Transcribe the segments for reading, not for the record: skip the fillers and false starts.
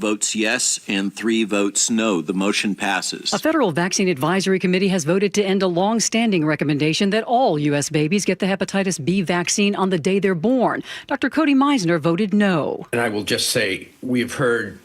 votes yes and 3 votes no. The motion passes. A federal vaccine advisory committee has voted to end a long-standing recommendation that all U.S. babies get the hepatitis B vaccine on the day they're born. Dr. Cody Meisner voted no. And I will just say, we have heard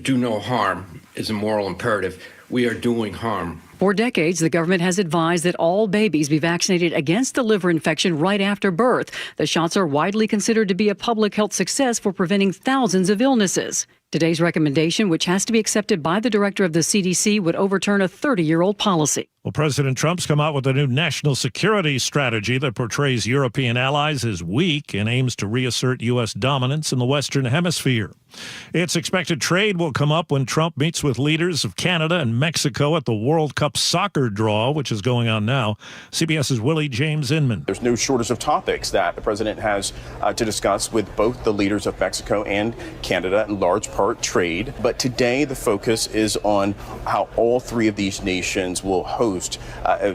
do no harm is a moral imperative. We are doing harm. For decades, the government has advised that all babies be vaccinated against a liver infection right after birth. The shots are widely considered to be a public health success for preventing thousands of illnesses. Today's recommendation, which has to be accepted by the director of the CDC, would overturn a 30-year-old policy. Well, President Trump's come out with a new national security strategy that portrays European allies as weak and aims to reassert U.S. dominance in the Western Hemisphere. It's expected trade will come up when Trump meets with leaders of Canada and Mexico at the World Cup soccer draw, which is going on now. CBS's Willie James Inman. There's no shortage of topics that the president has to discuss with both the leaders of Mexico and Canada, in large part trade. But today the focus is on how all 3 of these nations will host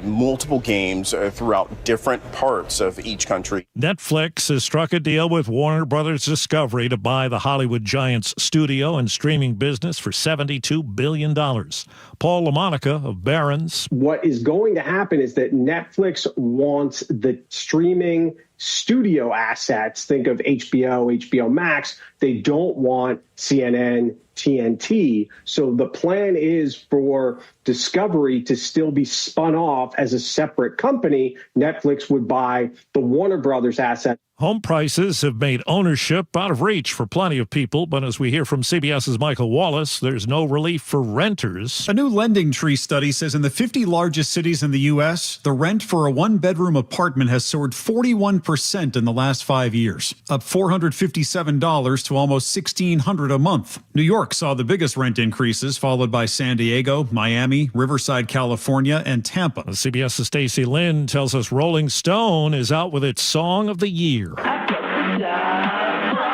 multiple games throughout different parts of each country. Netflix has struck a deal with Warner Brothers Discovery to buy the Hollywood Giants studio and streaming business for $72 billion. Paul LaMonica of Barron's. What is going to happen is that Netflix wants the streaming studio assets. Think of HBO, HBO Max. They don't want CNN, TNT. So the plan is for Discovery to still be spun off as a separate company. Netflix would buy the Warner Brothers asset. Home prices have made ownership out of reach for plenty of people, but as we hear from CBS's Michael Wallace, there's no relief for renters. A new Lending Tree study says in the 50 largest cities in the U.S., the rent for a one-bedroom apartment has soared 41% in the last 5 years, up $457 to almost $1,600 a month. New York saw the biggest rent increases, followed by San Diego, Miami, Riverside, California, and Tampa. CBS's Stacey Lynn tells us Rolling Stone is out with its Song of the Year.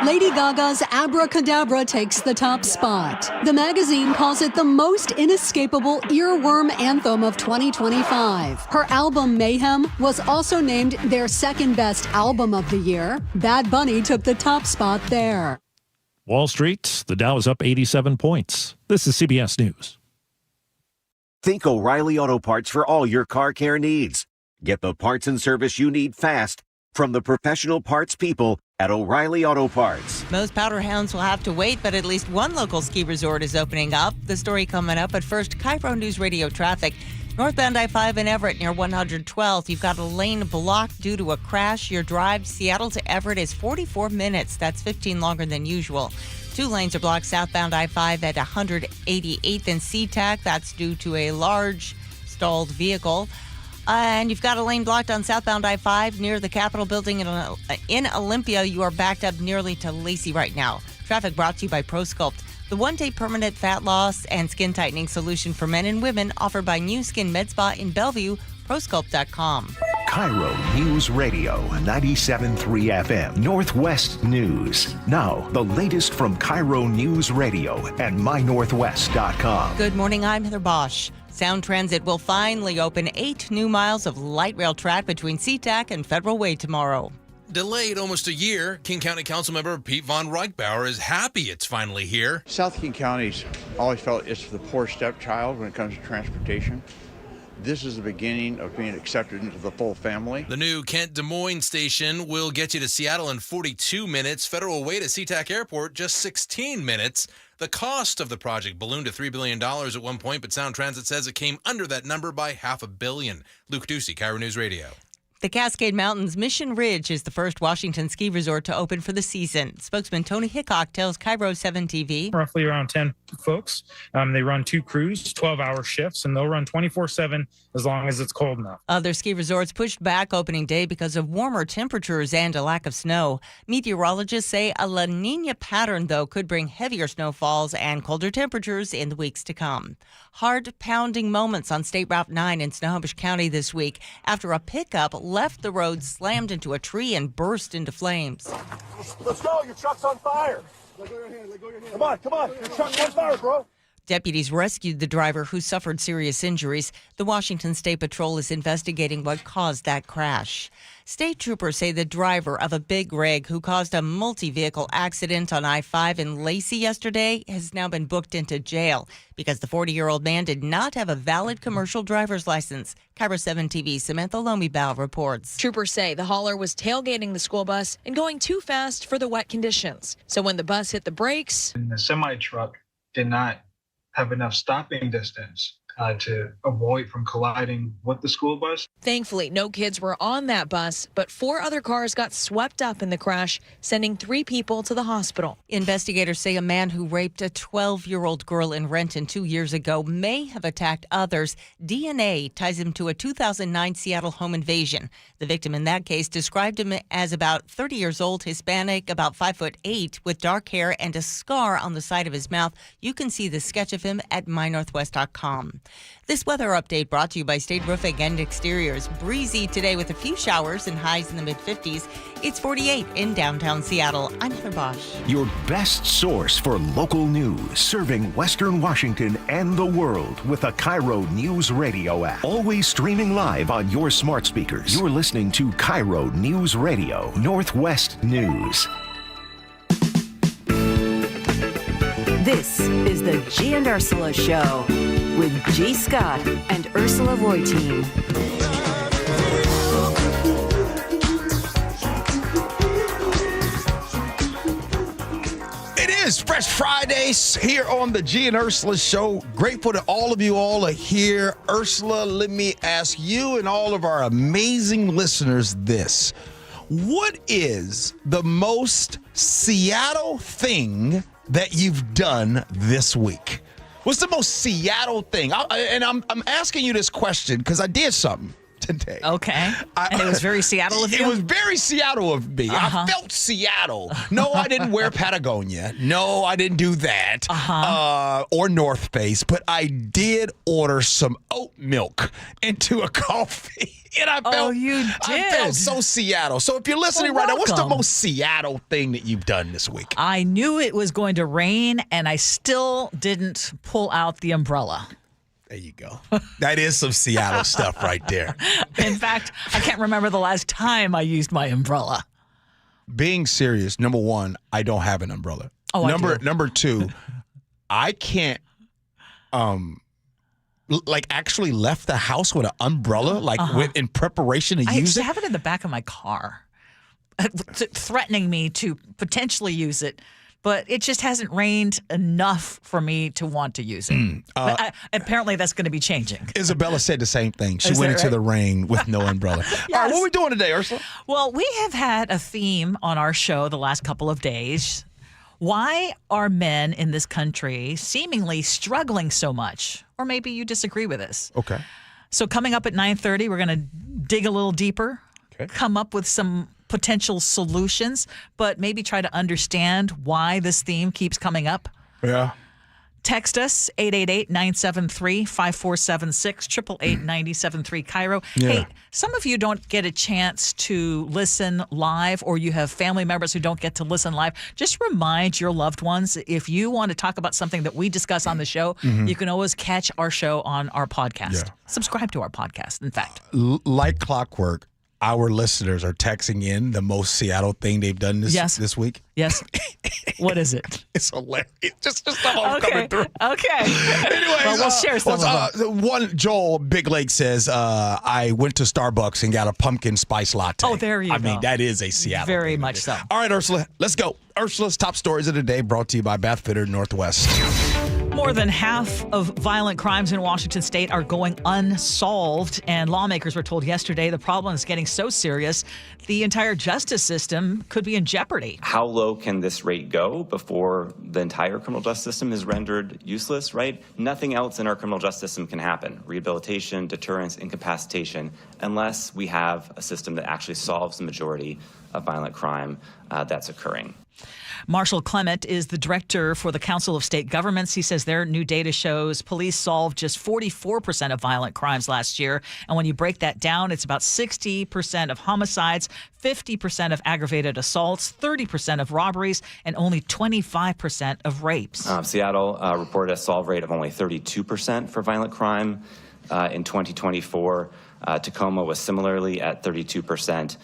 Lady Gaga's Abracadabra takes the top spot. The magazine calls it the most inescapable earworm anthem of 2025. Her album Mayhem was also named their second best album of the year. Bad Bunny took the top spot there. Wall Street, the Dow is up 87 points. This is CBS News. Think O'Reilly Auto Parts for all your car care needs. Get the parts and service you need fast from the professional parts people at O'Reilly Auto Parts. Most powder hounds will have to wait, but at least one local ski resort is opening up. The story coming up, but first, KIRO Newsradio traffic. Northbound I-5 in Everett near 112th. You've got a lane blocked due to a crash. Your drive Seattle to Everett is 44 minutes. That's 15 longer than usual. 2 lanes are blocked southbound I-5 at 188th and SeaTac. That's due to a large stalled vehicle. And you've got a lane blocked on southbound I-5 near the Capitol building in Olympia. You are backed up nearly to Lacey right now. Traffic brought to you by ProSculpt, the one-day permanent fat loss and skin tightening solution for men and women offered by New Skin Med Spa in Bellevue, ProSculpt.com. KIRO News Radio 97.3 FM, Northwest News. Now, the latest from KIRO News Radio and mynorthwest.com. Good morning, I'm Heather Bosch. Sound Transit will finally open 8 new miles of light rail track between SeaTac and Federal Way tomorrow. Delayed almost a year, King County Councilmember Pete Von Reichbauer is happy it's finally here. South King County's always felt it's the poor stepchild when it comes to transportation. This is the beginning of being accepted into the full family. The new Kent Des Moines station will get you to Seattle in 42 minutes. Federal Way to SeaTac Airport, just 16 minutes. The cost of the project ballooned to $3 billion at one point, but Sound Transit says it came under that number by $500 million. Luke Ducey, KIRO News Radio. The Cascade Mountains Mission Ridge is the first Washington ski resort to open for the season. Spokesman Tony Hickok tells KIRO 7 TV. Roughly around 10 folks. They run 2 crews, 12-hour shifts, and they'll run 24/7 as long as it's cold enough. Other ski resorts pushed back opening day because of warmer temperatures and a lack of snow. Meteorologists say a La Nina pattern, though, could bring heavier snowfalls and colder temperatures in the weeks to come. Hard-pounding moments on State Route 9 in Snohomish County this week after a pickup left the road, slammed into a tree, and burst into flames. Let's go. Your truck's on fire. Come on. Your truck's on fire, bro. Deputies rescued the driver who suffered serious injuries. The Washington State Patrol is investigating what caused that crash. State troopers say the driver of a big rig who caused a multi-vehicle accident on I-5 in Lacey yesterday has now been booked into jail because the 40-year-old man did not have a valid commercial driver's license. KIRO 7 TV Samantha Lomibao reports. Troopers say the hauler was tailgating the school bus and going too fast for the wet conditions. So when the bus hit the brakes, and the semi-truck did not have enough stopping distance to avoid from colliding with the school bus. Thankfully, no kids were on that bus, but 4 other cars got swept up in the crash, sending 3 people to the hospital. Investigators say a man who raped a 12-year-old girl in Renton 2 years ago may have attacked others. DNA ties him to a 2009 Seattle home invasion. The victim in that case described him as about 30 years old, Hispanic, about 5'8", with dark hair and a scar on the side of his mouth. You can see the sketch of him at mynorthwest.com. This weather update brought to you by State Roofing and Exteriors. Breezy today with a few showers and highs in the mid-50s. It's 48 in downtown Seattle. I'm Heather Bosch. Your best source for local news, serving Western Washington and the world with the KIRO Newsradio App. Always streaming live on your smart speakers. You're listening to KIRO Newsradio, Northwest News. This is the Gee and Ursula Show with G. Scott and Ursula Reutin. It is Fresh Fridays here on the Gee and Ursula Show. Grateful that all of you all are here. Ursula, let me ask you and all of our amazing listeners this. What is the most Seattle thing that you've done this week? What's the most Seattle thing? I'm asking you this question because I did something today. Okay. And it was very Seattle of you? It was very Seattle of me. I felt Seattle. No, I didn't wear Patagonia. No, I didn't do that. Or North Face. But I did order some oat milk into a coffee. And I felt, I felt so Seattle. So if you're listening right now, what's the most Seattle thing that you've done this week? I knew it was going to rain, and I still didn't pull out the umbrella. There you go. That is some Seattle stuff right there. In fact, I can't remember the last time I used my umbrella. Being serious, number one, I don't have an umbrella. Number two, I can't actually left the house with an umbrella, in preparation to use it. I have it in the back of my car, threatening me to potentially use it. But it just hasn't rained enough for me to want to use it. Apparently, that's going to be changing. Isabella said the same thing. She went into the rain with no umbrella. Yes. All right, what are we doing today, Ursula? Well, we have had a theme on our show the last couple of days. Why are men in this country seemingly struggling so much? Or maybe you disagree with this. Okay. So coming up at 9:30, we're going to dig a little deeper, come up with some potential solutions, but maybe try to understand why this theme keeps coming up. Yeah. Text us, 888-973-5476, 888-973 KIRO. Yeah. Hey, some of you don't get a chance to listen live, or you have family members who don't get to listen live. Just remind your loved ones, if you want to talk about something that we discuss on the show, you can always catch our show on our podcast. Yeah. Subscribe to our podcast, in fact. Like clockwork, our listeners are texting in the most Seattle thing they've done this week. Yes. What is it? It's hilarious. Just stuff coming through. Okay. Anyways, well, we'll share some of them. One, Joel Big Lake says, I went to Starbucks and got a pumpkin spice latte. Oh, there you go. I mean, that is a Seattle Very thing. much so. All right, Ursula, let's go. Ursula's top stories of the day brought to you by Bath Fitter Northwest. More than half of violent crimes in Washington state are going unsolved, and lawmakers were told yesterday the problem is getting so serious, the entire justice system could be in jeopardy. How low can this rate go before the entire criminal justice system is rendered useless, right? Nothing else in our criminal justice system can happen. Rehabilitation, deterrence, incapacitation, unless we have a system that actually solves the majority of violent crime that's occurring. Marshall Clement is the director for the Council of State Governments. He says their new data shows police solved just 44% of violent crimes last year. And when you break that down, it's about 60% of homicides, 50% of aggravated assaults, 30% of robberies, and only 25% of rapes. Seattle reported a solve rate of only 32% for violent crime in 2024. Tacoma was similarly at 32%.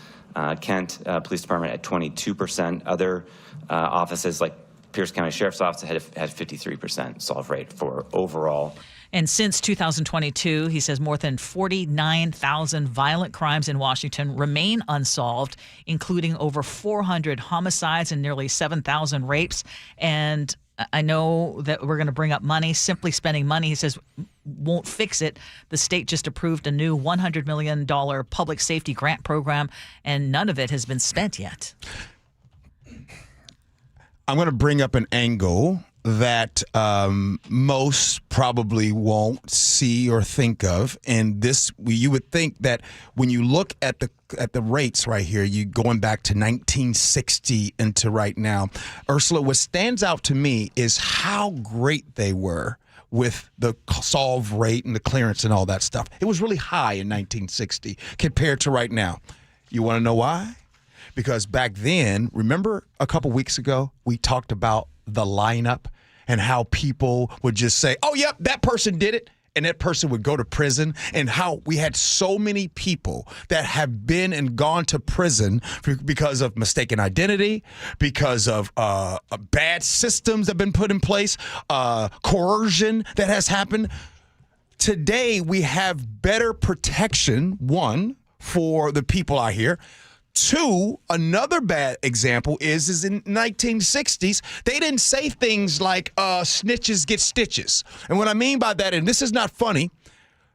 Kent Police Department at 22%. Other offices like Pierce County Sheriff's Office had 53% solve rate for overall. And since 2022, he says more than 49,000 violent crimes in Washington remain unsolved, including over 400 homicides and nearly 7,000 rapes. And I know that we're going to bring up money. Simply spending money, he says, won't fix it. The state just approved a new $100 million public safety grant program, and none of it has been spent yet. I'm going to bring up an angle that most probably won't see or think of, and this you would think that when you look at the rates right here, you going back to 1960 into right now, Ursula, what stands out to me is how great they were with the solve rate and the clearance and all that stuff. It was really high in 1960 compared to right now. You want to know why? Because back then, remember a couple weeks ago, we talked about the lineup and how people would just say, oh, yep, that person did it. And that person would go to prison, and how we had so many people that have been and gone to prison because of mistaken identity, because of bad systems that have been put in place, coercion that has happened. Today, we have better protection, one, for the people out here. Two, another bad example is in 1960s, they didn't say things like snitches get stitches. And what I mean by that, and this is not funny,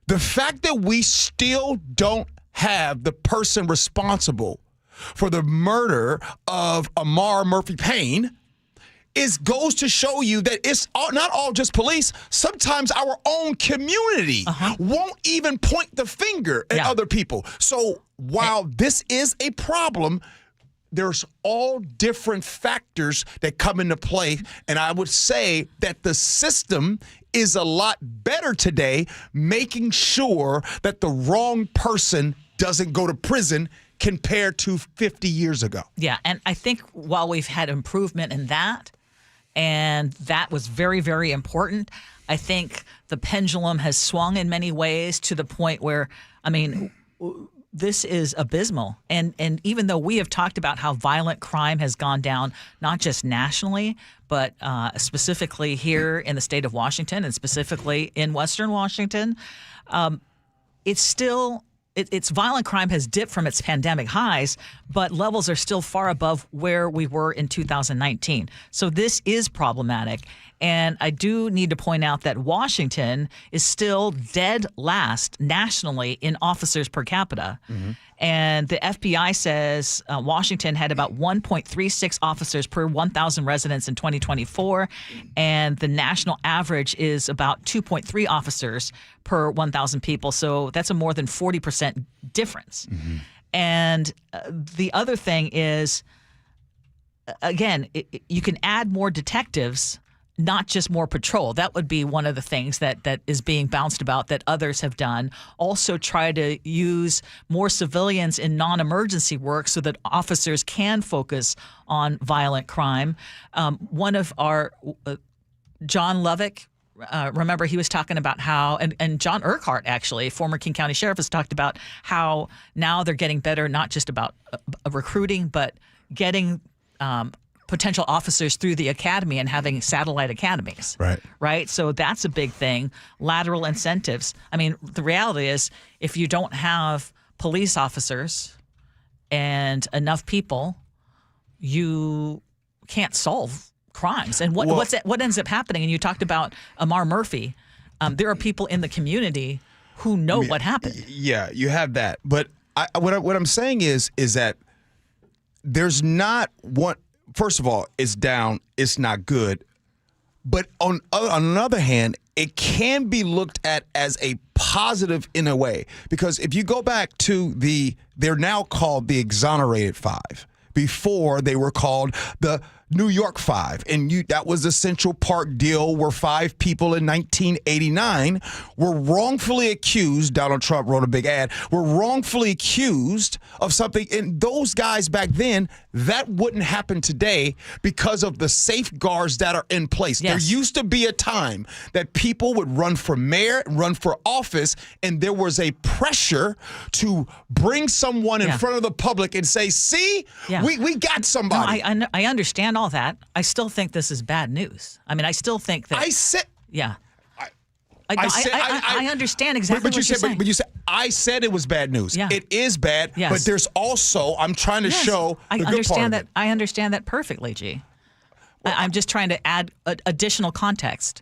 the fact that we still don't have the person responsible for the murder of Amar Murphy Payne goes to show you that it's not all just police. Sometimes our own community won't even point the finger at other people. So while this is a problem, there's all different factors that come into play. And I would say that the system is a lot better today, making sure that the wrong person doesn't go to prison compared to 50 years ago. Yeah, and I think while we've had improvement in that, and that was very, very important, I think the pendulum has swung in many ways to the point where, I mean, this is abysmal. And even though we have talked about how violent crime has gone down, not just nationally, but specifically here in the state of Washington and specifically in Western Washington, it's still... Its violent crime has dipped from its pandemic highs, but levels are still far above where we were in 2019. So this is problematic. And I do need to point out that Washington is still dead last nationally in officers per capita. Mm-hmm. And the FBI says Washington had about 1.36 officers per 1,000 residents in 2024, and the national average is about 2.3 officers per 1,000 people. So that's a more than 40% difference. Mm-hmm. And the other thing is, again, you can add more detectives, not just more patrol. That would be one of the things that is being bounced about that others have done. Also try to use more civilians in non-emergency work so that officers can focus on violent crime. One of our, John Lovick, remember he was talking about how, and John Urquhart, actually, former King County Sheriff, has talked about how now they're getting better, not just about recruiting, but getting potential officers through the academy and having satellite academies. Right. So that's a big thing. Lateral incentives. I mean, the reality is if you don't have police officers and enough people, you can't solve crimes. And what ends up happening, and you talked about Amar Murphy, there are people in the community who know what happened. Yeah, you have that. But what I'm saying is that there's not one. First of all, it's down. It's not good. But on the other hand, it can be looked at as a positive in a way. Because if you go back to they're now called the Exonerated Five. Before they were called the New York 5, and that was the Central Park deal where 5 people in 1989 were wrongfully accused. Donald Trump wrote a big ad. Were wrongfully accused of something, and those guys back then, that wouldn't happen today because of the safeguards that are in place. Yes. There used to be a time that people would run for mayor, run for office, and there was a pressure to bring someone in front of the public and say, see, we got somebody. No, I understand all that. I still think this is bad news. I mean, I still think that. Yeah. I understand exactly what you're saying. But you said, I said it was bad news. Yeah. It is bad, Yes. but there's also, I'm trying to show the good part of it. I understand that perfectly, G. I'm just trying to add additional context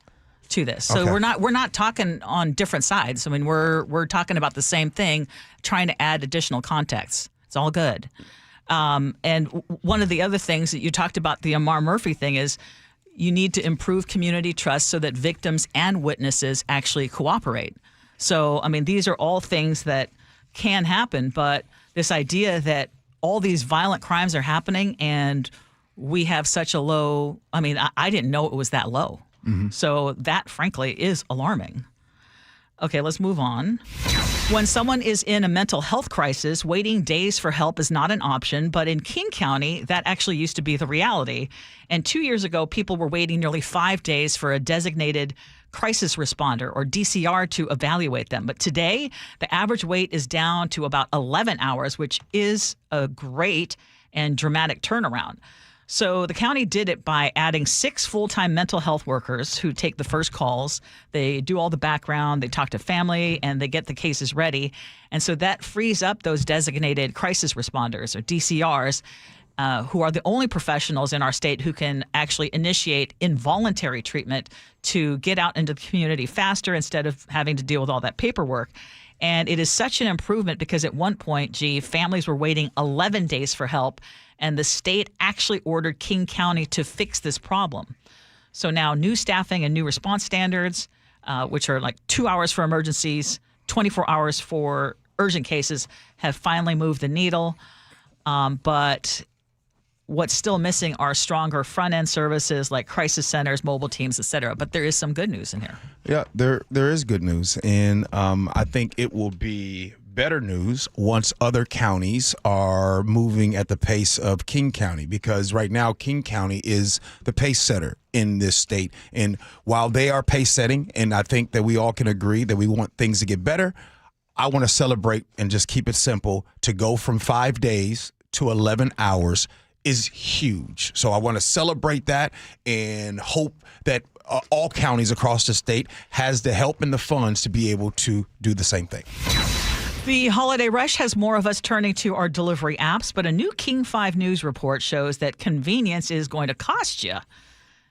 to this. So Okay. we're not talking on different sides. I mean, we're talking about the same thing, trying to add additional context. It's all good. And one of the other things that you talked about, the Amar Murphy thing, is you need to improve community trust so that victims and witnesses actually cooperate. So, I mean, these are all things that can happen, but this idea that all these violent crimes are happening and we have such a low, I mean, I didn't know it was that low. So that, frankly, is alarming. Okay, let's move on. When someone is in a mental health crisis, waiting days for help is not an option. But in King County, that actually used to be the reality. And 2 years ago, people were waiting nearly 5 days for a designated crisis responder, or DCR, to evaluate them. But today, the average wait is down to about 11 hours, which is a great and dramatic turnaround. So the county did it by adding 6 full-time mental health workers who take the first calls. They do all the background, they talk to family, and they get the cases ready. And so that frees up those designated crisis responders, or DCRs, who are the only professionals in our state who can actually initiate involuntary treatment to get out into the community faster instead of having to deal with all that paperwork. And it is such an improvement because at one point, families were waiting 11 days for help, and the state actually ordered King County to fix this problem. So now new staffing and new response standards, which are like 2 hours for emergencies, 24 hours for urgent cases, have finally moved the needle. But what's still missing are stronger front-end services like crisis centers, mobile teams, et cetera. But there is some good news in here. Yeah, there is good news, and I think it will be better news once other counties are moving at the pace of King County, because right now King County is the pace setter in this state. And while they are pace setting, and I think that we all can agree that we want things to get better, I want to celebrate and just keep it simple. To go from 5 days to 11 hours is huge. So I want to celebrate that and hope that all counties across the state has the help and the funds to be able to do the same thing. The holiday rush has more of us turning to our delivery apps, but a new King 5 News report shows that convenience is going to cost you.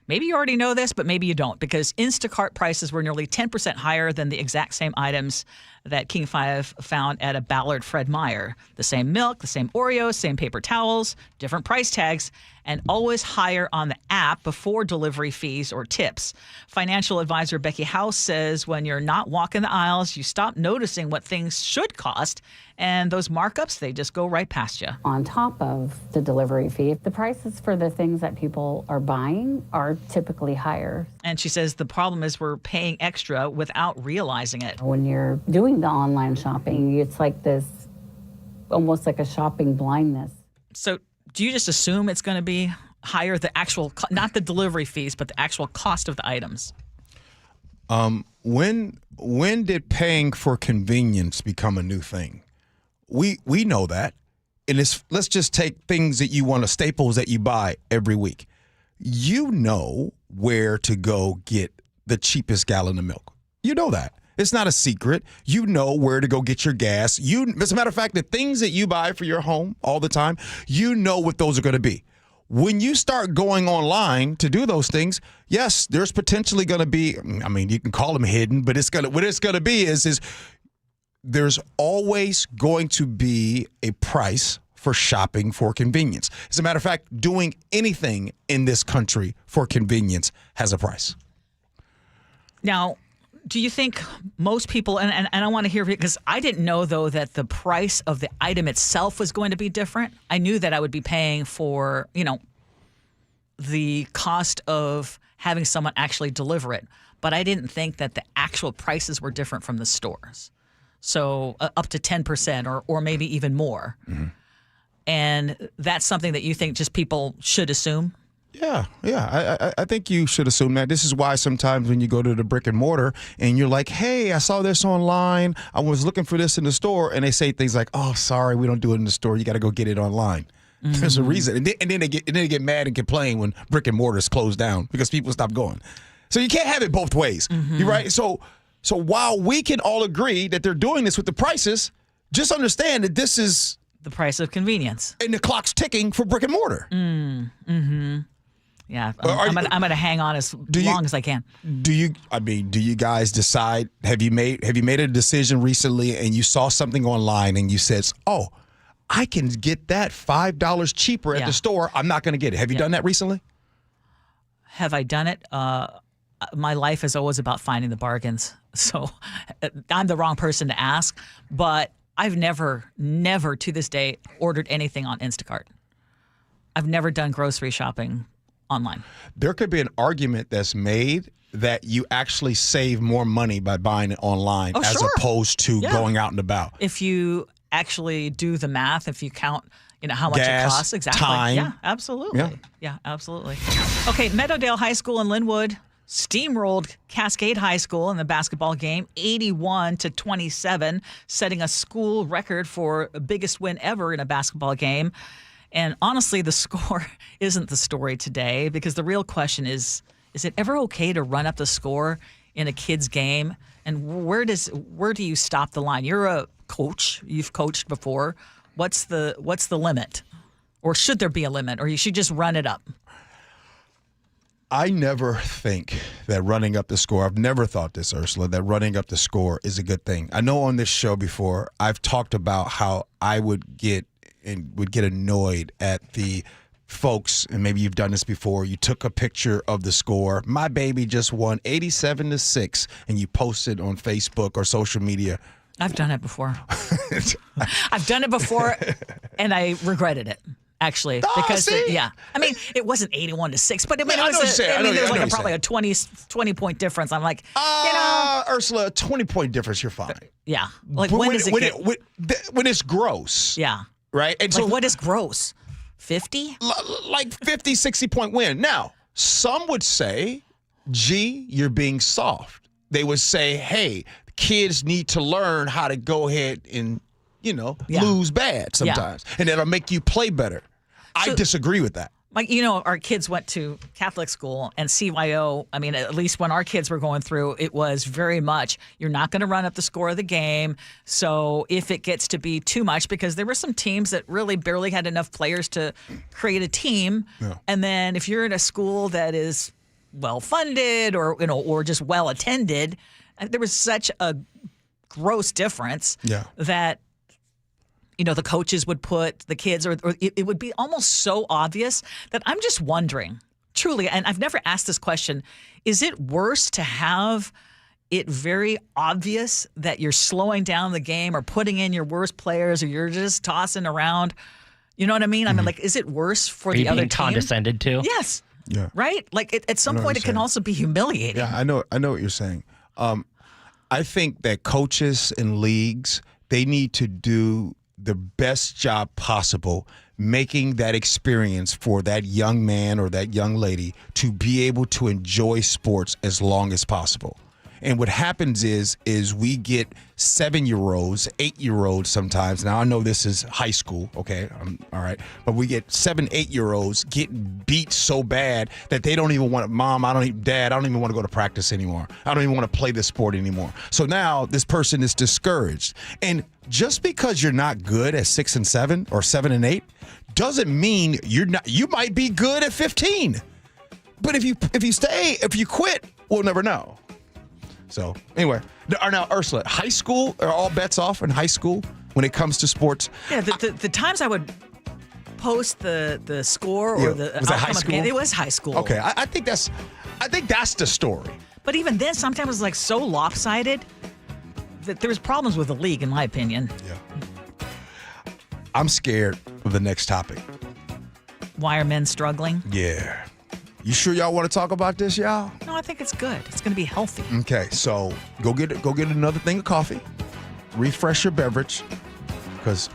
Maybe you already know this, but maybe you don't, because Instacart prices were nearly 10% higher than the exact same items that King 5 found at a Ballard Fred Meyer. The same milk, the same Oreos, same paper towels, different price tags, and always higher on the app before delivery fees or tips. Financial advisor Becky House says when you're not walking the aisles, you stop noticing what things should cost, and those markups, they just go right past you. On top of the delivery fee, the prices for the things that people are buying are typically higher. And she says the problem is we're paying extra without realizing it. When you're doing the online shopping, it's like this, almost like a shopping blindness. So do you just assume it's going to be higher, the actual, not the delivery fees, but the actual cost of the items? When did paying for convenience become a new thing? We know that. And let's just take things that you want to, staples that you buy every week. You know where to go get the cheapest gallon of milk. You know that. It's not a secret. You know where to go get your gas. As a matter of fact, the things that you buy for your home all the time, you know what those are going to be. When you start going online to do those things, yes, there's potentially going to be, I mean, you can call them hidden, but what it's going to be is there's always going to be a price for shopping for convenience. As a matter of fact, doing anything in this country for convenience has a price. Now, do you think most people, and I want to hear, because I didn't know, though, that the price of the item itself was going to be different. I knew that I would be paying for, the cost of having someone actually deliver it, but I didn't think that the actual prices were different from the stores. So up to 10% or maybe even more. Mm-hmm. And that's something that you think just people should assume? Yeah. I think you should assume that. This is why sometimes when you go to the brick and mortar and you're like, hey, I saw this online. I was looking for this in the store. And they say things like, oh, sorry, we don't do it in the store. You got to go get it online. Mm-hmm. There's a reason. And then they get mad and complain when brick and mortar is closed down because people stop going. So you can't have it both ways. Mm-hmm. You're right. So while we can all agree that they're doing this with the prices, just understand that this is the price of convenience. And the clock's ticking for brick and mortar. Mm-hmm. Yeah, I'm going to hang on as long as I can. Do you guys decide? Have you made a decision recently and you saw something online and you said, oh, I can get that $5 cheaper at the store. I'm not going to get it. Have you done that recently? Have I done it? My life is always about finding the bargains. So I'm the wrong person to ask. But I've never to this day ordered anything on Instacart. I've never done grocery shopping online. There could be an argument that's made that you actually save more money by buying it online opposed to going out and about. If you actually do the math, if you count, how much Gas, it costs, exactly. Time. Yeah, absolutely. Yeah, absolutely. Okay, Meadowdale High School in Linwood steamrolled Cascade High School in the basketball game, 81-27, setting a school record for biggest win ever in a basketball game. And honestly, the score isn't the story today, because the real question is it ever okay to run up the score in a kid's game? And where do you stop the line? You're a coach. You've coached before. What's the limit? Or should there be a limit? Or you should just run it up? I never think that running up the score, I've never thought this, Ursula, that running up the score is a good thing. I know on this show before, I've talked about how I would get annoyed at the folks, and maybe you've done this before, you took a picture of the score. My baby just won 87-6, and you posted on Facebook or social media. I've done it before. I've done it before, and I regretted it. Actually, because it wasn't 81-6, but there was probably a 20-point difference. I'm like, Ursula, a 20-point difference, you're fine. Yeah, like when it's gross. Yeah, right. And like, so what is gross? 50? Like 50, 60-point win. Now, some would say, gee, you're being soft. They would say, hey, kids need to learn how to go ahead and lose bad sometimes. And that'll make you play better. I disagree with that. Like, our kids went to Catholic school, and CYO, at least when our kids were going through, it was very much, you're not going to run up the score of the game. So if it gets to be too much, because there were some teams that really barely had enough players to create a team. Yeah. And then if you're in a school that is well-funded or just well-attended, there was such a gross difference that the coaches would put the kids, or it would be almost so obvious that I'm just wondering, truly, and I've never asked this question, is it worse to have it very obvious that you're slowing down the game or putting in your worst players, or you're just tossing around? You know what I mean? Mm-hmm. Is it worse for the other team? Condescended to? Yes. Yeah. Right? At some point, it can also be humiliating. Yeah, I know what you're saying. I think that coaches and leagues, they need to do the best job possible making that experience for that young man or that young lady to be able to enjoy sports as long as possible. And what happens is we get 7-year-olds, 8-year-olds sometimes. Now, I know this is high school, okay? All right. But we get 7, 8-year-olds getting beat so bad that they don't even want to, Dad, I don't even want to go to practice anymore. I don't even want to play this sport anymore. So now this person is discouraged. And just because you're not good at 6 and 7 or 7 and 8 doesn't mean you might be good at 15. But if you quit, we'll never know. So anyway, now Ursula, high school, are all bets off in high school when it comes to sports? Yeah, the times I would post the score or the was outcome high of the game, it was high school. Okay, I think that's the story. But even then, sometimes it was so lopsided that there was problems with the league, in my opinion. Yeah. I'm scared of the next topic. Why are men struggling? Yeah. You sure y'all want to talk about this, y'all? No, I think it's good. It's going to be healthy. Okay, so go get another thing of coffee. Refresh your beverage, because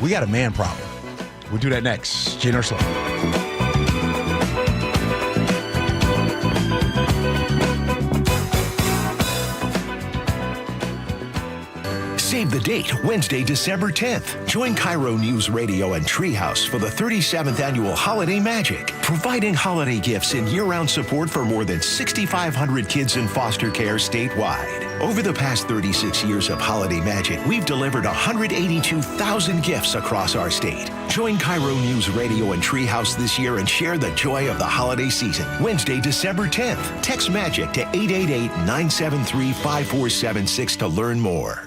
we got a man problem. We'll do that next. Gee and Ursula. Save the date, Wednesday, December 10th. Join KIRO News Radio and Treehouse for the 37th Annual Holiday Magic, providing holiday gifts and year-round support for more than 6,500 kids in foster care statewide. Over the past 36 years of Holiday Magic, we've delivered 182,000 gifts across our state. Join KIRO News Radio and Treehouse this year and share the joy of the holiday season. Wednesday, December 10th. Text MAGIC to 888-973-5476 to learn more.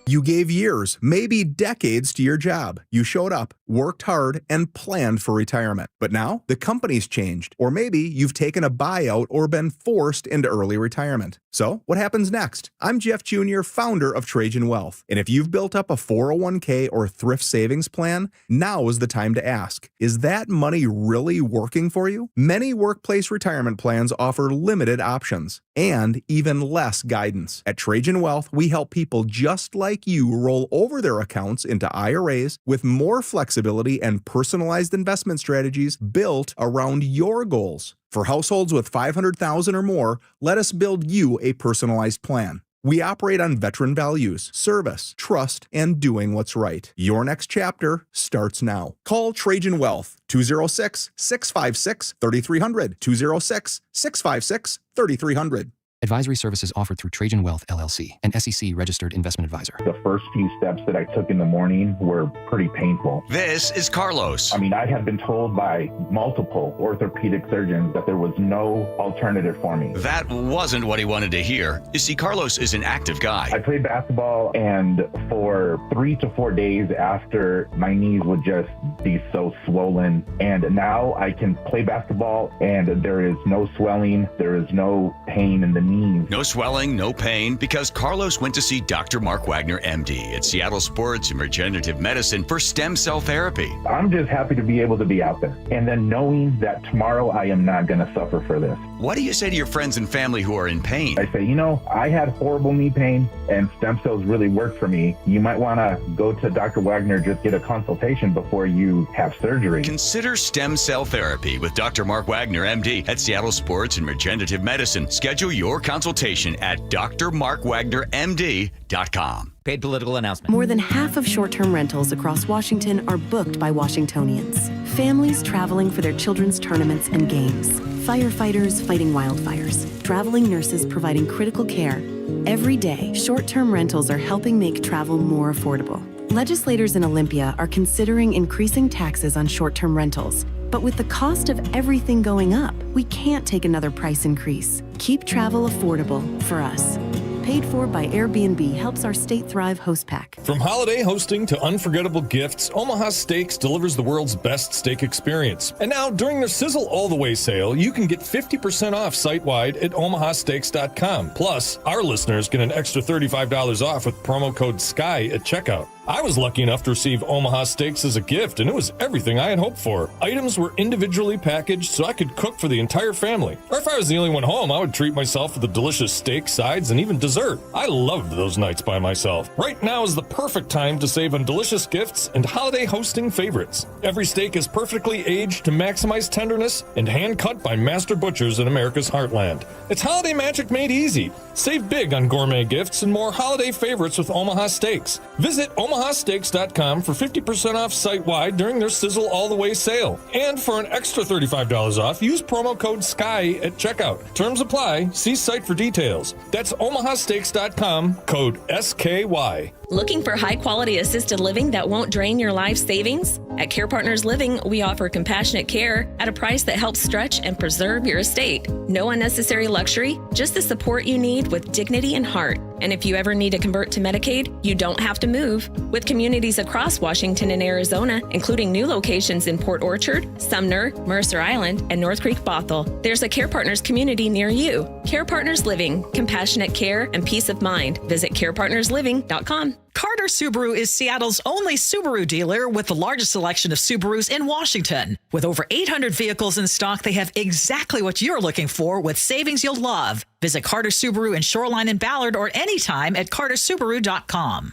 You gave years, maybe decades to your job. You showed up, worked hard, and planned for retirement. But now, the company's changed. Or maybe you've taken a buyout or been forced into early retirement. So, what happens next? I'm Jeff Jr., founder of Trajan Wealth. And if you've built up a 401k or thrift savings plan, now is the time to ask, is that money really working for you? Many workplace retirement plans offer limited options and even less guidance. At Trajan Wealth, we help people just like you roll over their accounts into IRAs with more flexibility and personalized investment strategies built around your goals. For households with $500,000 or more, let us build you a personalized plan. We operate on veteran values, service, trust, and doing what's right. Your next chapter starts now. Call Trajan Wealth, 206-656-3300, 206-656-3300. Advisory services offered through Trajan Wealth, LLC, an SEC-registered investment advisor. The first few steps that I took in the morning were pretty painful. This is Carlos. I had been told by multiple orthopedic surgeons that there was no alternative for me. That wasn't what he wanted to hear. You see, Carlos is an active guy. I played basketball, and for 3 to 4 days after, my knees would just be so swollen. And now I can play basketball, and there is no swelling, there is no pain in the knees. No swelling, no pain, because Carlos went to see Dr. Mark Wagner, MD, at Seattle Sports and Regenerative Medicine for stem cell therapy. I'm just happy to be able to be out there. And then knowing that tomorrow I am not going to suffer for this. What do you say to your friends and family who are in pain? I say, I had horrible knee pain and stem cells really worked for me. You might want to go to Dr. Wagner, just get a consultation before you have surgery. Consider stem cell therapy with Dr. Mark Wagner, MD, at Seattle Sports and Regenerative Medicine. Schedule your consultation at drmarkwagnermd.com. Paid political announcement. More than half of short-term rentals across Washington are booked by Washingtonians. Families traveling for their children's tournaments and games. Firefighters fighting wildfires. Traveling nurses providing critical care. Every day, short-term rentals are helping make travel more affordable. Legislators in Olympia are considering increasing taxes on short-term rentals. But with the cost of everything going up, we can't take another price increase. Keep travel affordable for us. Paid for by Airbnb helps our state thrive host pack. From holiday hosting to unforgettable gifts, Omaha Steaks delivers the world's best steak experience. And now, during their Sizzle All the Way sale, you can get 50% off site-wide at omahasteaks.com. Plus, our listeners get an extra $35 off with promo code SKY at checkout. I was lucky enough to receive Omaha Steaks as a gift, and it was everything I had hoped for. Items were individually packaged so I could cook for the entire family. Or if I was the only one home, I would treat myself with a delicious steak, sides, and even dessert. I loved those nights by myself. Right now is the perfect time to save on delicious gifts and holiday hosting favorites. Every steak is perfectly aged to maximize tenderness and hand-cut by master butchers in America's heartland. It's holiday magic made easy. Save big on gourmet gifts and more holiday favorites with Omaha Steaks. Visit omahasteaks.com for 50% off site-wide during their Sizzle All the Way sale. And for an extra $35 off, use promo code SKY at checkout. Terms apply. See site for details. That's omahasteaks.com, code SKY. Looking for high-quality assisted living that won't drain your life savings? At Care Partners Living, we offer compassionate care at a price that helps stretch and preserve your estate. No unnecessary luxury, just the support you need with dignity and heart. And if you ever need to convert to Medicaid, you don't have to move. With communities across Washington and Arizona, including new locations in Port Orchard, Sumner, Mercer Island, and North Creek Bothell, there's a Care Partners community near you. Care Partners Living, compassionate care and peace of mind. Visit carepartnersliving.com. Carter Subaru is Seattle's only Subaru dealer with the largest selection of Subarus in Washington. With over 800 vehicles in stock, they have exactly what you're looking for with savings you'll love. Visit Carter Subaru in Shoreline and Ballard or anytime at cartersubaru.com.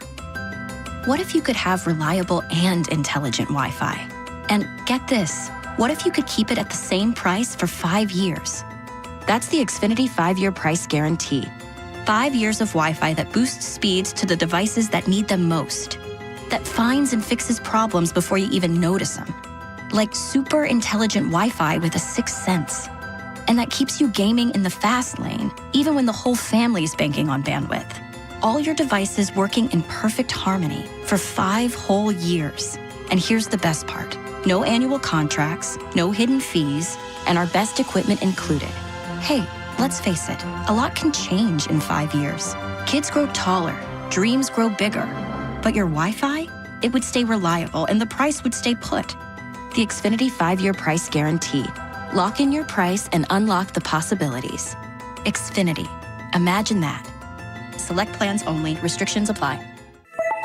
What if you could have reliable and intelligent Wi-Fi? And get this, what if you could keep it at the same price for 5 years? That's the Xfinity 5-year price guarantee. 5 years of Wi-Fi that boosts speeds to the devices that need them most. That finds and fixes problems before you even notice them. Like super intelligent Wi-Fi with a sixth sense. And that keeps you gaming in the fast lane, even when the whole family is banking on bandwidth. All your devices working in perfect harmony for 5 whole years. And here's the best part. No annual contracts, no hidden fees, and our best equipment included. Hey, let's face it, a lot can change in 5 years. Kids grow taller, dreams grow bigger. But your Wi-Fi? It would stay reliable and the price would stay put. The Xfinity 5-year price guarantee. Lock in your price and unlock the possibilities. Xfinity. Imagine that. Select plans only. Restrictions apply.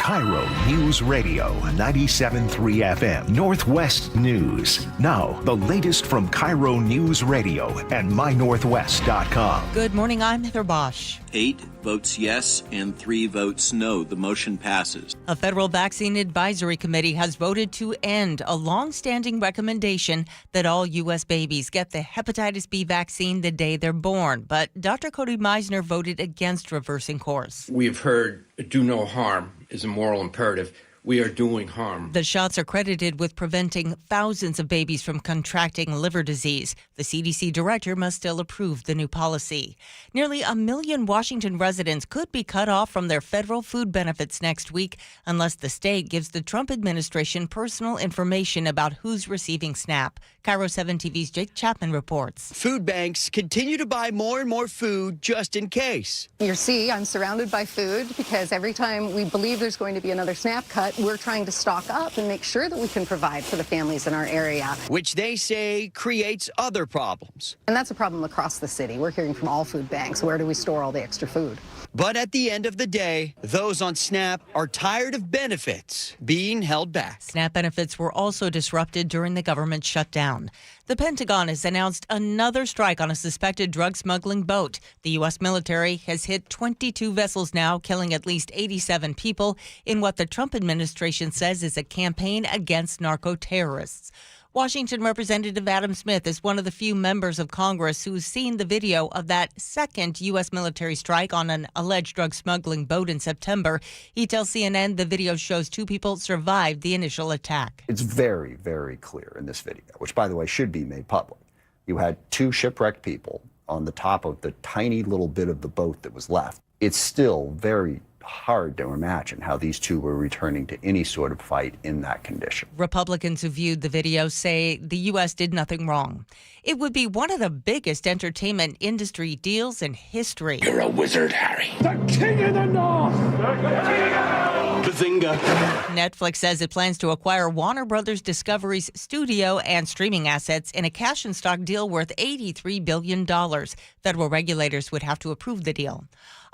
KIRO News Radio 97.3 FM, Northwest News. Now, the latest from KIRO News Radio and mynorthwest.com. Good morning, I'm Heather Bosch. 8 votes yes and 3 votes no. The motion passes. A federal vaccine advisory committee has voted to end a long-standing recommendation that all U.S. babies get the hepatitis B vaccine the day they're born. But Dr. Cody Meisner voted against reversing course. We've heard do no harm is a moral imperative. We are doing harm. The shots are credited with preventing thousands of babies from contracting liver disease. The CDC director must still approve the new policy. Nearly 1 million Washington residents could be cut off from their federal food benefits next week unless the state gives the Trump administration personal information about who's receiving SNAP. KIRO 7 TV's Jake Chapman reports. Food banks continue to buy more and more food just in case. You see, I'm surrounded by food because every time we believe there's going to be another SNAP cut, we're trying to stock up and make sure that we can provide for the families in our area. Which they say creates other problems. And that's a problem across the city. We're hearing from all food banks. Where do we store all the extra food? But at the end of the day, those on SNAP are tired of benefits being held back. SNAP benefits were also disrupted during the government shutdown. The Pentagon has announced another strike on a suspected drug smuggling boat. The U.S. military has hit 22 vessels now, killing at least 87 people in what the Trump administration says is a campaign against narco-terrorists. Washington Representative Adam Smith is one of the few members of Congress who's seen the video of that second U.S. military strike on an alleged drug smuggling boat in September. He tells CNN the video shows 2 people survived the initial attack. It's very, very clear in this video, which, by the way, should be made public. You had 2 shipwrecked people on the top of the tiny little bit of the boat that was left. It's still very hard to imagine how these 2 were returning to any sort of fight in that condition. Republicans who viewed the video say the U.S. did nothing wrong. It would be one of the biggest entertainment industry deals in history. You're a wizard, Harry. The King of the North! Bazinga. Netflix says it plans to acquire Warner Brothers Discovery's studio and streaming assets in a cash and stock deal worth $83 billion. Federal regulators would have to approve the deal.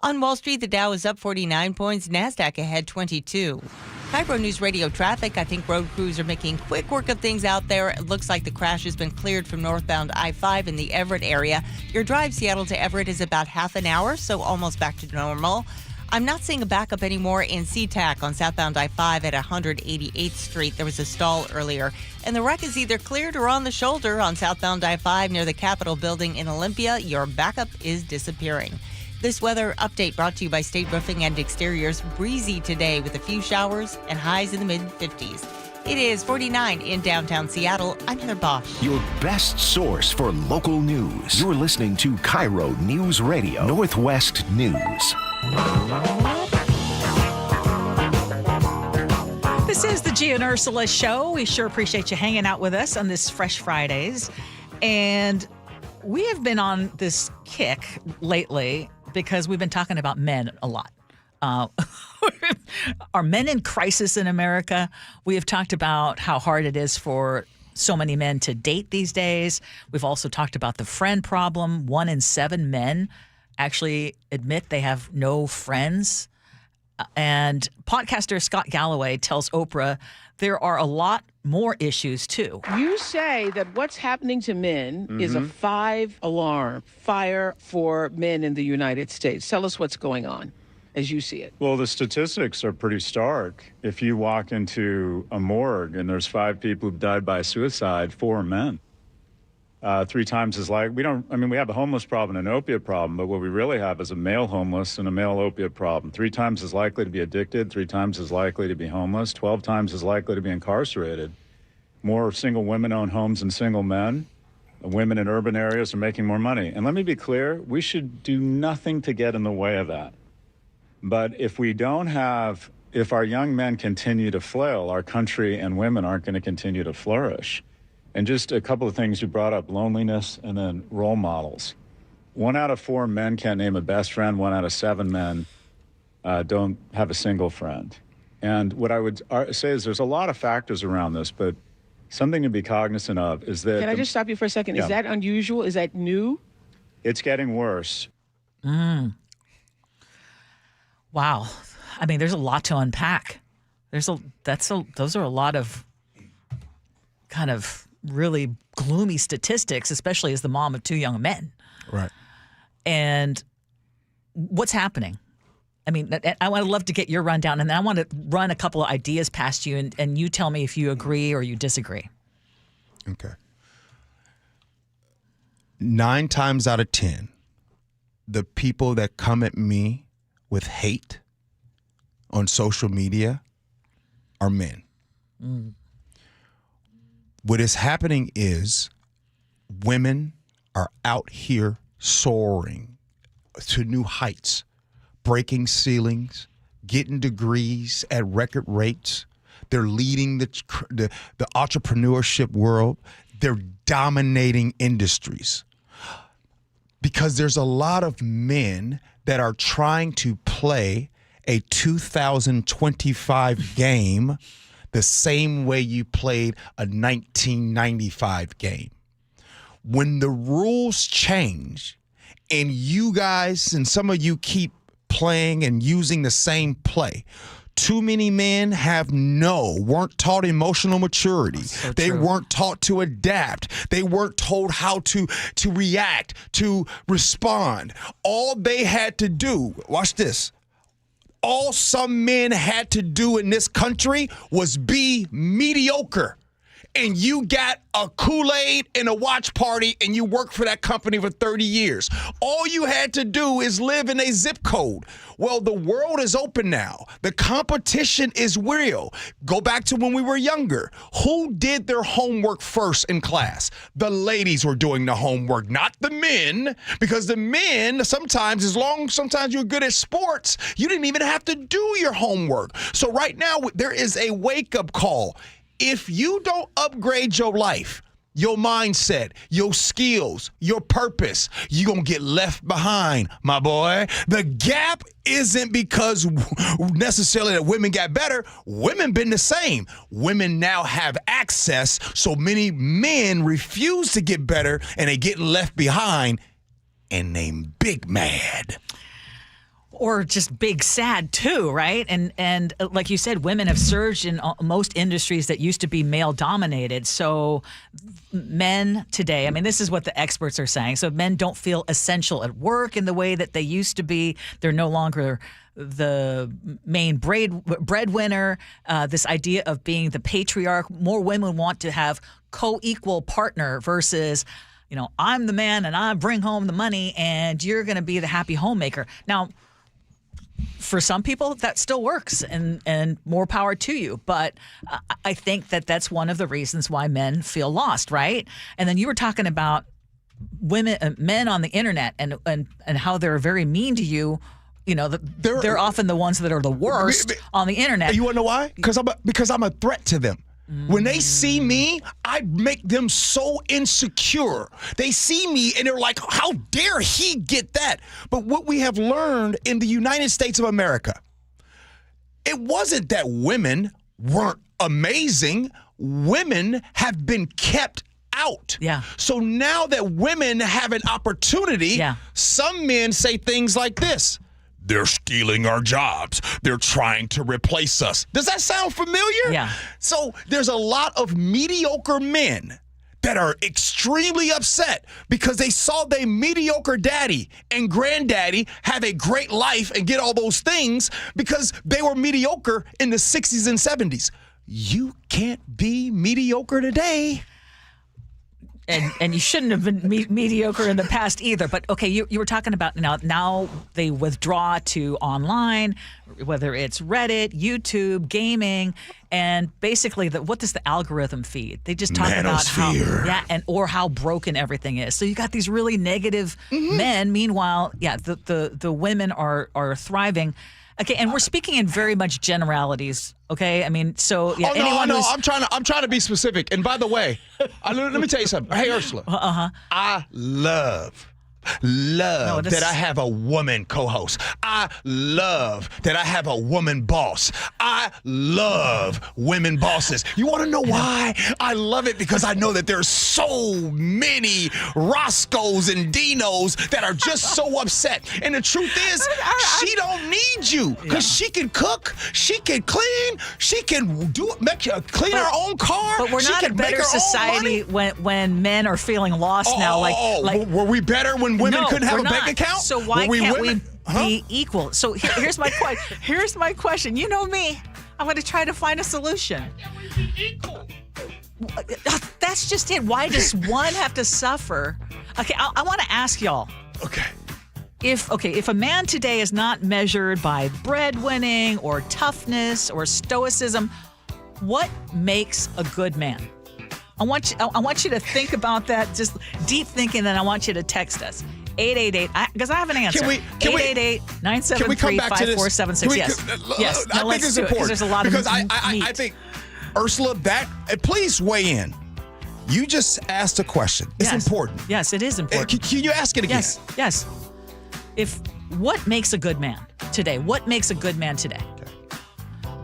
On Wall Street, the Dow is up 49 points, NASDAQ ahead 22. KIRO News Radio traffic. I think road crews are making quick work of things out there. It looks like the crash has been cleared from northbound I-5 in the Everett area. Your drive Seattle to Everett is about half an hour, so almost back to normal. I'm not seeing a backup anymore in SeaTac on southbound I-5 at 188th Street. There was a stall earlier. And the wreck is either cleared or on the shoulder on southbound I-5 near the Capitol building in Olympia. Your backup is disappearing. This weather update brought to you by State Roofing and Exteriors. Breezy today with a few showers and highs in the mid-50s. It is 49 in downtown Seattle. I'm Heather Bosch. Your best source for local news. You're listening to KIRO News Radio, Northwest News. This is the Gee and Ursula Show. We sure appreciate you hanging out with us on this Fresh Fridays. And we have been on this kick lately because we've been talking about men a lot. Are men in crisis in America? We have talked about how hard it is for so many men to date these days. We've also talked about the friend problem. 1 in 7 men actually admit they have no friends. And podcaster Scott Galloway tells Oprah there are a lot more issues, too. You say that what's happening to men is a 5-alarm fire for men in the United States. Tell us what's going on as you see it. Well, the statistics are pretty stark. If you walk into a morgue and there's 5 people who've died by suicide, 4 are men. 3 times as like, we have a homeless problem and an opiate problem, but what we really have is a male homeless and a male opiate problem. 3 times as likely to be addicted, 3 times as likely to be homeless, 12 times as likely to be incarcerated. More single women own homes than single men. Women in urban areas are making more money. And let me be clear, we should do nothing to get in the way of that. But if our young men continue to flail, our country and women aren't going to continue to flourish. And just a couple of things you brought up, loneliness and then role models. 1 out of 4 men can't name a best friend. 1 out of 7 men don't have a single friend. And what I would say is there's a lot of factors around this, but something to be cognizant of is that... Can I just stop you for a second? Yeah. Is that unusual? Is that new? It's getting worse. Wow. I mean, there's a lot to unpack. Those are a lot of kind of really gloomy statistics, especially as the mom of 2 young men. Right. And what's happening? I mean, I would love to get your rundown, and then I want to run a couple of ideas past you, and you tell me if you agree or you disagree. Okay. 9 times out of 10, the people that come at me with hate on social media are men. What is happening is women are out here soaring to new heights, breaking ceilings, getting degrees at record rates. They're leading the entrepreneurship world. They're dominating industries. Because there's a lot of men that are trying to play a 2025 game the same way you played a 1995 game. When the rules change and you guys and some of you keep playing and using the same play, too many men weren't taught emotional maturity. So they true. weren't taught to adapt. They weren't told how to react, to respond. All they had to do, watch this, all some men had to do in this country was be mediocre. And you got a Kool-Aid and a watch party and you worked for that company for 30 years. All you had to do is live in a zip code. Well, the world is open now. The competition is real. Go back to when we were younger. Who did their homework first in class? The ladies were doing the homework, not the men, because the men sometimes you're good at sports, you didn't even have to do your homework. So right now there is a wake-up call. If you don't upgrade your life, your mindset, your skills, your purpose, you're going to get left behind, my boy. The gap isn't because necessarily that women got better. Women been the same. Women now have access, so many men refuse to get better, and they get left behind, and they big mad. Or just big sad too, right? And like you said, women have surged in most industries that used to be male dominated. So men today, I mean, this is what the experts are saying. So men don't feel essential at work in the way that they used to be. They're no longer the main breadwinner. This idea of being the patriarch. More women want to have co-equal partner versus, I'm the man and I bring home the money and you're going to be the happy homemaker. Now, for some people, that still works, and more power to you. But I think that's one of the reasons why men feel lost, right? And then you were talking about men on the internet and how they're very mean to you. They're often the ones that are the worst on the internet. You want to know why? Because I'm a threat to them. When they see me, I make them so insecure. They see me and they're like, how dare he get that? But what we have learned in the United States of America, it wasn't that women weren't amazing. women have been kept out. Yeah. So now that women have an opportunity, some men say things like this. They're stealing our jobs. They're trying to replace us. Does that sound familiar? Yeah. So there's a lot of mediocre men that are extremely upset because they saw their mediocre daddy and granddaddy have a great life and get all those things because they were mediocre in the 60s and 70s. You can't be mediocre today. And you shouldn't have been mediocre in the past either. But okay, you were talking about now they withdraw to online, whether it's Reddit, YouTube, gaming, and basically what does the algorithm feed? They just talk about how broken everything is. So you got these really negative men. Meanwhile, the women are thriving. Okay, and we're speaking in very much generalities. Okay, I mean, so anyone who's I'm trying to be specific. And by the way, let me tell you something. Hey, Ursula, I love that I have a woman co-host. I love that I have a woman boss. I love women bosses. You want to know why? I love it because I know that there's so many Roscoes and Dinos that are just so upset. And the truth is, she don't need you because she can cook, she can clean, she can clean her own car. But we're not a better society when men are feeling lost now. Were we better when women couldn't have a bank account? So why can't we be equal? So here's my question. Here's my question. You know me. I'm going to try to find a solution. Can we be equal? That's just it. Why does one have to suffer? Okay, I want to ask y'all. Okay. If a man today is not measured by breadwinning or toughness or stoicism, what makes a good man? I want you to think about that, just deep thinking, and I want you to text us. 888, because I have an answer. 888-973-5476. Yes. I think it's important. There's a lot because of I think, Ursula, please weigh in. You just asked a question. It's important. Yes, it is important. Can you ask it again? Yes. What makes a good man today? What makes a good man today?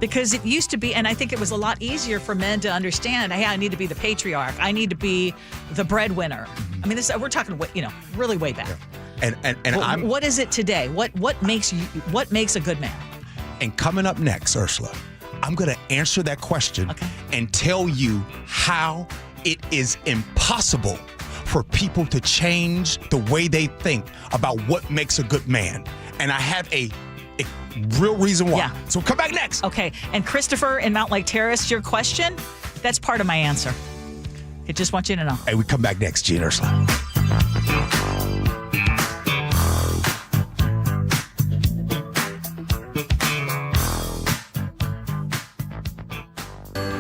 Because it used to be, and I think it was a lot easier for men to understand, hey, I need to be the patriarch. I need to be the breadwinner. I mean, we're talking, really way back. And what is it today? What makes a good man? And coming up next, Ursula, I'm going to answer that question and tell you how it is impossible for people to change the way they think about what makes a good man. And I have a real reason why. Yeah. So come back next. Okay. And Christopher in Mount Lake Terrace, your question, that's part of my answer. I just want you to know. Hey, we come back next, Gee Ursula.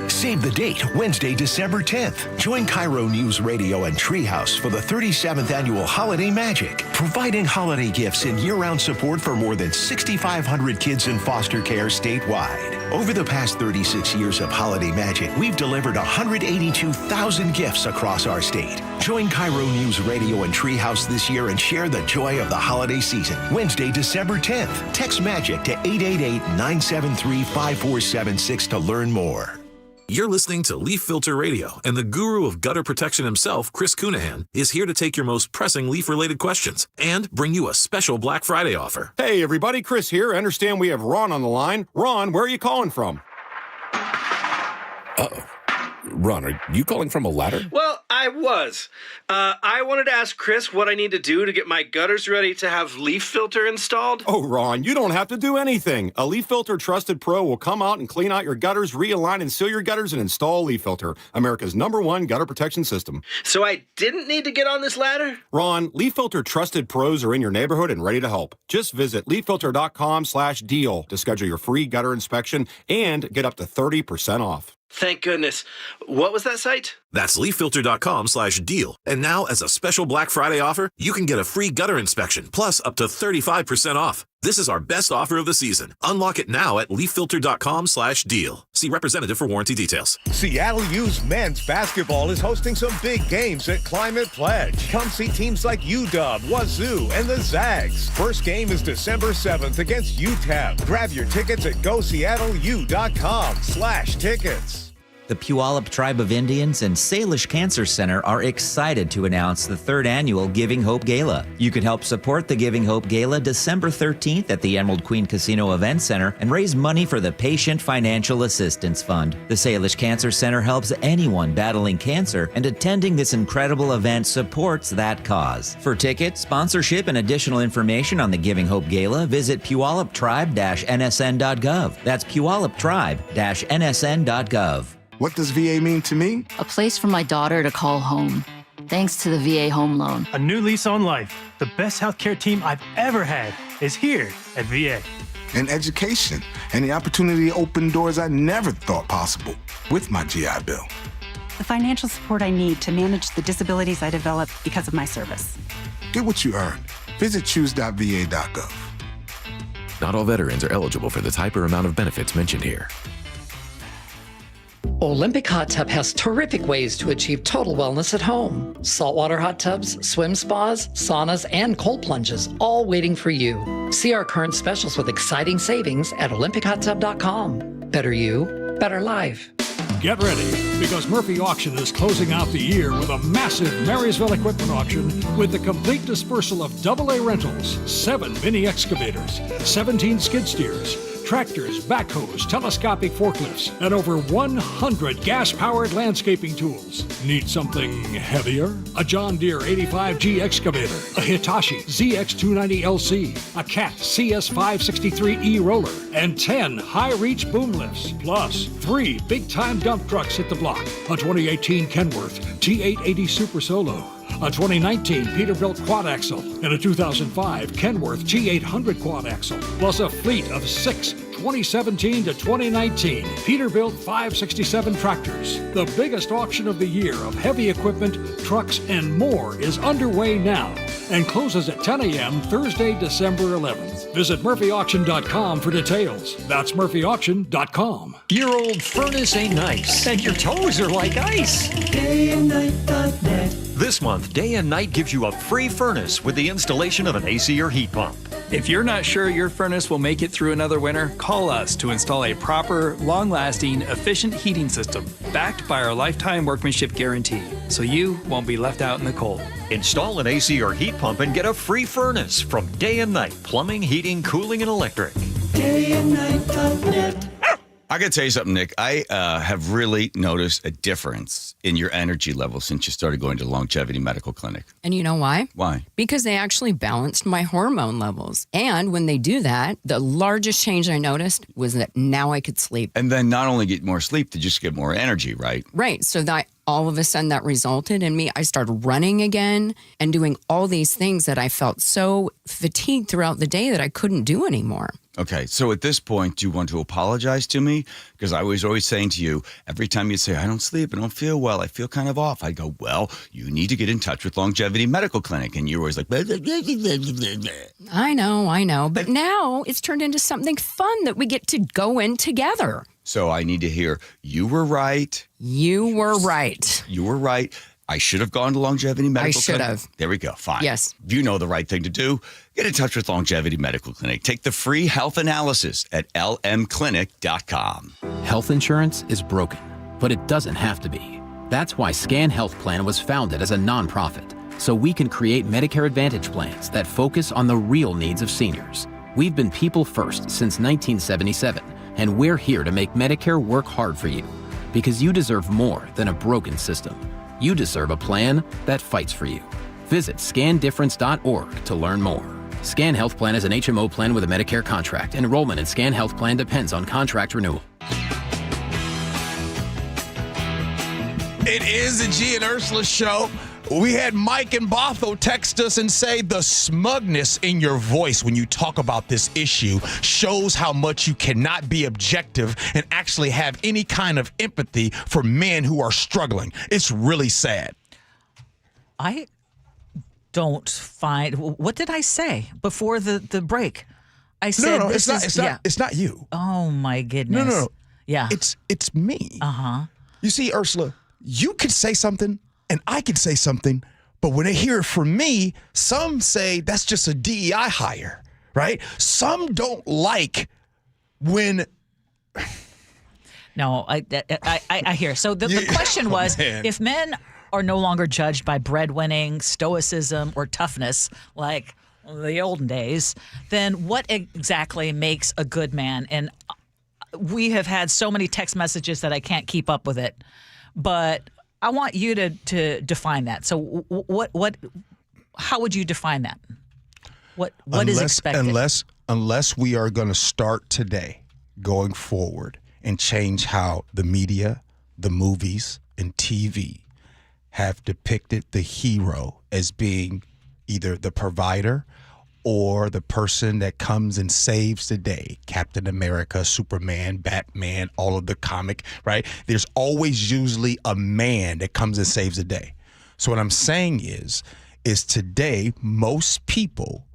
Save the date, Wednesday, December 10th. Join KIRO Newsradio and Treehouse for the 37th Annual Holiday Magic, providing holiday gifts and year-round support for more than 6,500 kids in foster care statewide. Over the past 36 years of Holiday Magic, we've delivered 182,000 gifts across our state. Join KIRO Newsradio and Treehouse this year and share the joy of the holiday season. Wednesday, December 10th. Text MAGIC to 888-973-5476 to learn more. You're listening to Leaf Filter Radio, and the guru of gutter protection himself, Chris Cunahan, is here to take your most pressing leaf-related questions and bring you a special Black Friday offer. Hey, everybody, Chris here. I understand we have Ron on the line. Ron, where are you calling from? Uh-oh. Ron, are you calling from a ladder? Well, I was. I wanted to ask Chris what I need to do to get my gutters ready to have leaf filter installed. Oh, Ron, you don't have to do anything. A Leaf Filter Trusted Pro will come out and clean out your gutters, realign and seal your gutters, and install Leaf Filter, America's #1 gutter protection system. So I didn't need to get on this ladder? Ron, Leaf Filter Trusted Pros are in your neighborhood and ready to help. Just visit leaffilter.com/deal to schedule your free gutter inspection and get up to 30% off. Thank goodness. What was that site? That's leaffilter.com/deal. And now, as a special Black Friday offer, you can get a free gutter inspection, plus up to 35% off. This is our best offer of the season. Unlock it now at leaffilter.com/deal. See representative for warranty details. Seattle U's men's basketball is hosting some big games at Climate Pledge. Come see teams like UW, Wazoo, and the Zags. First game is December 7th against UTEP. Grab your tickets at GoSeattleU.com/tickets. The Puyallup Tribe of Indians and Salish Cancer Center are excited to announce the 3rd annual Giving Hope Gala. You can help support the Giving Hope Gala December 13th at the Emerald Queen Casino Event Center and raise money for the Patient Financial Assistance Fund. The Salish Cancer Center helps anyone battling cancer, and attending this incredible event supports that cause. For tickets, sponsorship, and additional information on the Giving Hope Gala, visit puyalluptribe-nsn.gov. That's puyalluptribe-nsn.gov. What does VA mean to me? A place for my daughter to call home, thanks to the VA Home Loan. A new lease on life. The best healthcare team I've ever had is here at VA. And education, and the opportunity to open doors I never thought possible with my GI Bill. The financial support I need to manage the disabilities I developed because of my service. Get what you earned. Visit choose.va.gov. Not all veterans are eligible for the type or amount of benefits mentioned here. Olympic Hot Tub has terrific ways to achieve total wellness at home. Saltwater hot tubs, swim spas, saunas, and cold plunges, all waiting for you. See our current specials with exciting savings at olympichottub.com. Better you, better life. Get ready, because Murphy Auction is closing out the year with a massive Marysville equipment auction with the complete dispersal of AA rentals, 7 mini excavators, 17 skid steers, tractors, backhoes, telescopic forklifts, and over 100 gas-powered landscaping tools. Need something heavier? A John Deere 85G excavator, a Hitachi ZX290LC, a Cat CS563E roller, and 10 high-reach boom lifts, plus 3 big-time dump trucks hit the block, a 2018 Kenworth T880 Super Solo, a 2019 Peterbilt quad axle, and a 2005 Kenworth G800 quad axle, plus a fleet of 6 2017 to 2019 Peterbilt 567 tractors. The biggest auction of the year of heavy equipment, trucks, and more is underway now and closes at 10 a.m. Thursday, December 11th. Visit murphyauction.com for details. That's murphyauction.com. Your old furnace ain't nice, and your toes are like ice. DayandNight.net. This month, Day and Night gives you a free furnace with the installation of an AC or heat pump. If you're not sure your furnace will make it through another winter, call us to install a proper, long-lasting, efficient heating system backed by our lifetime workmanship guarantee, so you won't be left out in the cold. Install an AC or heat pump and get a free furnace from Day and Night Plumbing, Heating, Cooling, and Electric. DayandNight.net. I got to tell you something, Nick. I have really noticed a difference in your energy level since you started going to the Longevity Medical Clinic. And you know why? Why? Because they actually balanced my hormone levels. And when they do that, the largest change I noticed was that now I could sleep. And then not only get more sleep, to just get more energy, right? Right. So that all of a sudden that resulted in me, I started running again and doing all these things that I felt so fatigued throughout the day that I couldn't do anymore. Okay, so at this point, do you want to apologize to me? Because I was always saying to you, every time you say, I don't sleep, I don't feel well, I feel kind of off, I'd go, well, you need to get in touch with Longevity Medical Clinic. And you were always like, blah, blah, blah, blah, blah, blah. I know. But now it's turned into something fun that we get to go in together. So I need to hear, you were right. You were right. You were right. I should have gone to Longevity Medical Clinic. I should have. There we go. Fine. Yes. You know the right thing to do. Get in touch with Longevity Medical Clinic. Take the free health analysis at lmclinic.com. Health insurance is broken, but it doesn't have to be. That's why Scan Health Plan was founded as a nonprofit, so we can create Medicare Advantage plans that focus on the real needs of seniors. We've been people first since 1977, and we're here to make Medicare work hard for you, because you deserve more than a broken system. You deserve a plan that fights for you. Visit scandifference.org to learn more. Scan Health Plan is an HMO plan with a Medicare contract. Enrollment in Scan Health Plan depends on contract renewal. It is the Gee and Ursula Show. We had Mike and Bothell text us and say the smugness in your voice when you talk about this issue shows how much you cannot be objective and actually have any kind of empathy for men who are struggling. It's really sad. I don't find. What did I say before the break? I said no, it's not you. Oh my goodness. No. Yeah, it's me. You see, Ursula, you could say something. And I could say something, but when they hear it from me, some say that's just a DEI hire, right? Some don't like when... No, I hear. So the question was, if men are no longer judged by breadwinning, stoicism, or toughness, like the olden days, then what exactly makes a good man? And we have had so many text messages that I can't keep up with it. But I want you to define that. So what? How would you define that? What is expected? Unless we are going to start today, going forward, and change how the media, the movies, and TV have depicted the hero as being either the provider or the person that comes and saves the day. Captain America, Superman, Batman, all of the comic, right? There's always usually a man that comes and saves the day. So what I'm saying is today, most people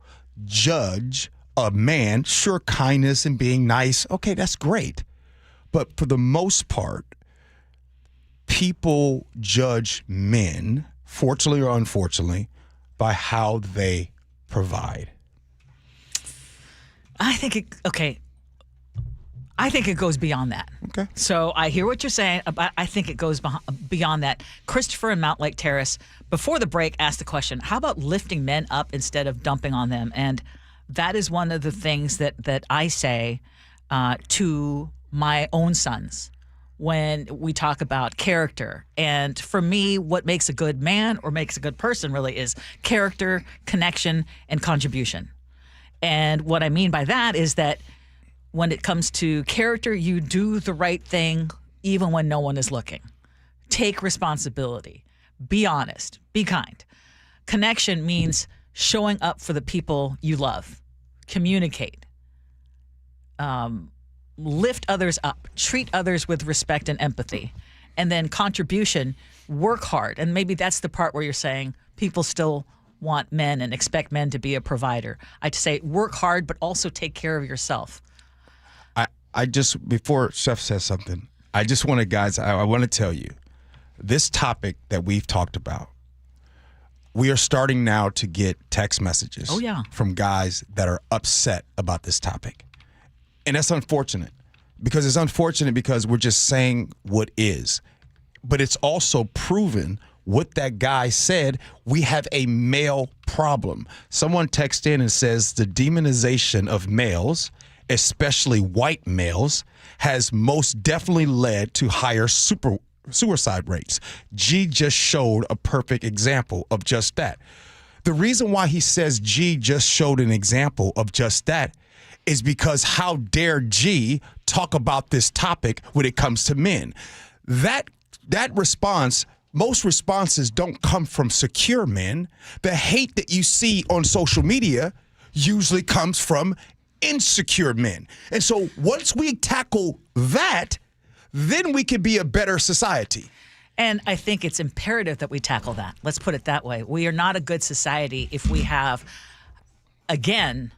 judge a man, sure, kindness and being nice, okay, that's great. But for the most part, people judge men, fortunately or unfortunately, by how they provide. I think it goes beyond that. Okay. So I hear what you're saying, but I think it goes beyond that. Christopher in Mount Lake Terrace, before the break, asked the question, how about lifting men up instead of dumping on them? And that is one of the things that I say to my own sons when we talk about character. And for me, what makes a good man or makes a good person really is character, connection, and contribution. And what I mean by that is that when it comes to character, you do the right thing even when no one is looking. Take responsibility. Be honest. Be kind. Connection means showing up for the people you love. Communicate. Lift others up. Treat others with respect and empathy. And then contribution, work hard. And maybe that's the part where you're saying people still want men and expect men to be a provider. I'd say work hard, but also take care of yourself. I just, before Chef says something, I just want to, guys, I want to tell you, this topic that we've talked about, we are starting now to get text messages from guys that are upset about this topic. And that's unfortunate, because it's unfortunate because we're just saying what is. But it's also proven what that guy said, we have a male problem. Someone texted in and says the demonization of males, especially white males, has most definitely led to higher suicide rates. Gee just showed a perfect example of just that. The reason why he says Gee just showed an example of just that is because how dare Gee talk about this topic when it comes to men? That response, most responses don't come from secure men. The hate that you see on social media usually comes from insecure men. And so once we tackle that, then we can be a better society. And I think it's imperative that we tackle that. Let's put it that way. We are not a good society if we have, again,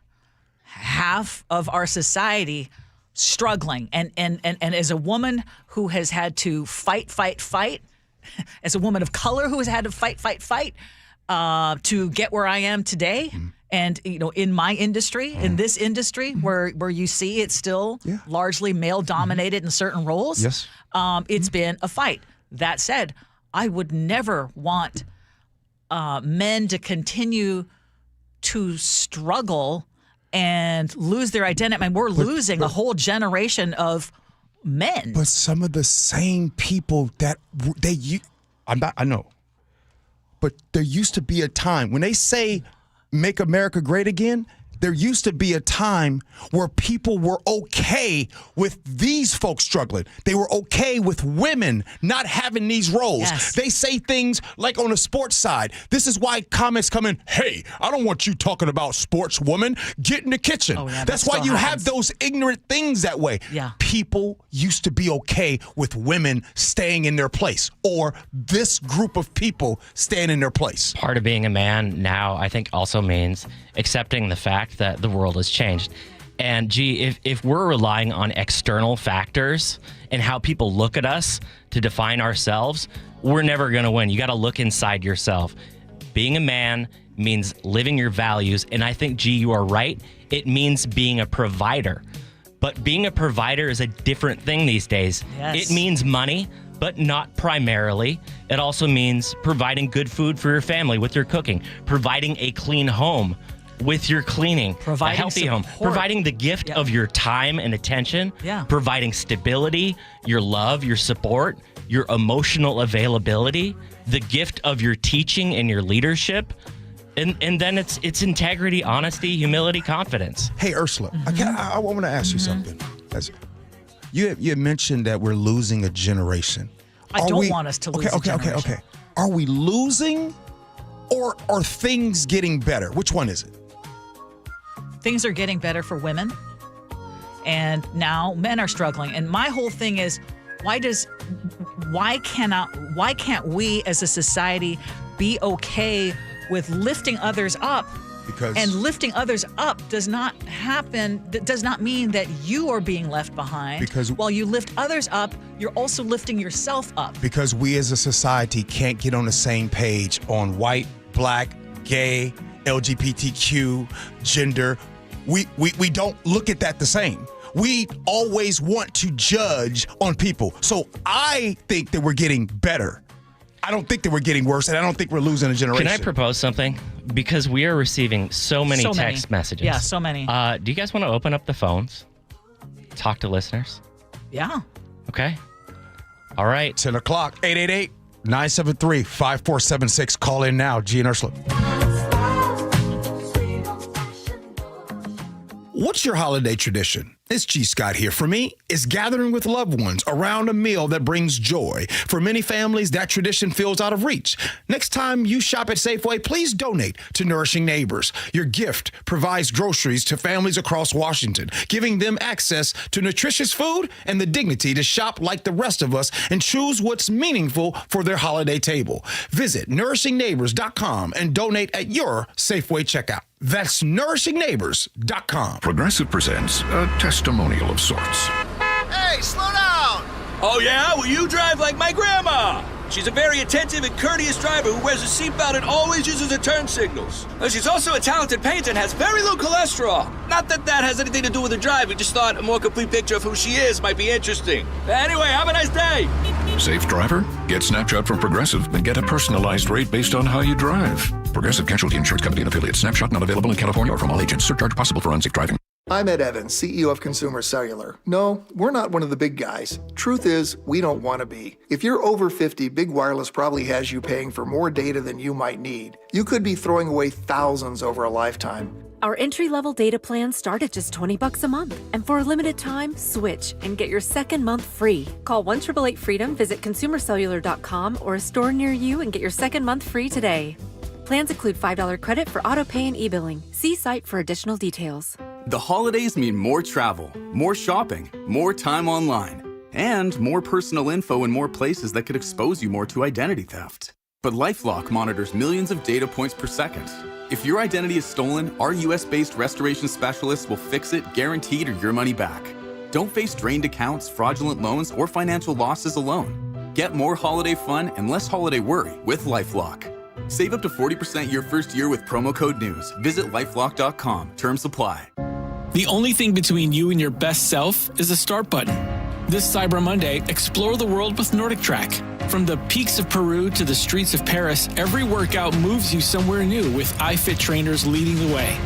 half of our society struggling. And as a woman who has had to fight, as a woman of color who has had to fight to get where I am today, and in my industry, in this industry where you see it's still largely male dominated in certain roles, it's been a fight. That said, I would never want men to continue to struggle and lose their identity. I mean, we're losing a whole generation of men. But some of the same people that I know. But there used to be a time when they say make America great again, there used to be a time where people were okay with these folks struggling. They were okay with women not having these roles. Yes. They say things like on the sports side. This is why comments come in, hey, I don't want you talking about sports, woman. Get in the kitchen. Oh, yeah, That's why you have those ignorant things that way. Yeah. People used to be okay with women staying in their place, or this group of people staying in their place. Part of being a man now, I think, also means accepting the fact that the world has changed. And Gee, if we're relying on external factors and how people look at us to define ourselves, we're never going to win. You got to look inside yourself. Being a man means living your values. And I think, Gee, you are right. It means being a provider. But being a provider is a different thing these days. Yes. It means money, but not primarily. It also means providing good food for your family with your cooking, providing a clean home with your cleaning, Providing a healthy home, support. providing the gift of your time and attention, providing stability, your love, your support, your emotional availability, the gift of your teaching and your leadership. And then it's integrity, honesty, humility, confidence. Hey, Ursula, I want to ask you something. You had mentioned that we're losing a generation. I don't want us to lose a generation. Okay. Are we losing or are things getting better? Which one is it? Things are getting better for women. And now men are struggling. And my whole thing is, why can't we as a society be okay with lifting others up? And lifting others up does not mean that you are being left behind. Because while you lift others up, you're also lifting yourself up. Because we as a society can't get on the same page on white, black, gay, LGBTQ, gender. We don't look at that the same. We always want to judge on people. So I think that we're getting better. I don't think that we're getting worse, and I don't think we're losing a generation. Can I propose something? Because we are receiving so many text messages. Yeah, so many. Do you guys want to open up the phones? Talk to listeners? Yeah. Okay. All right. 10 o'clock, 888-973-5476. Call in now. Gee and Ursula. What's your holiday tradition? It's G. Scott here. For me, it's gathering with loved ones around a meal that brings joy. For many families, that tradition feels out of reach. Next time you shop at Safeway, please donate to Nourishing Neighbors. Your gift provides groceries to families across Washington, giving them access to nutritious food and the dignity to shop like the rest of us and choose what's meaningful for their holiday table. Visit nourishingneighbors.com and donate at your Safeway checkout. That's nourishingneighbors.com. Progressive presents a testimonial of sorts. Hey, slow down! Oh, yeah? Well, you drive like my grandma. She's a very attentive and courteous driver who wears a seatbelt and always uses her turn signals. She's also a talented painter and has very low cholesterol. Not that that has anything to do with her drive. We just thought a more complete picture of who she is might be interesting. Anyway, have a nice day. Safe driver? Get Snapshot from Progressive and get a personalized rate based on how you drive. Progressive Casualty Insurance Company and affiliates. Snapshot not available in California or from all agents. Surcharge possible for unsafe driving. I'm Ed Evans, CEO of Consumer Cellular. No, we're not one of the big guys. Truth is, we don't want to be. If you're over 50, Big Wireless probably has you paying for more data than you might need. You could be throwing away thousands over a lifetime. Our entry-level data plans start at just $20 a month. And for a limited time, switch and get your second month free. Call 1-888-FREEDOM, visit consumercellular.com or a store near you and get your second month free today. Plans include $5 credit for auto pay and e-billing. See site for additional details. The holidays mean more travel, more shopping, more time online, and more personal info in more places that could expose you more to identity theft. But LifeLock monitors millions of data points per second. If your identity is stolen, our US-based restoration specialists will fix it, guaranteed, or your money back. Don't face drained accounts, fraudulent loans, or financial losses alone. Get more holiday fun and less holiday worry with LifeLock. Save up to 40% your first year with promo code NEWS. Visit lifelock.com. Terms apply. The only thing between you and your best self is the start button. This Cyber Monday, explore the world with Nordic Track. From the peaks of Peru to the streets of Paris, every workout moves you somewhere new with iFit trainers leading the way.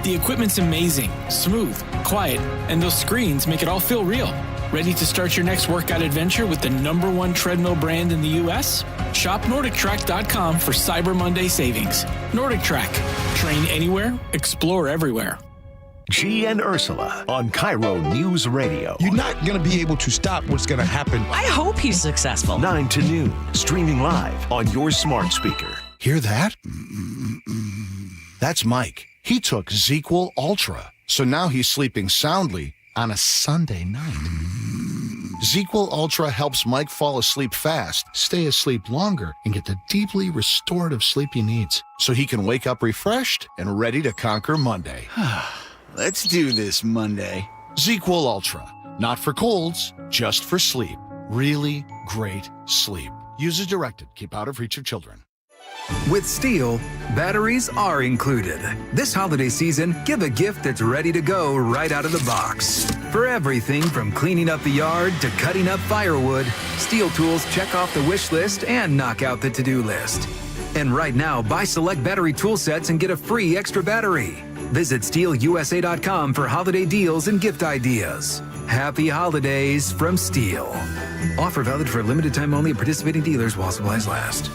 The equipment's amazing, smooth, quiet, and those screens make it all feel real. Ready to start your next workout adventure with the #1 treadmill brand in the U.S.? Shop NordicTrack.com for Cyber Monday savings. Nordic Track. Train anywhere, explore everywhere. Gee and Ursula on KIRO Newsradio. You're not going to be able to stop what's going to happen. I hope he's successful. 9 to noon, streaming live on your smart speaker. Hear that? That's Mike. He took ZQL Ultra, so now he's sleeping soundly on a Sunday night. ZQL Ultra helps Mike fall asleep fast, stay asleep longer, and get the deeply restorative sleep he needs, so he can wake up refreshed and ready to conquer Monday. Let's do this Monday. ZQL Ultra. Not for colds, just for sleep. Really great sleep. Use as directed. Keep out of reach of children. With Steel, batteries are included. This holiday season, give a gift that's ready to go right out of the box. For everything from cleaning up the yard to cutting up firewood, Steel tools check off the wish list and knock out the to-do list. And right now, buy select battery tool sets and get a free extra battery. Visit SteelUSA.com for holiday deals and gift ideas. Happy holidays from Steel. Offer valid for a limited time only at participating dealers while supplies last.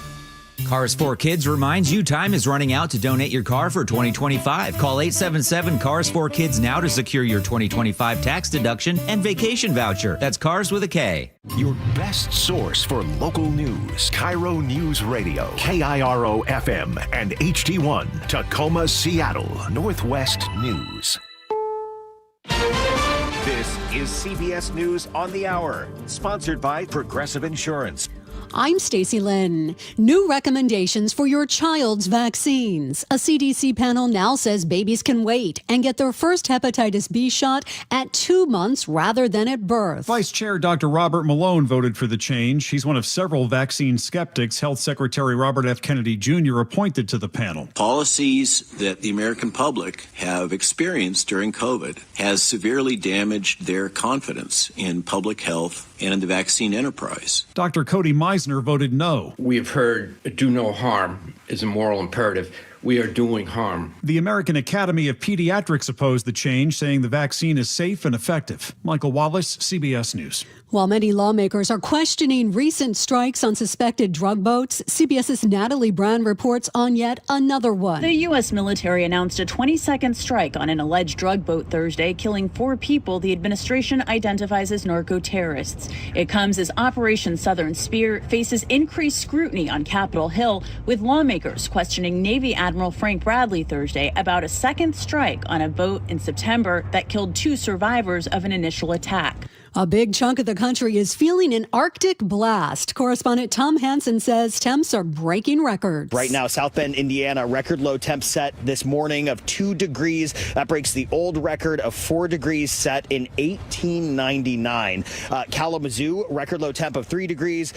Cars for Kids reminds you time is running out to donate your car for 2025. Call 877 Cars for Kids now to secure your 2025 tax deduction and vacation voucher. That's Cars with a K. Your best source for local news. KIRO News Radio. KIRO FM and HD1. Tacoma, Seattle. Northwest News. This is CBS News on the Hour. Sponsored by Progressive Insurance. I'm Stacey Lynn. New recommendations for your child's vaccines. A CDC panel now says babies can wait and get their first hepatitis B shot at 2 months rather than at birth. Vice Chair Dr. Robert Malone voted for the change. He's one of several vaccine skeptics Health Secretary Robert F. Kennedy Jr. appointed to the panel. Policies that the American public have experienced during COVID has severely damaged their confidence in public health and in the vaccine enterprise. Dr. Cody Meisner voted no. We have heard do no harm is a moral imperative. We are doing harm. The American Academy of Pediatrics opposed the change, saying the vaccine is safe and effective. Michael Wallace, CBS News. While many lawmakers are questioning recent strikes on suspected drug boats, CBS's Natalie Brown reports on yet another one. The U.S. military announced a 20-second strike on an alleged drug boat Thursday, killing 4 people the administration identifies as narco-terrorists. It comes as Operation Southern Spear faces increased scrutiny on Capitol Hill, with lawmakers questioning Navy Admiral Frank Bradley Thursday about a second strike on a boat in September that killed 2 survivors of an initial attack. A big chunk of the country is feeling an Arctic blast. Correspondent Tom Hansen says temps are breaking records. Right now, South Bend, Indiana, record low temp set this morning of 2 degrees. That breaks the old record of 4 degrees set in 1899. Kalamazoo, record low temp of 3 degrees.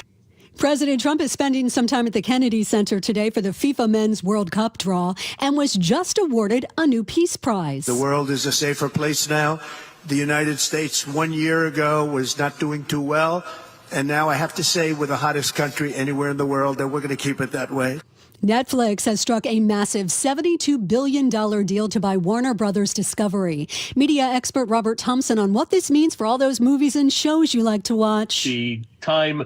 President Trump is spending some time at the Kennedy Center today for the FIFA Men's World Cup draw and was just awarded a new Peace Prize. The world is a safer place now. The United States 1 year ago was not doing too well. And now I have to say we're the hottest country anywhere in the world, and we're going to keep it that way. Netflix has struck a massive $72 billion deal to buy Warner Brothers Discovery. Media expert Robert Thompson on what this means for all those movies and shows you like to watch. The time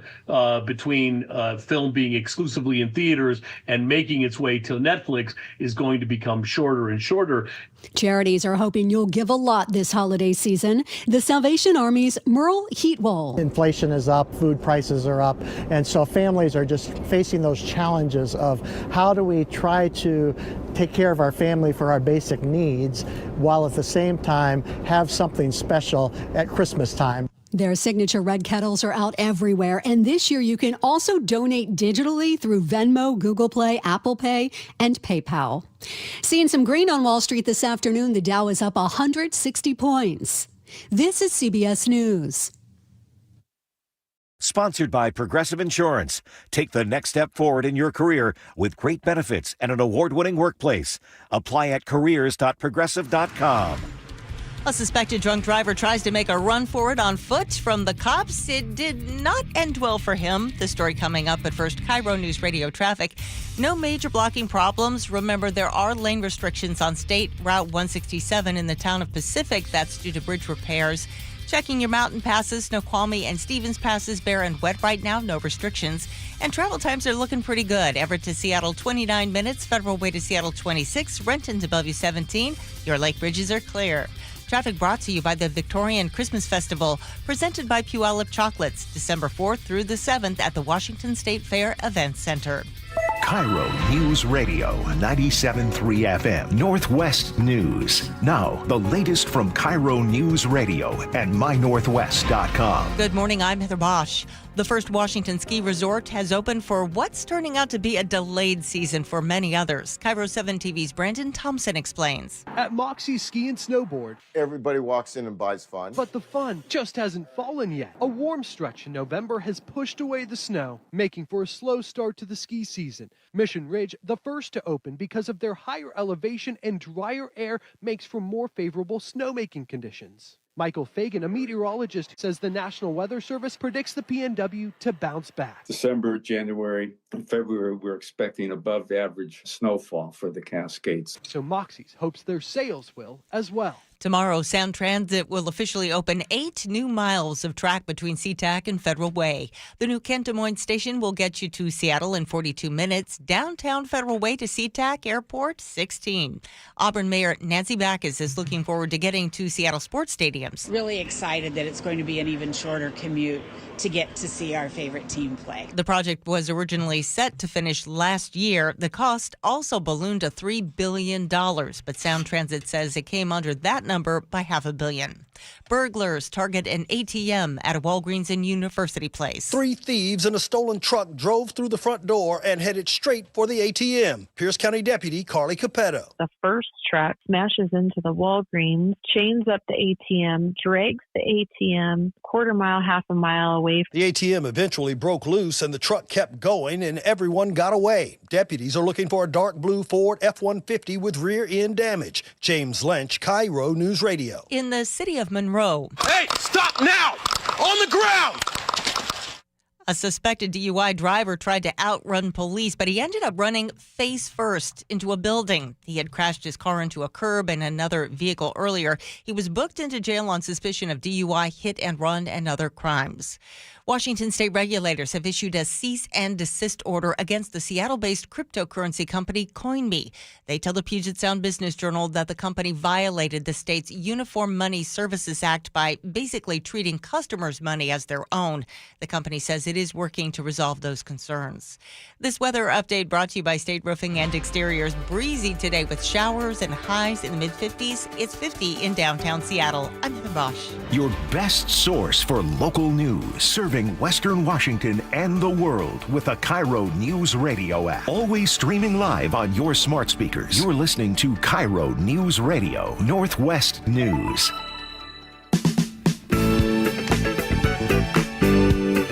between film being exclusively in theaters and making its way to Netflix is going to become shorter and shorter. Charities are hoping you'll give a lot this holiday season. The Salvation Army's Merle Heatwell. Inflation is up, food prices are up, and so families are just facing those challenges of how do we try to take care of our family for our basic needs while at the same time have something special at Christmas time. Their signature red kettles are out everywhere, and this year you can also donate digitally through Venmo, Google Play, Apple Pay, and PayPal. Seeing some green on Wall Street this afternoon, the Dow is up 160 points. This is CBS News. Sponsored by Progressive Insurance. Take the next step forward in your career with great benefits and an award-winning workplace. Apply at careers.progressive.com. A suspected drunk driver tries to make a run for it on foot from the cops. It did not end well for him. The story coming up, but first, KIRO Newsradio traffic. No major blocking problems. Remember, there are lane restrictions on State Route 167 in the town of Pacific. That's due to bridge repairs. Checking your mountain passes, Snoqualmie and Stevens passes, bare and wet right now, no restrictions. And travel times are looking pretty good. Everett to Seattle, 29 minutes. Federal Way to Seattle, 26. Renton to Bellevue, 17. Your lake bridges are clear. Traffic brought to you by the Victorian Christmas Festival, presented by Puyallup Chocolates, December 4th through the 7th at the Washington State Fair Event Center. KIRO News Radio, 97.3 FM, Northwest News. Now, the latest from KIRO News Radio and mynorthwest.com. Good morning, I'm Heather Bosch. The first Washington ski resort has opened for what's turning out to be a delayed season for many others. KIRO 7 TV's Brandon Thompson explains. At Moxie Ski and Snowboard, everybody walks in and buys fun. But the fun just hasn't fallen yet. A warm stretch in November has pushed away the snow, making for a slow start to the ski season. Mission Ridge, the first to open because of their higher elevation and drier air, makes for more favorable snowmaking conditions. Michael Fagan, a meteorologist, says the National Weather Service predicts the PNW to bounce back. December, January, and February, we're expecting above average snowfall for the Cascades. So Moxie's hopes their sales will as well. Tomorrow, Sound Transit will officially open 8 new miles of track between SeaTac and Federal Way. The new Kent Des Moines station will get you to Seattle in 42 minutes. Downtown Federal Way to SeaTac Airport, 16. Auburn Mayor Nancy Backus is looking forward to getting to Seattle sports stadiums. Really excited that it's going to be an even shorter commute to get to see our favorite team play. The project was originally set to finish last year. The cost also ballooned to $3 billion, but Sound Transit says it came under that number by $500 million. Burglars target an ATM at a Walgreens in University Place. 3 thieves in a stolen truck drove through the front door and headed straight for the ATM. Pierce County Deputy Carly Capetto. The first truck smashes into the Walgreens, chains up the ATM, drags the ATM quarter mile, half a mile away. The ATM eventually broke loose and the truck kept going and everyone got away. Deputies are looking for a dark blue Ford F-150 with rear end damage. James Lynch, KIRO News Radio. In the city of Monroe. Hey, stop now! On the ground! A suspected DUI driver tried to outrun police, but he ended up running face first into a building. He had crashed his car into a curb and another vehicle earlier. He was booked into jail on suspicion of DUI, hit and run, and other crimes. Washington state regulators have issued a cease and desist order against the Seattle-based cryptocurrency company CoinMe. They tell the Puget Sound Business Journal that the company violated the state's Uniform Money Services Act by basically treating customers' money as their own. The company says it is working to resolve those concerns. This weather update brought to you by State Roofing and Exteriors. Breezy today with showers and highs in the mid-50s. It's 50 in downtown Seattle. I'm Heather Bosch. Your best source for local news, serving Western Washington and the world with the KIRO News Radio app. Always streaming live on your smart speakers. You're listening to KIRO News Radio, Northwest News.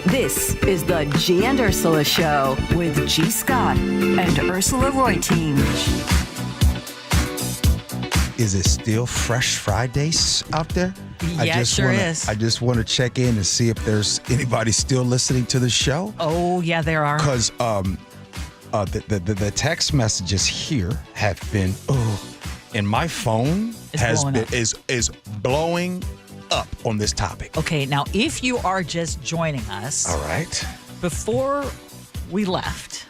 This is the Gee and Ursula Show with G. Scott and Ursula Reutin. Is it still Fresh Fridays out there? Yeah, it sure is. I just want to check in and see if there's anybody still listening to the show. Oh, yeah, there are. Because the text messages here have been, and my phone is blowing up on this topic. Okay, now if you are just joining us, all right. Before we left,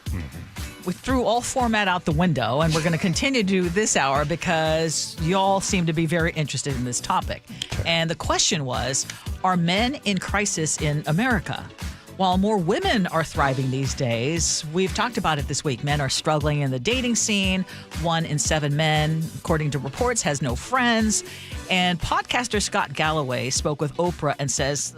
we threw all format out the window, and we're going to continue to do this hour because y'all seem to be very interested in this topic. Okay. And the question was, are men in crisis in America? While more women are thriving these days, we've talked about it this week. Men are struggling in the dating scene. 1 in 7 men, according to reports, has no friends. And podcaster Scott Galloway spoke with Oprah and says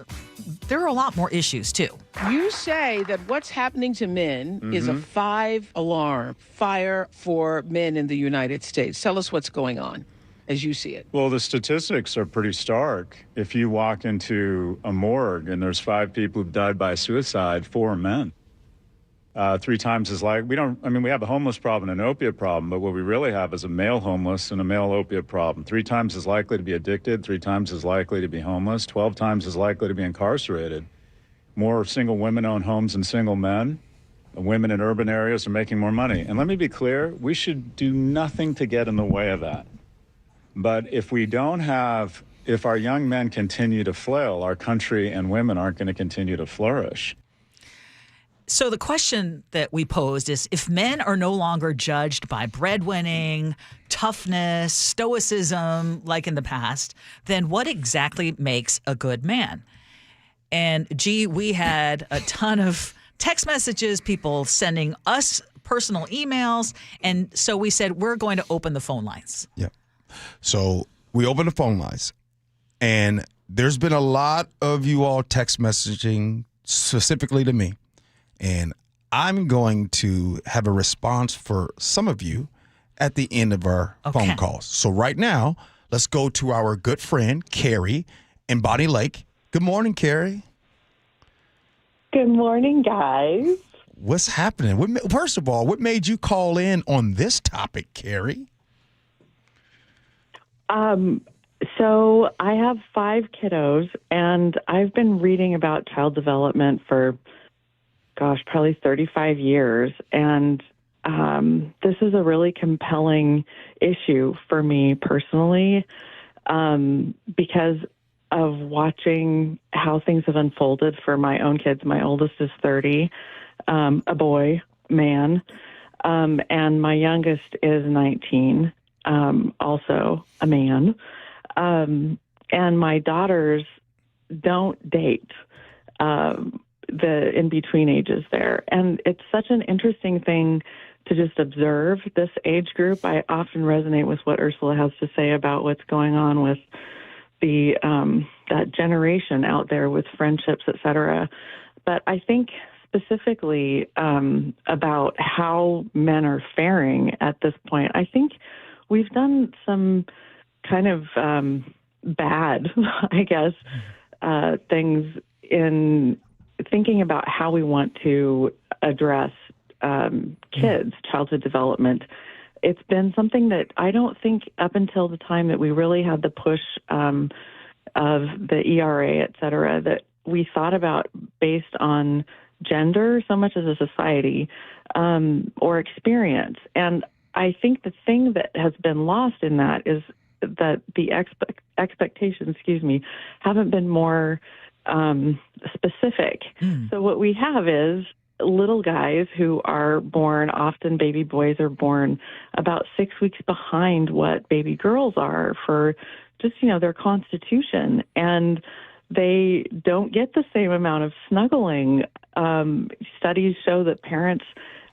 there are a lot more issues, too. You say that what's happening to men is a 5-alarm fire for men in the United States. Tell us what's going on as you see it. Well, the statistics are pretty stark. If you walk into a morgue and there's 5 people who've died by suicide, 4 are men. 3 times as like, we have a homeless problem and an opiate problem, but what we really have is a male homeless and a male opiate problem. 3 times as likely to be addicted, 3 times as likely to be homeless, 12 times as likely to be incarcerated. More single women own homes than single men. Women in urban areas are making more money. And let me be clear, we should do nothing to get in the way of that. But if our young men continue to flail, our country and women aren't going to continue to flourish. So the question that we posed is, if men are no longer judged by breadwinning, toughness, stoicism, like in the past, then what exactly makes a good man? And gee, we had a ton of text messages, people sending us personal emails. And so we said, we're going to open the phone lines. Yep. So we opened the phone lines, and there's been a lot of you all text messaging specifically to me. And I'm going to have a response for some of you at the end of our phone calls. So right now, let's go to our good friend, Carrie in Bonnie Lake. Good morning, Carrie. Good morning, guys. What's happening? First of all, what made you call in on this topic, Carrie? So I have 5 kiddos, and I've been reading about child development for, probably 35 years. And this is a really compelling issue for me personally, because of watching how things have unfolded for my own kids. My oldest is 30, a boy, man, and my youngest is 19, also a man. And my daughters don't date, the in-between ages there. And it's such an interesting thing to just observe this age group. I often resonate with what Ursula has to say about what's going on with the that generation out there with friendships, et cetera. But I think specifically about how men are faring at this point, I think we've done some kind of bad, I guess, things in thinking about how we want to address kids' childhood development. It's been something that I don't think up until the time that we really had the push of the ERA, et cetera, that we thought about based on gender so much as a society or experience. And I think the thing that has been lost in that is that the expectations, haven't been more specific. So what we have is little guys who are born, often baby boys are born about 6 weeks behind what baby girls are for just, their constitution. And they don't get the same amount of snuggling. Studies show that parents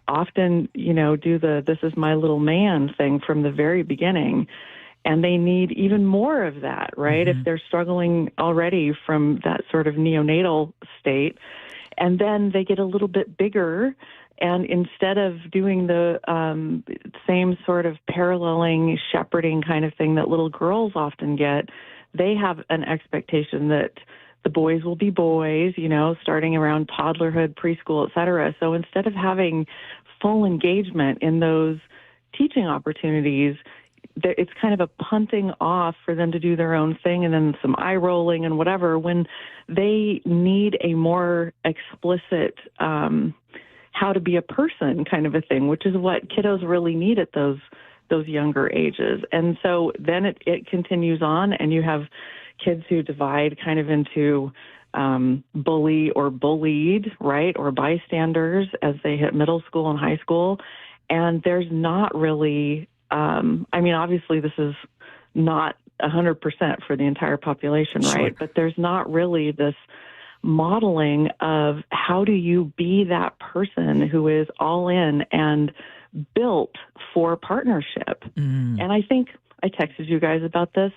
often, do the "this is my little man" thing from the very beginning. And they need even more of that, right? If they're struggling already from that sort of neonatal state. And then they get a little bit bigger, and instead of doing the same sort of paralleling, shepherding kind of thing that little girls often get, they have an expectation that the boys will be boys, starting around toddlerhood, preschool, et cetera. So instead of having full engagement in those teaching opportunities, it's kind of a punting off for them to do their own thing and then some eye rolling and whatever, when they need a more explicit how to be a person kind of a thing, which is what kiddos really need at those younger ages. And so then it continues on, and you have kids who divide kind of into bully or bullied, right, or bystanders as they hit middle school and high school. And there's not really obviously this is not 100% for the entire population, right? But there's not really this modeling of how do you be that person who is all in and built for partnership. And I think I texted you guys about this.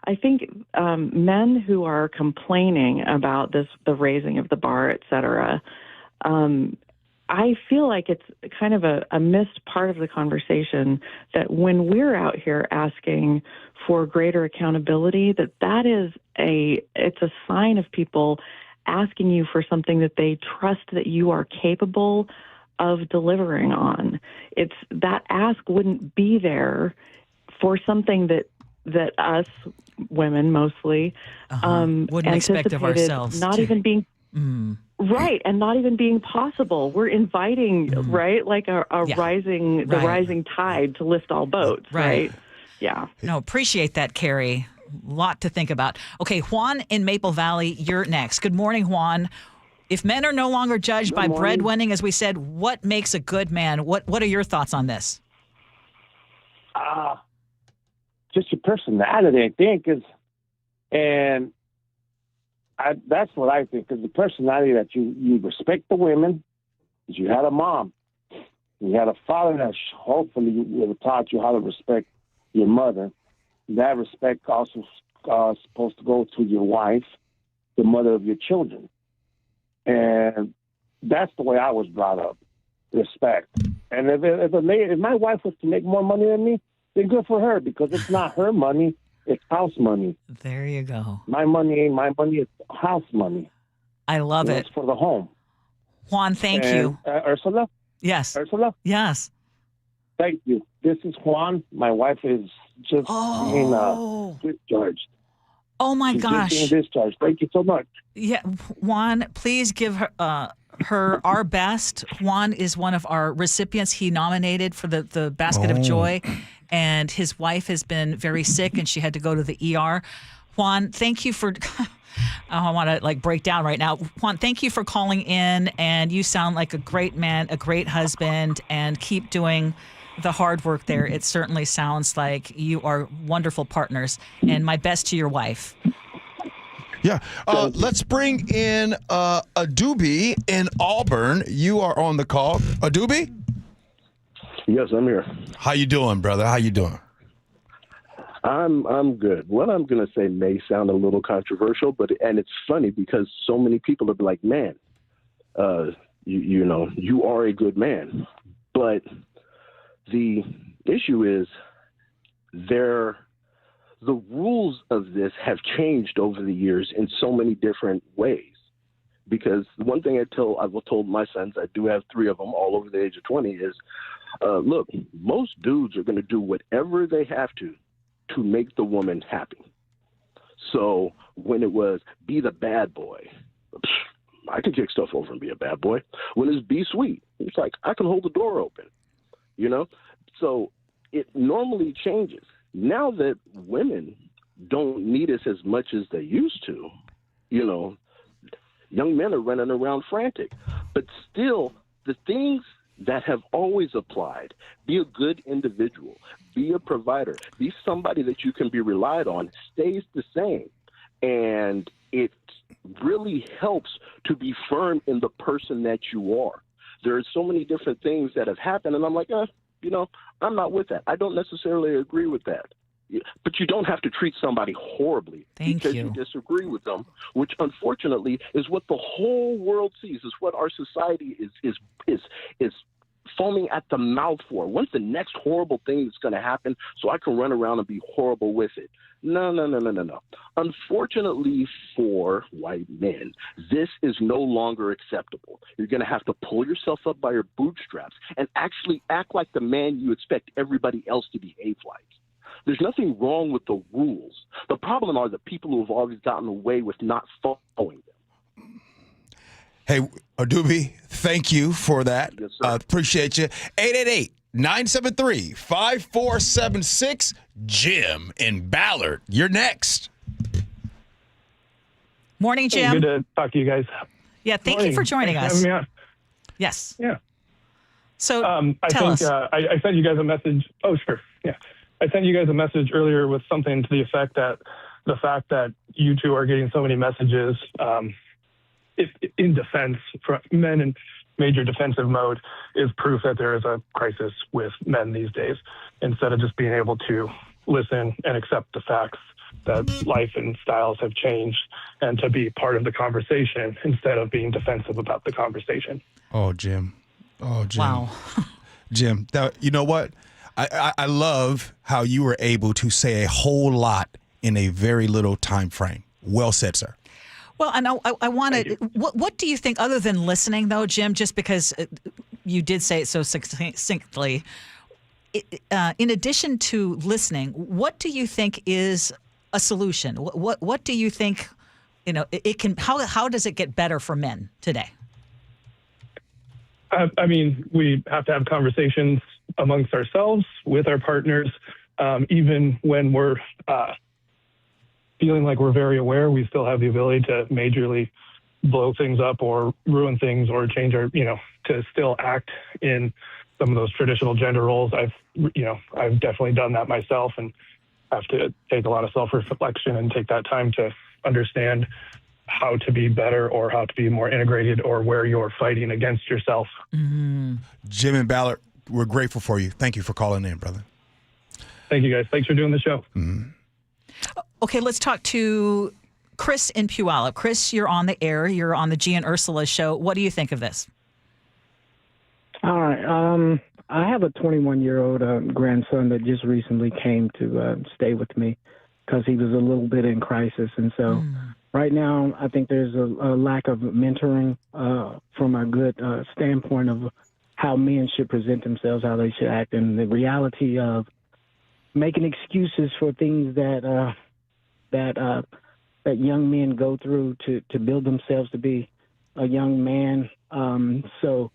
I think men who are complaining about this, the raising of the bar, et cetera, I feel like it's kind of a missed part of the conversation that when we're out here asking for greater accountability, it's a sign of people asking you for something that they trust that you are capable of delivering on. It's that ask wouldn't be there for something that us women mostly wouldn't expect of ourselves. Not even being right, and not even being possible. We're inviting, right, like a rising tide to lift all boats, right? Yeah. No, appreciate that, Carrie. A lot to think about. Okay, Juan in Maple Valley, you're next. Good morning, Juan. If men are no longer judged by breadwinning, as we said, what makes a good man? What are your thoughts on this? Just your personality, I think, that's what I think, is the personality that you respect the women, because you had a mom, you had a father that hopefully would have taught you how to respect your mother. That respect also supposed to go to your wife, the mother of your children. And that's the way I was brought up, respect. And if my wife was to make more money than me, then good for her, because it's not her money, it's house money. There you go. My money ain't my money, it's house money. I love it. It's for the home. Juan, thank you. Ursula? Yes. Ursula? Yes. Thank you. This is Juan. My wife is just being discharged. Oh, my She's gosh. just being discharged. Thank you so much. Yeah, Juan, please give her our best. Juan is one of our recipients. He nominated for the Basket of Joy, and his wife has been very sick, and she had to go to the ER. Juan, thank you for... I want to break down right now. Juan, thank you for calling in, and you sound like a great man, a great husband, and keep doing the hard work there. It certainly sounds like you are wonderful partners, and my best to your wife. Yeah. Let's bring in Adubi in Auburn. You are on the call. Adubi? Yes, I'm here. How you doing, brother? How you doing? I'm good. What I'm going to say may sound a little controversial, and it's funny because so many people are like, man, you are a good man. But the issue is the rules of this have changed over the years in so many different ways. Because the one thing I've told my sons, I do have 3 of them all over the age of 20, is, look, most dudes are going to do whatever they have to make the woman happy. So when it was be the bad boy, I can kick stuff over and be a bad boy. When it's be sweet, it's like I can hold the door open, So it normally changes. Now that women don't need us as much as they used to, young men are running around frantic. But still, the things that have always applied, be a good individual, be a provider, be somebody that you can be relied on, stays the same. And it really helps to be firm in the person that you are. There are so many different things that have happened, and I'm like, I'm not with that. I don't necessarily agree with that. But you don't have to treat somebody horribly because you disagree with them, which unfortunately is what the whole world sees, is what our society is foaming at the mouth for. When's the next horrible thing that's going to happen so I can run around and be horrible with it? No. Unfortunately for white men, this is no longer acceptable. You're going to have to pull yourself up by your bootstraps and actually act like the man you expect everybody else to behave like. There's nothing wrong with the rules. The problem are the people who have always gotten away with not following them. Hey, Adubi, thank you for that. Yes, sir. Appreciate you. 888-973-5476. Jim in Ballard. You're next. Morning, Jim. Hey, good to talk to you guys. Yeah, thank you for joining us. Having me on. Yes. Yeah. So tell us. I sent you guys a message. Oh, sure. Yeah. I sent you guys a message earlier with something to the effect that the fact that you two are getting so many messages in defense for men in major defensive mode is proof that there is a crisis with men these days, instead of just being able to listen and accept the facts that life and styles have changed and to be part of the conversation instead of being defensive about the conversation. Oh, Jim. Wow. Jim, you know what? I love how you were able to say a whole lot in a very little time frame. Well said, sir. Well, I wanted. What do you think, other than listening, though, Jim? Just because you did say it so succinctly. In addition to listening, what do you think is a solution? What do you think? It can. How does it get better for men today? I mean, we have to have conversations amongst ourselves, with our partners, even when we're feeling like we're very aware, we still have the ability to majorly blow things up or ruin things or change our, to still act in some of those traditional gender roles. I've definitely done that myself and have to take a lot of self-reflection and take that time to understand how to be better or how to be more integrated or where you're fighting against yourself. Mm-hmm. Jim and Ballard, we're grateful for you. Thank you for calling in, brother. Thank you, guys. Thanks for doing the show. Mm-hmm. Okay, let's talk to Chris in Puyallup. Chris, you're on the air. You're on the Gee and Ursula Show. What do you think of this? All right. I have a 21-year-old grandson that just recently came to stay with me because he was a little bit in crisis. And so right now, I think there's a lack of mentoring from a good standpoint of how men should present themselves, how they should act, and the reality of making excuses for things that that young men go through to build themselves to be a young man. So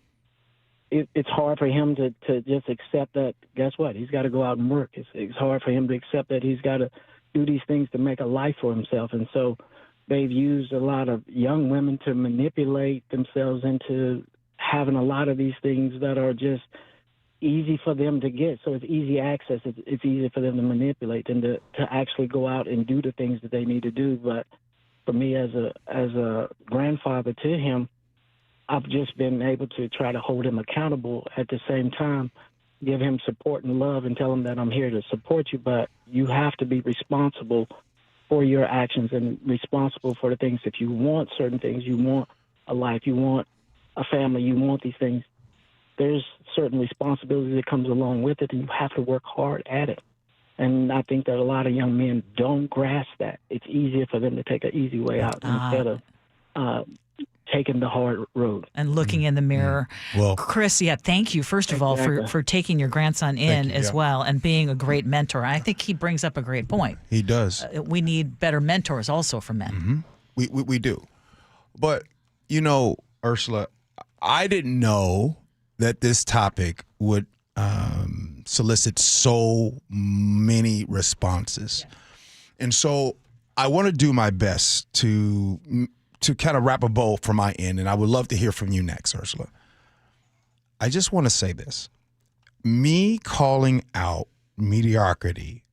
it's hard for him to just accept that, guess what, he's got to go out and work. It's hard for him to accept that he's got to do these things to make a life for himself. And so they've used a lot of young women to manipulate themselves into having a lot of these things that are just easy for them to get. So it's easy access. It's easy for them to manipulate and to actually go out and do the things that they need to do. But for me as a grandfather to him, I've just been able to try to hold him accountable, at the same time give him support and love and tell him that I'm here to support you, but you have to be responsible for your actions and responsible for the things. If you want certain things, you want a life, you want a family, you want these things, there's certain responsibility that comes along with it, and you have to work hard at it. And I think that a lot of young men don't grasp that. It's easier for them to take an easy way out instead of taking the hard road. And looking in the mirror. Well, Chris, thank you, first of all, for taking your grandson in as well and being a great mentor. I think he brings up a great point. He does. We need better mentors also for men. Mm-hmm. We do. But, Ursula, I didn't know that this topic would solicit so many responses. Yeah. And so I want to do my best to kind of wrap a bow from my end, and I would love to hear from you next, Ursula. I just want to say this. Me calling out mediocrity,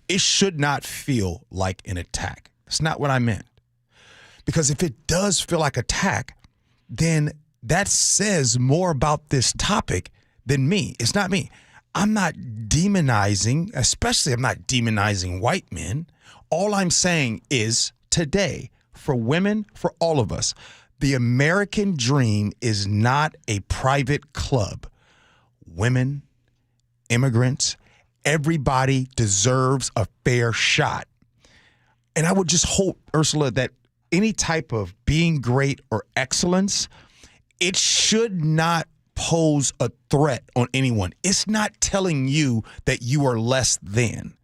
it should not feel like an attack. That's not what I meant. Because if it does feel like attack, then that says more about this topic than me. It's not me. I'm not demonizing, especially I'm not demonizing white men. All I'm saying is today, for women, for all of us, the American dream is not a private club. Women, immigrants, everybody deserves a fair shot. And I would just hope, Ursula, that any type of being great or excellence, it should not pose a threat on anyone. It's not telling you that you are less than.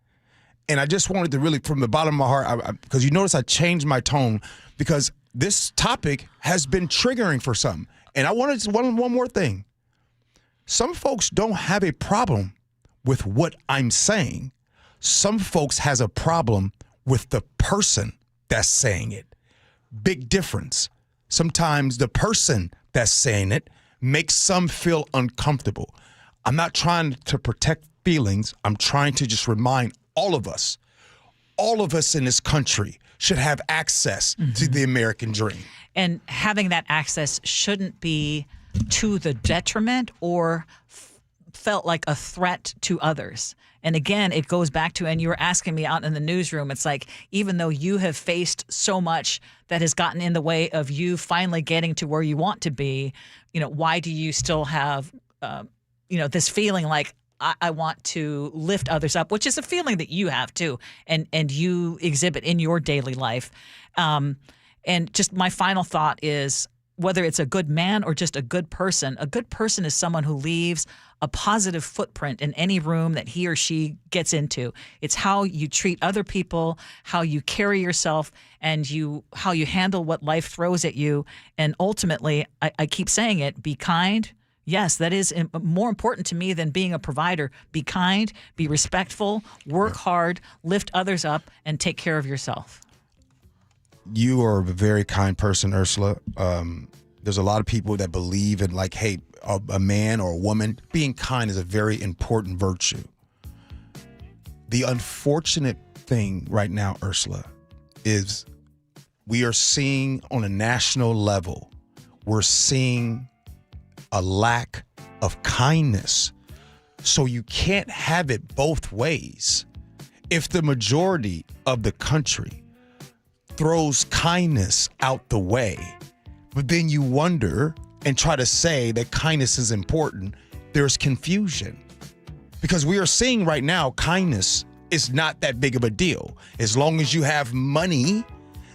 And I just wanted to really, from the bottom of my heart, because you notice I changed my tone because this topic has been triggering for some. And I wanted one more thing. Some folks don't have a problem with what I'm saying. Some folks has a problem with the person that's saying it. Big difference. Sometimes the person that's saying it makes some feel uncomfortable. I'm not trying to protect feelings. I'm trying to just remind all of us in this country should have access to the American dream. And having that access shouldn't be to the detriment or felt like a threat to others. And again, it goes back to, and you were asking me out in the newsroom, it's like, even though you have faced so much that has gotten in the way of you finally getting to where you want to be, why do you still have, this feeling like, I want to lift others up, which is a feeling that you have too, and you exhibit in your daily life. And just my final thought is, whether it's a good man or just a good person is someone who leaves a positive footprint in any room that he or she gets into. It's how you treat other people, how you carry yourself, and how you handle what life throws at you. And ultimately, I keep saying it, be kind. Yes, that is more important to me than being a provider. Be kind, be respectful, work hard, lift others up, and take care of yourself. You are a very kind person, Ursula. There's a lot of people that believe in hey, a man or a woman, being kind is a very important virtue. The unfortunate thing right now, Ursula, is we are seeing on a national level, we're seeing a lack of kindness. So you can't have it both ways. If the majority of the country throws kindness out the way, but then you wonder and try to say that kindness is important, there's confusion. Because we are seeing right now, kindness is not that big of a deal. As long as you have money,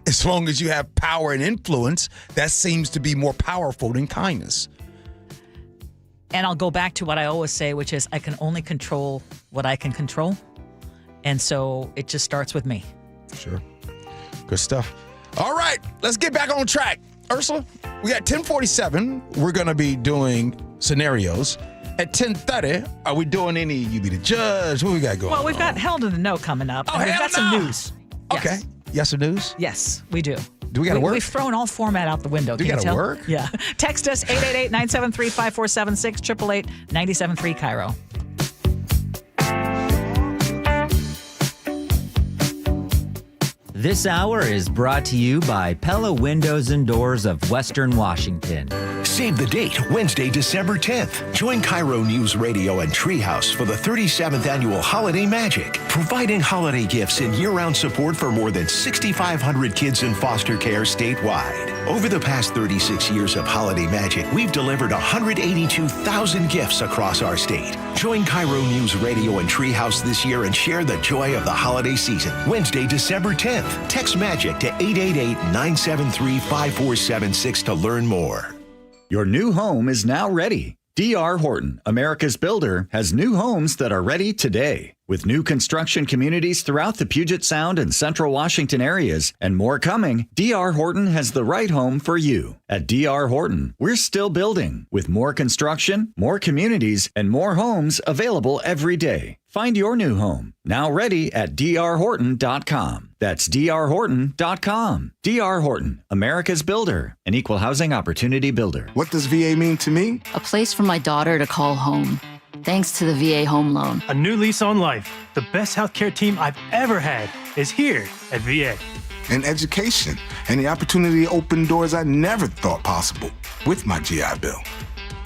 as long as you have power and influence, that seems to be more powerful than kindness. And I'll go back to what I always say, which is I can only control what I can control. And so it just starts with me. Sure. Good stuff. All right, let's get back on track. Ursula, we got 10:47. We're going to be doing scenarios. At 10:30, are we doing any You Be the Judge? What we got going Well, we've got Held in the Know coming up. Oh, and we've hell got some no. news. Okay. Yes or news? Yes, we do. Do we got to work? We've thrown all format out the window. Do we Can you got to tell? work? Yeah. Text us 888-973-5476, 888-973 KIRO. This hour is brought to you by Pella Windows and Doors of Western Washington. Save the date, Wednesday, December 10th. Join KIRO News Radio and Treehouse for the 37th Annual Holiday Magic, providing holiday gifts and year-round support for more than 6,500 kids in foster care statewide. Over the past 36 years of Holiday Magic, we've delivered 182,000 gifts across our state. Join KIRO News Radio and Treehouse this year and share the joy of the holiday season. Wednesday, December 10th. Text MAGIC to 888-973-5476 to learn more. Your new home is now ready. D.R. Horton, America's builder, has new homes that are ready today. With new construction communities throughout the Puget Sound and Central Washington areas and more coming, D.R. Horton has the right home for you. At D.R. Horton, we're still building with more construction, more communities, and more homes available every day. Find your new home, now ready at drhorton.com. That's drhorton.com. D.R. Horton, America's builder, an equal housing opportunity builder. What does VA mean to me? A place for my daughter to call home. Thanks to the VA Home Loan. A new lease on life. The best healthcare team I've ever had is here at VA. And education, and the opportunity to open doors I never thought possible with my GI Bill.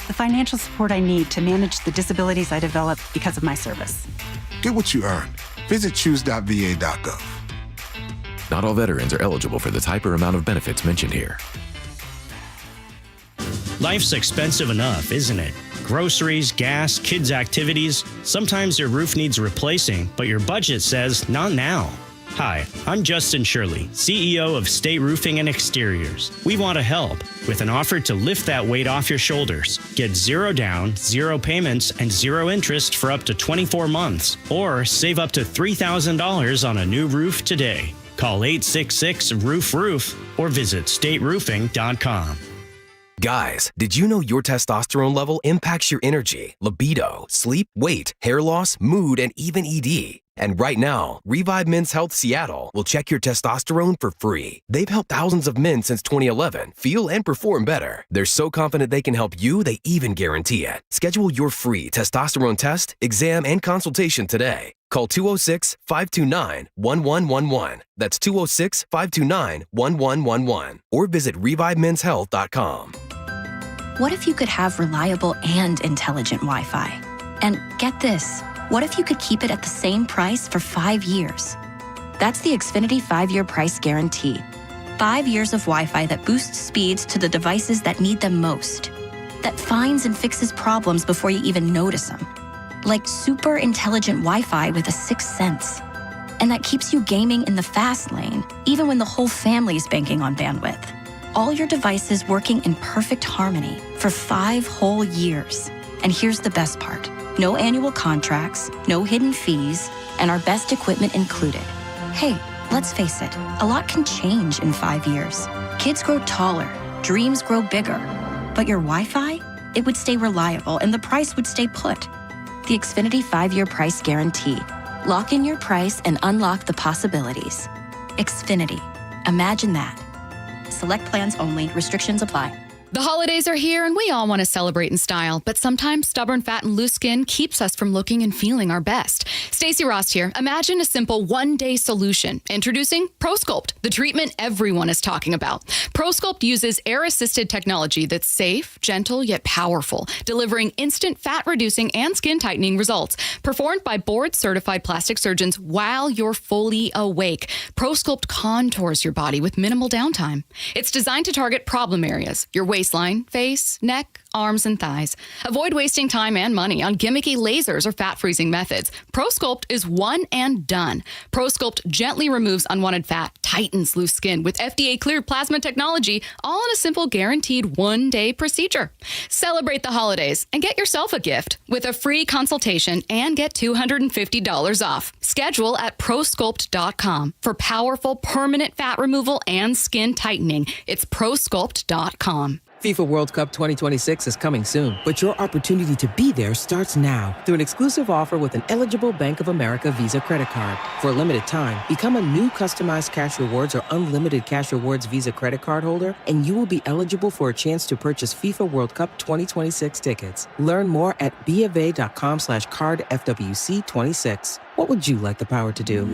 The financial support I need to manage the disabilities I developed because of my service. Get what you earn. Visit choose.va.gov. Not all veterans are eligible for the type or amount of benefits mentioned here. Life's expensive enough, isn't it? Groceries, gas, kids' activities. Sometimes your roof needs replacing, but your budget says not now. Hi, I'm Justin Shirley, CEO of State Roofing and Exteriors. We want to help with an offer to lift that weight off your shoulders. Get 0 down, 0 payments, and 0 interest for up to 24 months, or save up to $3,000 on a new roof today. Call 866-ROOF-ROOF or visit stateroofing.com. Guys, did you know your testosterone level impacts your energy, libido, sleep, weight, hair loss, mood, and even ED? And right now, Revive Men's Health Seattle will check your testosterone for free. They've helped thousands of men since 2011 feel and perform better. They're so confident they can help you, they even guarantee it. Schedule your free testosterone test, exam, and consultation today. Call 206-529-1111. That's 206-529-1111. Or visit ReviveMen'sHealth.com. What if you could have reliable and intelligent Wi-Fi? And get this, what if you could keep it at the same price for 5 years? That's the Xfinity 5-year price guarantee. 5 years of Wi-Fi that boosts speeds to the devices that need them most. That finds and fixes problems before you even notice them. Like super intelligent Wi-Fi with a sixth sense. And that keeps you gaming in the fast lane, even when the whole family's banking on bandwidth. All your devices working in perfect harmony for 5 whole years. And here's the best part. No annual contracts, no hidden fees, and our best equipment included. Hey, let's face it, a lot can change in 5 years. Kids grow taller, dreams grow bigger. But your Wi-Fi? It would stay reliable and the price would stay put. The Xfinity 5-year price guarantee. Lock in your price and unlock the possibilities. Xfinity. Imagine that. Select plans only. Restrictions apply. The holidays are here and we all want to celebrate in style, but sometimes stubborn fat and loose skin keeps us from looking and feeling our best. Stacey Ross here. Imagine a simple one-day solution. Introducing ProSculpt, the treatment everyone is talking about. ProSculpt uses air-assisted technology that's safe, gentle, yet powerful, delivering instant fat-reducing and skin-tightening results. Performed by board-certified plastic surgeons while you're fully awake. ProSculpt contours your body with minimal downtime. It's designed to target problem areas, your waistline, face, neck, arms, and thighs. Avoid wasting time and money on gimmicky lasers or fat freezing methods. ProSculpt is one and done. ProSculpt gently removes unwanted fat, tightens loose skin with FDA-cleared plasma technology, all in a simple guaranteed one-day procedure. Celebrate the holidays and get yourself a gift with a free consultation and get $250 off. Schedule at prosculpt.com for powerful permanent fat removal and skin tightening. It's prosculpt.com. FIFA World Cup 2026 is coming soon, but your opportunity to be there starts now through an exclusive offer with an eligible Bank of America Visa credit card. For a limited time, become a new customized cash rewards or unlimited cash rewards Visa credit card holder, and you will be eligible for a chance to purchase FIFA World Cup 2026 tickets. Learn more at BofA.com/cardFWC26. What would you like the power to do?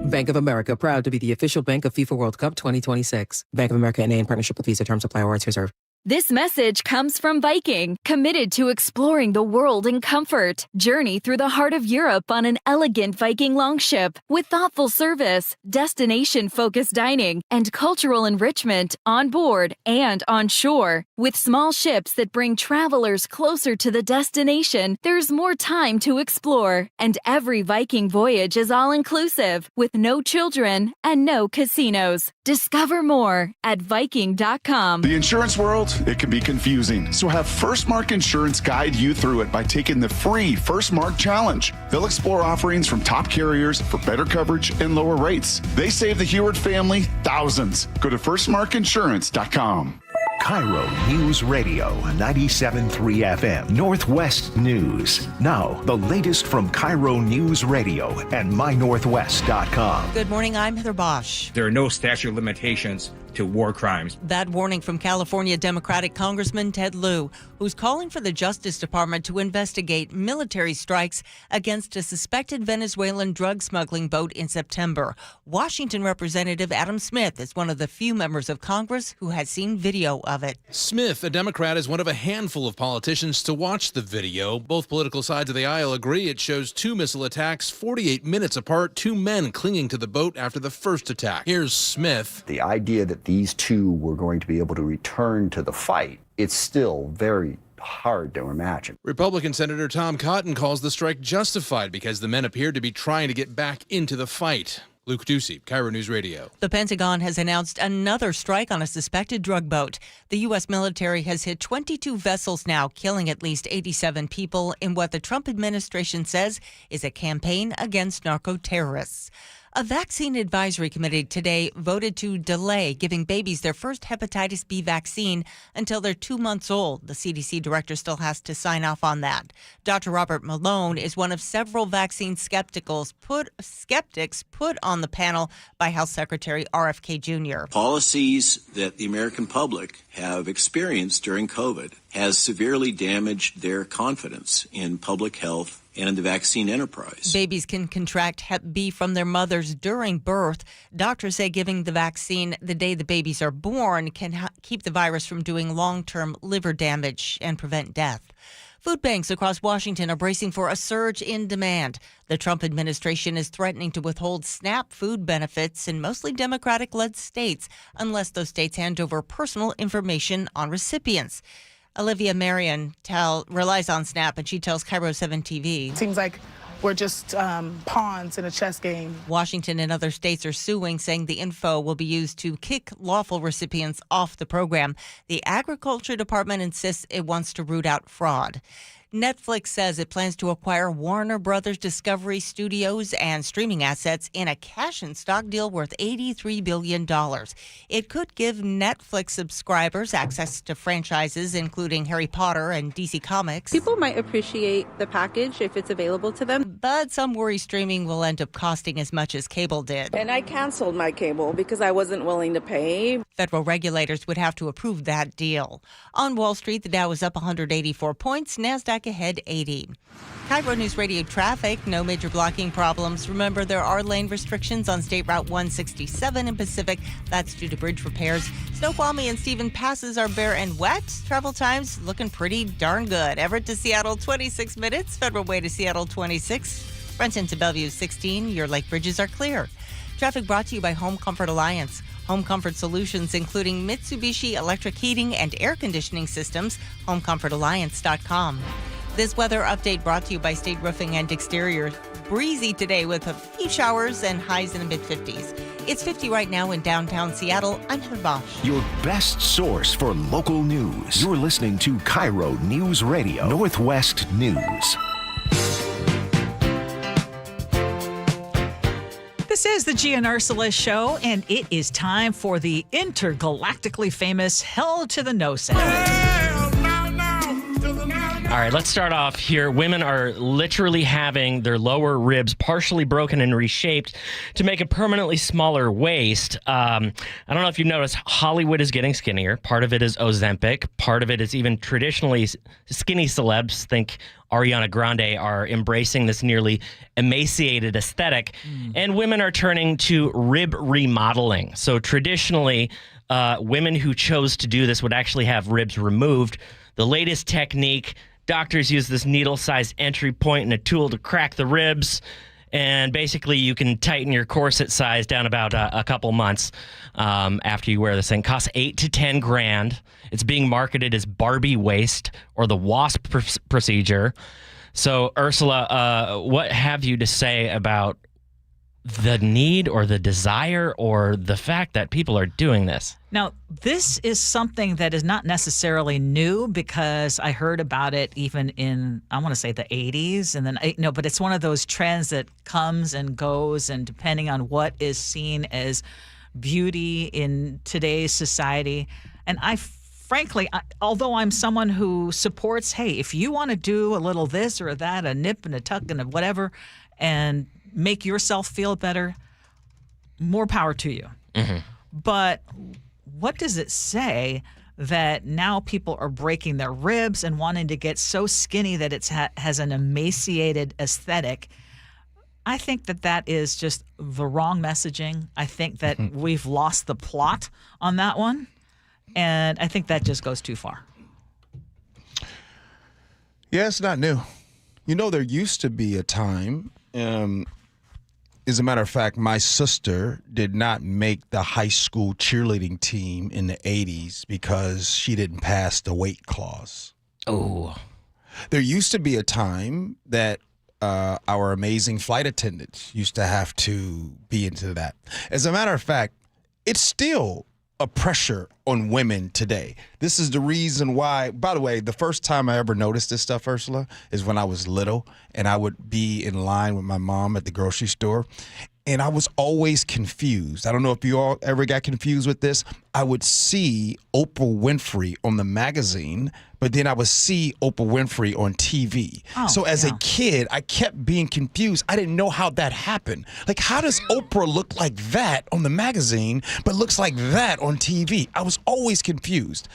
Bank of America, proud to be the official bank of FIFA World Cup 2026. Bank of America NA in partnership with Visa. Terms apply. Rights reserved. This message comes from Viking, committed to exploring the world in comfort. Journey through the heart of Europe on an elegant Viking longship with thoughtful service, destination-focused dining, and cultural enrichment on board and on shore. With small ships that bring travelers closer to the destination, there's more time to explore. And every Viking voyage is all-inclusive, with no children and no casinos. Discover more at Viking.com. The insurance world, it can be confusing, so have First Mark Insurance guide you through it by taking the free First Mark Challenge. They'll explore offerings from top carriers for better coverage and lower rates. They save the Heward family thousands. Go to firstmarkinsurance.com. KIRO News Radio 97.3 FM Northwest News. Now, the latest from KIRO News Radio and mynorthwest.com. Good morning, I'm Heather Bosch. There are no statute of limitations to war crimes. That warning from California Democratic Congressman Ted Lieu, who's calling for the Justice Department to investigate military strikes against a suspected Venezuelan drug smuggling boat in September. Washington Representative Adam Smith is one of the few members of Congress who has seen video of it. Smith, a Democrat, is one of a handful of politicians to watch the video. Both political sides of the aisle agree it shows two missile attacks 48 minutes apart, two men clinging to the boat after the first attack. Here's Smith. The idea that these two were going to be able to return to the fight, it's still very hard to imagine. Republican Senator Tom Cotton calls the strike justified because the men appeared to be trying to get back into the fight. Luke Ducey, KIRO News Radio. The Pentagon has announced another strike on a suspected drug boat. The U.S. military has hit 22 vessels now, killing at least 87 people in what the Trump administration says is a campaign against narco-terrorists. A vaccine advisory committee today voted to delay giving babies their first hepatitis B vaccine until they're 2 months old. The CDC director still has to sign off on that. Dr. Robert Malone is one of several vaccine skeptics put on the panel by Health Secretary RFK Jr. Policies that the American public have experienced during COVID has severely damaged their confidence in public health and in the vaccine enterprise. Babies can contract Hep B from their mothers during birth. Doctors say giving the vaccine the day the babies are born can keep the virus from doing long-term liver damage and prevent death. Food banks across Washington are bracing for a surge in demand. The Trump administration is threatening to withhold SNAP food benefits in mostly Democratic-led states unless those states hand over personal information on recipients. Olivia Marion relies on SNAP, and she tells KIRO 7 TV. Seems like we're just pawns in a chess game. Washington and other states are suing, saying the info will be used to kick lawful recipients off the program. The Agriculture Department insists it wants to root out fraud. Netflix says it plans to acquire Warner Brothers Discovery Studios and streaming assets in a cash-and-stock deal worth $83 billion. It could give Netflix subscribers access to franchises including Harry Potter and DC Comics. People might appreciate the package if it's available to them. But some worry streaming will end up costing as much as cable did. And I canceled my cable because I wasn't willing to pay. Federal regulators would have to approve that deal. On Wall Street, the Dow was up 184 points, NASDAQ ahead 80. KIRO News Radio traffic, no major blocking problems. Remember, there are lane restrictions on State Route 167 in Pacific. That's due to bridge repairs. Snoqualmie and Stephen passes are bare and wet. Travel times looking pretty darn good. Everett to Seattle, 26 minutes. Federal Way to Seattle, 26. Renton to Bellevue, 16. Your lake bridges are clear. Traffic brought to you by Home Comfort Alliance. Home comfort solutions including Mitsubishi electric heating and air conditioning systems, homecomfortalliance.com. This weather update brought to you by State Roofing and Exterior. Breezy today with a few showers and highs in the mid-50s. It's 50 right now in downtown Seattle. I'm Heather Bosch. Your best source for local news. You're listening to KIRO News Radio, Northwest News. This is the Gee and Ursula Show, and it is time for the intergalactically famous Hell to the No segment. All right, let's start off here. Women are literally having their lower ribs partially broken and reshaped to make a permanently smaller waist. I don't know if you've noticed, Hollywood is getting skinnier. Part of it is Ozempic. Part of it is even traditionally skinny celebs, think Ariana Grande, are embracing this nearly emaciated aesthetic. And women are turning to rib remodeling. So traditionally, women who chose to do this would actually have ribs removed. The latest technique, doctors use this needle-sized entry point and a tool to crack the ribs, and basically you can tighten your corset size down about a couple months after you wear this thing. Costs $8,000 to $10,000. It's being marketed as Barbie waist or the WASP procedure. So, Ursula, what have you to say about the need or the desire or the fact that people are doing this? Now, this is something that is not necessarily new because I heard about it even in, I want to say the 80s. And then, but it's one of those trends that comes and goes, and depending on what is seen as beauty in today's society. And frankly, although I'm someone who supports, hey, if you want to do a little this or that, a nip and a tuck and a whatever, and make yourself feel better, more power to you. Mm-hmm. But what does it say that now people are breaking their ribs and wanting to get so skinny that it has an emaciated aesthetic? I think that is just the wrong messaging. I think that we've lost the plot on that one, and I think that just goes too far. Yeah, it's not new. You know, there used to be a time, as a matter of fact, my sister did not make the high school cheerleading team in the 80s because she didn't pass the weight clause. Oh. There used to be a time that our amazing flight attendants used to have to be into that. As a matter of fact, it's still a pressure on women today. This is the reason why, by the way, the first time I ever noticed this stuff, Ursula, is when I was little and I would be in line with my mom at the grocery store. And I was always confused. I don't know if you all ever got confused with this. I would see Oprah Winfrey on the magazine, but then I would see Oprah Winfrey on TV. So as a kid, I kept being confused. I didn't know how that happened. Like, how does Oprah look like that on the magazine, but looks like that on TV? I was always confused.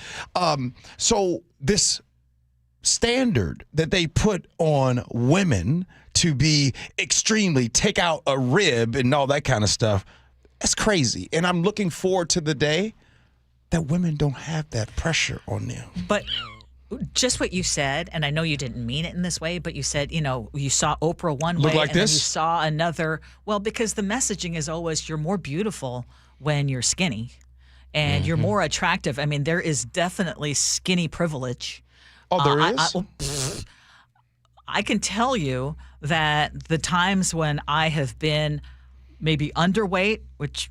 So this standard that they put on women to be extremely take out a rib and all that kind of stuff, that's crazy. And I'm looking forward to the day that women don't have that pressure on them. But just what you said, and I know you didn't mean it in this way, but you said, you saw Oprah one way like and this? then you saw another. Well, because the messaging is always you're more beautiful when you're skinny and you're more attractive. I mean, there is definitely skinny privilege. Oh, there is? I can tell you that the times when I have been maybe underweight, which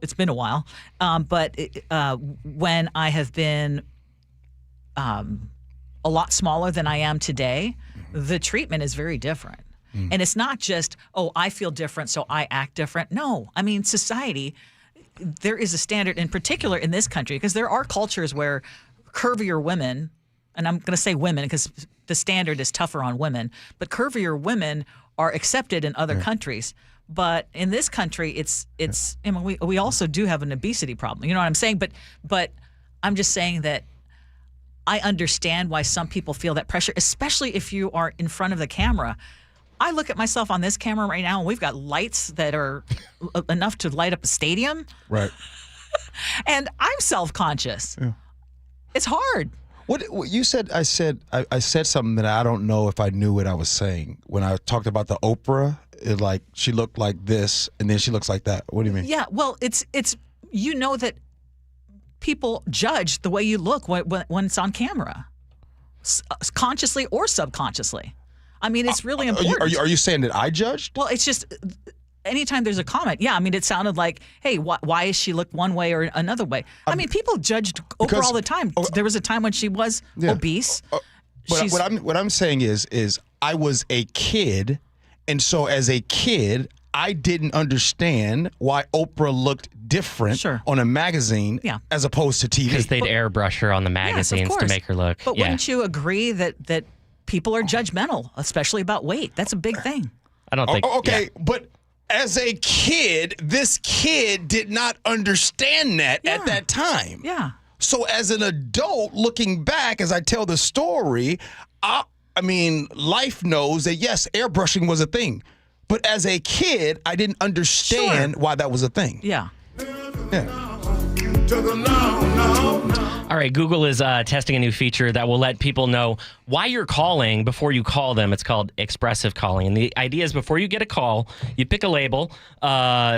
it's been a while, but when I have been a lot smaller than I am today, the treatment is very different. And it's not just, I feel different, so I act different. No, I mean, society, there is a standard, in particular in this country, because there are cultures where curvier women, and I'm going to say women because the standard is tougher on women, but curvier women are accepted in other countries. But in this country, it's I mean, we also do have an obesity problem. You know what I'm saying? But I'm just saying that I understand why some people feel that pressure, especially if you are in front of the camera. I look at myself on this camera right now, and we've got lights that are enough to light up a stadium. Right. And I'm self-conscious. Yeah. It's hard. What you said, I said something that I don't know if I knew what I was saying. When I talked about the Oprah, she looked like this, and then she looks like that. What do you mean? Yeah, well, it's you know that people judge the way you look when it's on camera, consciously or subconsciously. I mean, it's really important. Are you saying that I judged? Well, it's just anytime there's a comment. Yeah, I mean, it sounded like, hey, why is she look one way or another way? I mean, people judged Oprah all the time. There was a time when she was obese. But what I'm saying is I was a kid, and so as a kid, I didn't understand why Oprah looked different on a magazine as opposed to TV. Because they'd airbrush her on the magazines to make her look. But wouldn't you agree that people are judgmental, especially about weight? That's a big thing. I don't think. Okay, but as a kid, this kid did not understand that at that time. Yeah. So as an adult, looking back, as I tell the story, I mean, life knows that, yes, airbrushing was a thing. But as a kid, I didn't understand why that was a thing. Yeah. All right, Google is testing a new feature that will let people know why you're calling before you call them. It's called expressive calling. And the idea is before you get a call, you pick a label,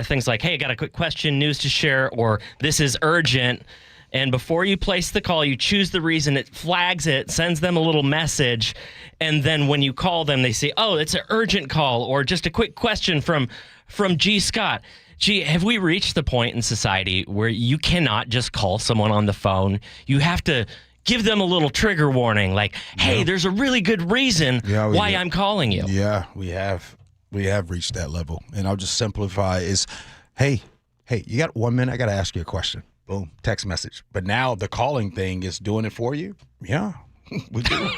things like, hey, I got a quick question, news to share, or this is urgent. And before you place the call, you choose the reason, it flags it, sends them a little message. And then when you call them, they say, oh, it's an urgent call or just a quick question from G. Scott. Gee, have we reached the point in society where you cannot just call someone on the phone? You have to give them a little trigger warning like, hey, there's a really good reason why I'm calling you. Yeah, we have reached that level. And I'll just simplify is, hey, you got 1 minute? I got to ask you a question. Boom, text message. But now the calling thing is doing it for you? Yeah, we do.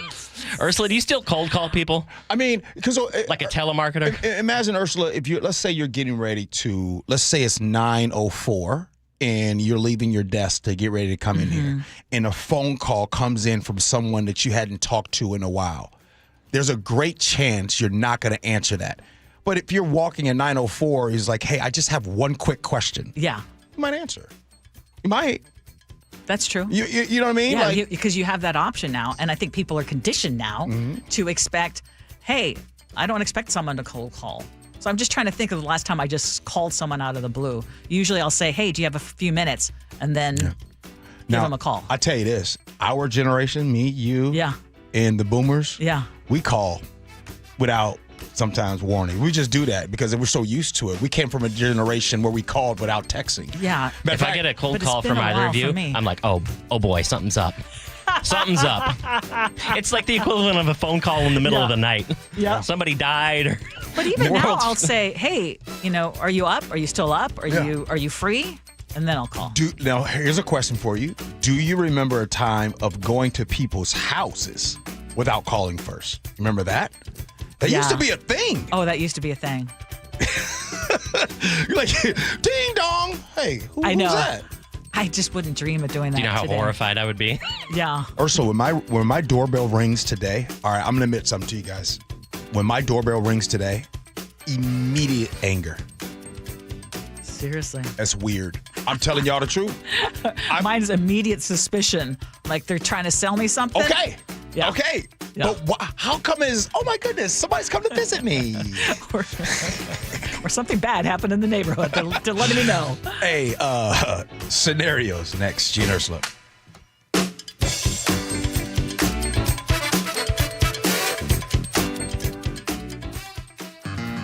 Ursula, do you still cold call people? I mean, because like a telemarketer? Imagine, Ursula, let's say you're getting ready to, let's say it's 9:04 and you're leaving your desk to get ready to come in here, and a phone call comes in from someone that you hadn't talked to in a while. There's a great chance you're not going to answer that. But if you're walking at 9:04, he's like, hey, I just have one quick question. Yeah. You might answer. You might. That's true. You know what I mean? Yeah, because you have that option now. And I think people are conditioned now to expect, hey, I don't expect someone to cold call. So I'm just trying to think of the last time I just called someone out of the blue. Usually I'll say, hey, do you have a few minutes? And then give them a call. I tell you this, our generation, me, you, and the boomers, we call without sometimes warning. We just do that because we're so used to it. We came from a generation where we called without texting. Yeah. If I get a cold call from either of you, I'm like, oh boy, something's up. Something's up. It's like the equivalent of a phone call in the middle of the night. Yeah. Somebody died. Or but even now, I'll say, hey, are you up? Are you still up? Are you free? And then I'll call. Now, here's a question for you. Do you remember a time of going to people's houses without calling first? Remember that? That used to be a thing. Oh, that used to be a thing. You're like, ding dong. Hey, who's that? I just wouldn't dream of doing that. Do you know how today. horrified I would be? Yeah. Ursula, when my doorbell rings today, all right, I'm going to admit something to you guys. When my doorbell rings today, immediate anger. Seriously. That's weird. I'm telling y'all the truth. Mine's immediate suspicion. Like they're trying to sell me something. Okay. Yeah. Okay. Yeah. But how come oh my goodness, somebody's come to visit me. or something bad happened in the neighborhood. They're letting me know. Hey, scenarios next, Gee and Ursula.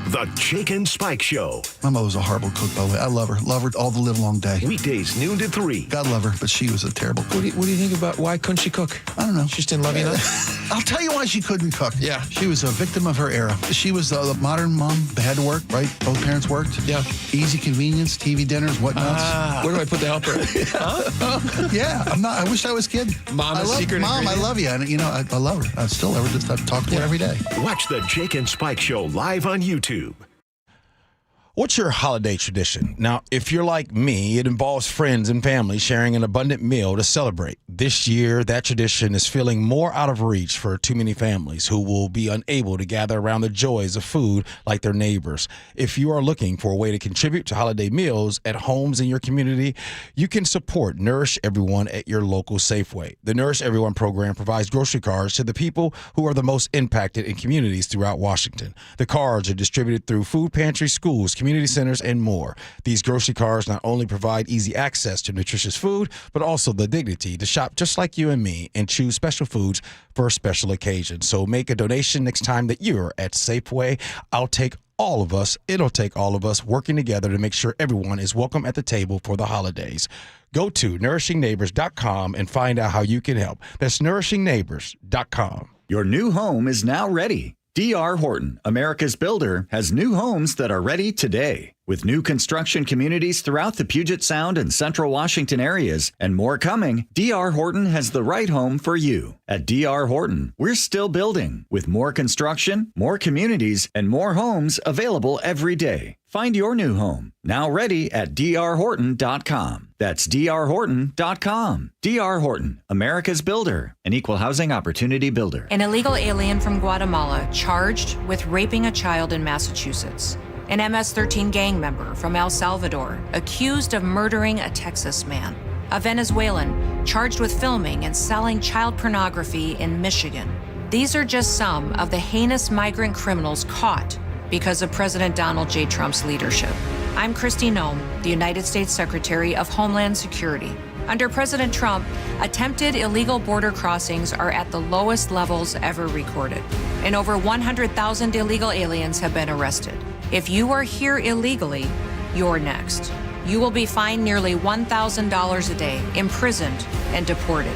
The Jake and Spike Show. My mother was a horrible cook, by the way. I love her all the live long day. Weekdays, noon to 3. God love her, but she was a terrible cook. What do you think about why couldn't she cook? I don't know. She just didn't love you enough? I'll tell you why she couldn't cook. Yeah. She was a victim of her era. She was the modern mom. They had to work, right? Both parents worked. Yeah. Easy convenience, TV dinners, whatnots. Where do I put the helper? Yeah, I wish I was kidding. Mama's secret Mom, ingredient. I love you. And, I love her. I still love her. Just I talk to her every day. Watch the Jake and Spike Show live on YouTube. What's your holiday tradition? Now, if you're like me, it involves friends and family sharing an abundant meal to celebrate. This year, that tradition is feeling more out of reach for too many families who will be unable to gather around the joys of food like their neighbors. If you are looking for a way to contribute to holiday meals at homes in your community, you can support Nourish Everyone at your local Safeway. The Nourish Everyone program provides grocery cards to the people who are the most impacted in communities throughout Washington. The cards are distributed through food pantries, schools, community community centers, and more. These grocery cards not only provide easy access to nutritious food, but also the dignity to shop just like you and me and choose special foods for a special occasion. So make a donation next time that you're at Safeway. It'll take all of us working together to make sure everyone is welcome at the table for the holidays. Go to nourishingneighbors.com and find out how you can help. That's nourishingneighbors.com. Your new home is now ready. D.R. Horton, America's builder, has new homes that are ready today. With new construction communities throughout the Puget Sound and Central Washington areas and more coming, D.R. Horton has the right home for you. At D.R. Horton, we're still building with more construction, more communities, and more homes available every day. Find your new home, now ready at drhorton.com. That's drhorton.com. D.R. Horton, America's builder, an equal housing opportunity builder. An illegal alien from Guatemala charged with raping a child in Massachusetts. An MS-13 gang member from El Salvador accused of murdering a Texas man. A Venezuelan charged with filming and selling child pornography in Michigan. These are just some of the heinous migrant criminals caught because of President Donald J. Trump's leadership. I'm Kristi Noem, the United States Secretary of Homeland Security. Under President Trump, attempted illegal border crossings are at the lowest levels ever recorded, and over 100,000 illegal aliens have been arrested. If you are here illegally, you're next. You will be fined nearly $1,000 a day, imprisoned, and deported.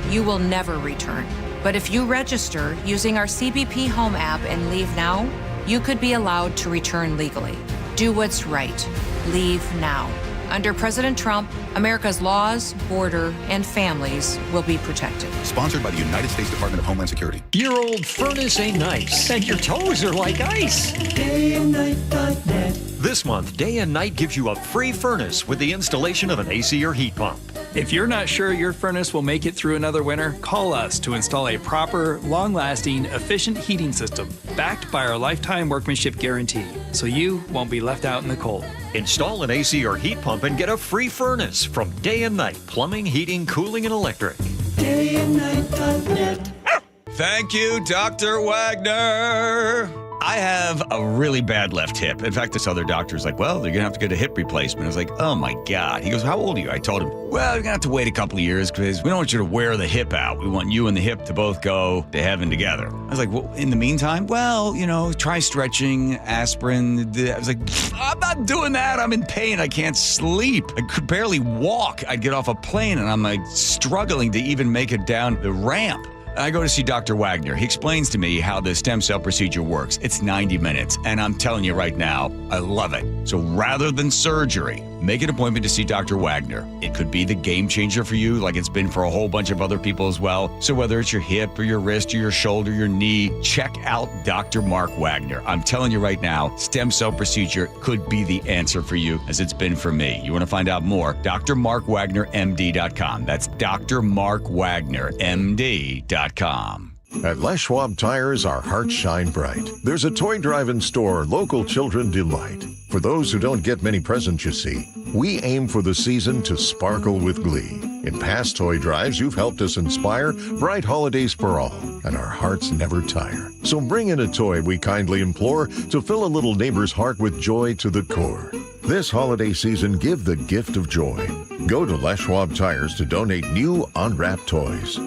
You will never return. But if you register using our CBP Home app and leave now, you could be allowed to return legally. Do what's right. Leave now. Under President Trump, America's laws, border, and families will be protected. Sponsored by the United States Department of Homeland Security. Your old furnace ain't nice, and your toes are like ice. DayandNight.net. This month, Day and Night gives you a free furnace with the installation of an AC or heat pump. If you're not sure your furnace will make it through another winter, call us to install a proper, long-lasting, efficient heating system backed by our lifetime workmanship guarantee, so you won't be left out in the cold. Install an AC or heat pump and get a free furnace from Day and Night Plumbing, Heating, Cooling, and Electric. DayandNight.net. Thank you, Dr. Wagner. I have a really bad left hip. In fact, this other doctor's like, well, they're going to have to get a hip replacement. I was like, oh my God. He goes, how old are you? I told him, well, you're going to have to wait a couple of years because we don't want you to wear the hip out. We want you and the hip to both go to heaven together. I was like, well, in the meantime, well, try stretching, aspirin. I was like, I'm not doing that. I'm in pain. I can't sleep. I could barely walk. I'd get off a plane and I'm like struggling to even make it down the ramp. I go to see Dr. Wagner. He explains to me how the stem cell procedure works. It's 90 minutes, and I'm telling you right now, I love it. So rather than surgery, make an appointment to see Dr. Wagner. It could be the game changer for you, like it's been for a whole bunch of other people as well. So whether it's your hip or your wrist or your shoulder, your knee, check out Dr. Mark Wagner. I'm telling you right now, stem cell procedure could be the answer for you, as it's been for me. You want to find out more? drmarkwagnermd.com. That's drmarkwagnermd.com. At Les Schwab Tires, our hearts shine bright. There's a toy drive-in store local children delight. For those who don't get many presents, you see, we aim for the season to sparkle with glee. In past toy drives, you've helped us inspire bright holidays for all, and our hearts never tire. So bring in a toy, we kindly implore, to fill a little neighbor's heart with joy to the core. This holiday season, give the gift of joy. Go to Les Schwab Tires to donate new unwrapped toys.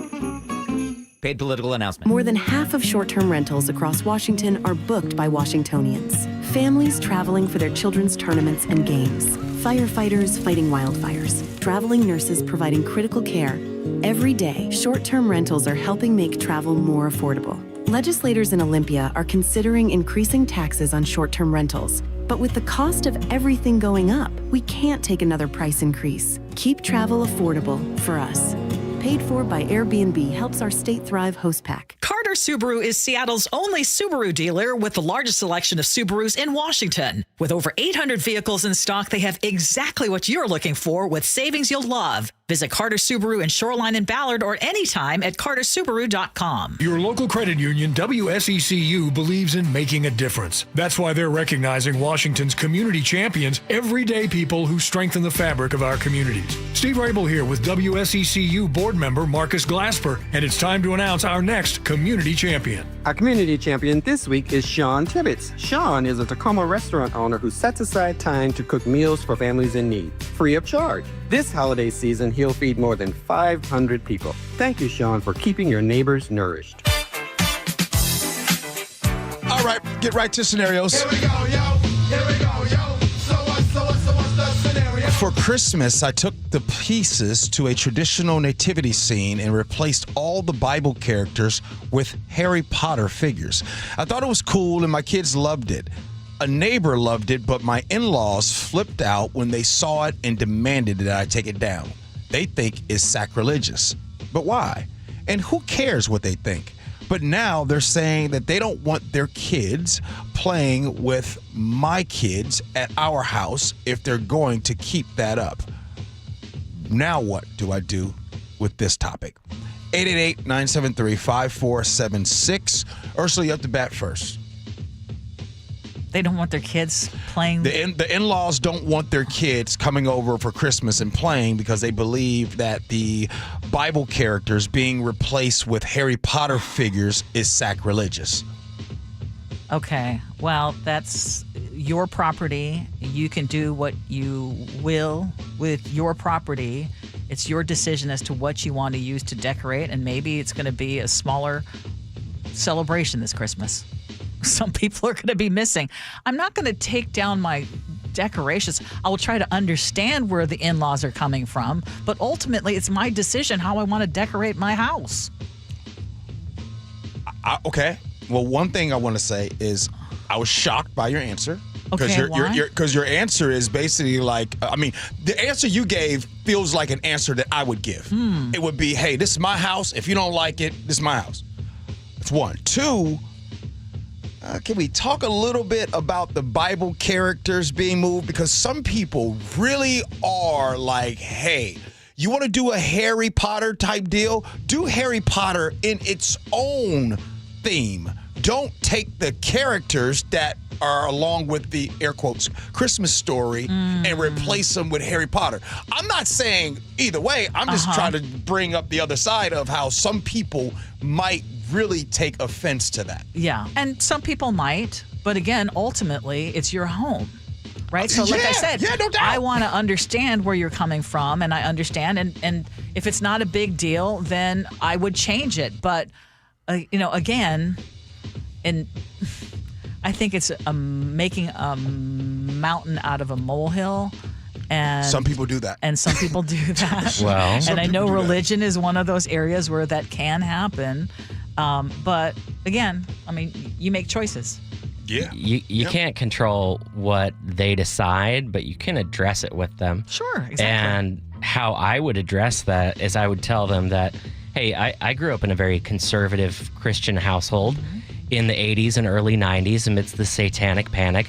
Paid political announcement. More than half of short-term rentals across Washington are booked by Washingtonians. Families traveling for their children's tournaments and games. Firefighters fighting wildfires. Traveling nurses providing critical care. Every day, short-term rentals are helping make travel more affordable. Legislators in Olympia are considering increasing taxes on short-term rentals. But with the cost of everything going up, we can't take another price increase. Keep travel affordable for us. Paid for by Airbnb helps our state thrive host pack. Carter Subaru is Seattle's only Subaru dealer with the largest selection of Subarus in Washington. With over 800 vehicles in stock, they have exactly what you're looking for with savings you'll love. Visit Carter Subaru in Shoreline and Ballard or anytime at cartersubaru.com. Your local credit union, WSECU, believes in making a difference. That's why they're recognizing Washington's community champions, everyday people who strengthen the fabric of our communities. Steve Rabel here with WSECU board member Marcus Glasper, and it's time to announce our next community champion. Our community champion this week is Sean Tibbetts. Sean is a Tacoma restaurant owner who sets aside time to cook meals for families in need, free of charge. This holiday season, he'll feed more than 500 people. Thank you, Sean, for keeping your neighbors nourished. All right, get right to scenarios. Here we go, yo. Here we go, yo. So what's the scenario? For Christmas, I took the pieces to a traditional nativity scene and replaced all the Bible characters with Harry Potter figures. I thought it was cool and my kids loved it. A neighbor loved it, but my in-laws flipped out when they saw it and demanded that I take it down. They think it's sacrilegious. But why? And who cares what they think? But now they're saying that they don't want their kids playing with my kids at our house if they're going to keep that up. Now what do I do with this topic? 888-973-5476. Ursula, you have to bat first. They don't want their kids playing. The in-laws don't want their kids coming over for Christmas and playing because they believe that the Bible characters being replaced with Harry Potter figures is sacrilegious. Okay, well, that's your property. You can do what you will with your property. It's your decision as to what you want to use to decorate, and maybe it's going to be a smaller celebration this Christmas. Some people are going to be missing. I'm not going to take down my decorations. I will try to understand where the in-laws are coming from, but ultimately it's my decision how I want to decorate my house. Okay. Well, one thing I want to say is I was shocked by your answer. Okay, why? Because your answer is basically like, the answer you gave feels like an answer that I would give. It would be, hey, this is my house. If you don't like it, this is my house. That's one. Two, can we talk a little bit about the Bible characters being moved? Because some people really are like, hey, you want to do a Harry Potter type deal? Do Harry Potter in its own theme. Don't take the characters that are along with the, air quotes, Christmas story and replace them with Harry Potter. I'm not saying either way. I'm just trying to bring up the other side of how some people might really take offense to that. Yeah, and some people might, but again, ultimately, it's your home, right? So like I said, no doubt. I want to understand where you're coming from, and I understand, and if it's not a big deal, then I would change it. But, again, and I think it's making a mountain out of a molehill. And some people do that. And some people do that. Well, and I know religion is one of those areas where that can happen. But again, you make choices. Yeah. You can't control what they decide, but you can address it with them. Sure, exactly. And how I would address that is I would tell them that, hey, I grew up in a very conservative Christian household in the 80s and early 90s amidst the satanic panic.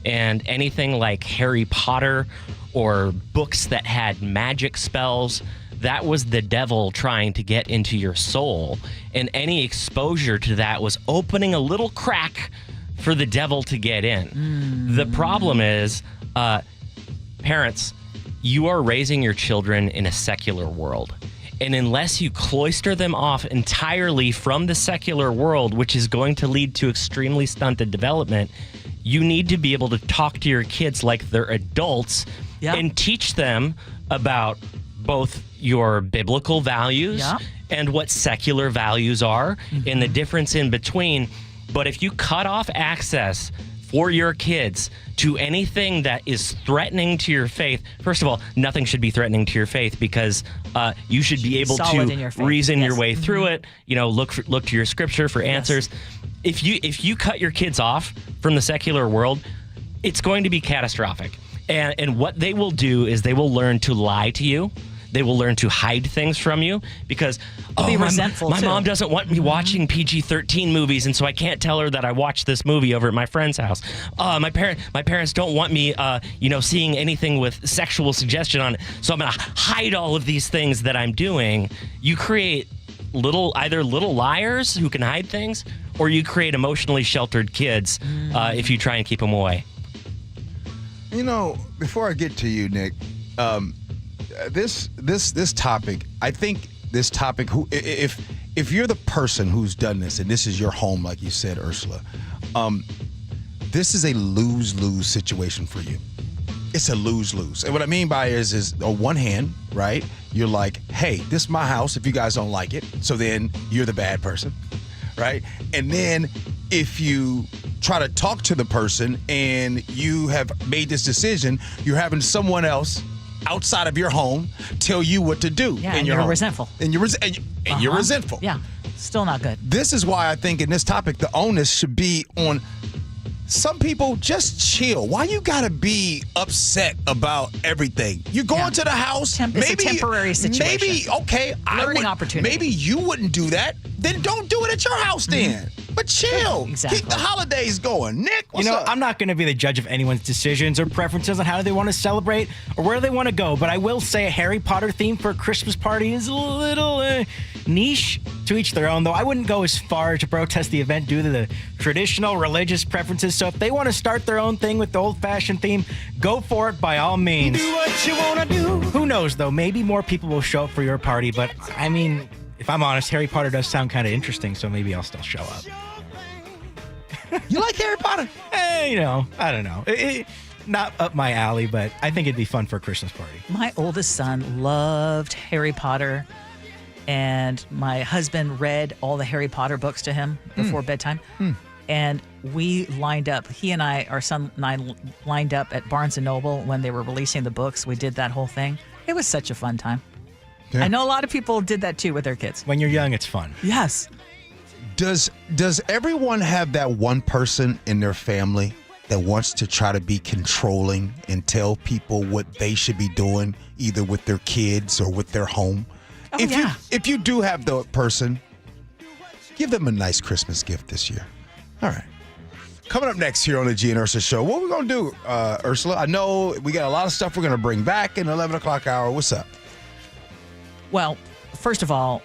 And anything like Harry Potter or books that had magic spells, that was the devil trying to get into your soul. And any exposure to that was opening a little crack for the devil to get in. The problem is, parents, you are raising your children in a secular world. And unless you cloister them off entirely from the secular world, which is going to lead to extremely stunted development, you need to be able to talk to your kids like they're adults and teach them about both your biblical values and what secular values are and the difference in between. But if you cut off access for your kids to anything that is threatening to your faith, first of all, nothing should be threatening to your faith because you should be able to reason your way through it. Look to your scripture for answers. If you cut your kids off from the secular world, it's going to be catastrophic. And what they will do is they will learn to lie to you. They will learn to hide things from you because be resentful my too. mom doesn't want me watching PG-13 movies, and so I can't tell her that I watched this movie over at my friend's house. My parents don't want me, seeing anything with sexual suggestion on it, so I'm going to hide all of these things that I'm doing. You create either little liars who can hide things, or you create emotionally sheltered kids if you try and keep them away. Before I get to you, Nick, this topic, I think this topic, if you're the person who's done this and this is your home, like you said, Ursula, this is a lose-lose situation for you. It's a lose-lose. And what I mean by it is on one hand, right, you're like, hey, this is my house if you guys don't like it. So then you're the bad person, right? And then if you try to talk to the person and you have made this decision, you're having someone else outside of your home tell you what to do in your home. Resentful. And you're resentful. Yeah, still not good. This is why I think in this topic, the onus should be on some people. Just chill. Why you gotta be upset about everything? You're going to the house. It's a temporary situation. Maybe, okay. Learning opportunity. Maybe you wouldn't do that. Then don't do it at your house then. But chill. Exactly. Keep the holidays going. Nick, what's up? I'm not going to be the judge of anyone's decisions or preferences on how they want to celebrate or where they want to go, but I will say a Harry Potter theme for a Christmas party is a little niche. To each their own, though. I wouldn't go as far to protest the event due to the traditional religious preferences. So if they want to start their own thing with the old-fashioned theme, go for it by all means. Do what you want to do. Who knows, though? Maybe more people will show up for your party, but I mean, if I'm honest, Harry Potter does sound kind of interesting, so maybe I'll still show up. You like Harry Potter? I don't know. Not up my alley, but I think it'd be fun for a Christmas party. My oldest son loved Harry Potter, and my husband read all the Harry Potter books to him before bedtime. And we lined up, our son and I lined up at Barnes & Noble when they were releasing the books. We did that whole thing. It was such a fun time. Yeah. I know a lot of people did that too with their kids. When you're young, it's fun. Yes. Does everyone have that one person in their family that wants to try to be controlling and tell people what they should be doing, either with their kids or with their home? If you do have the person, give them a nice Christmas gift this year. All right. Coming up next here on the Gee and Ursula Show, what are we going to do, Ursula? I know we got a lot of stuff we're going to bring back in the 11 o'clock hour. What's up? Well, first of all,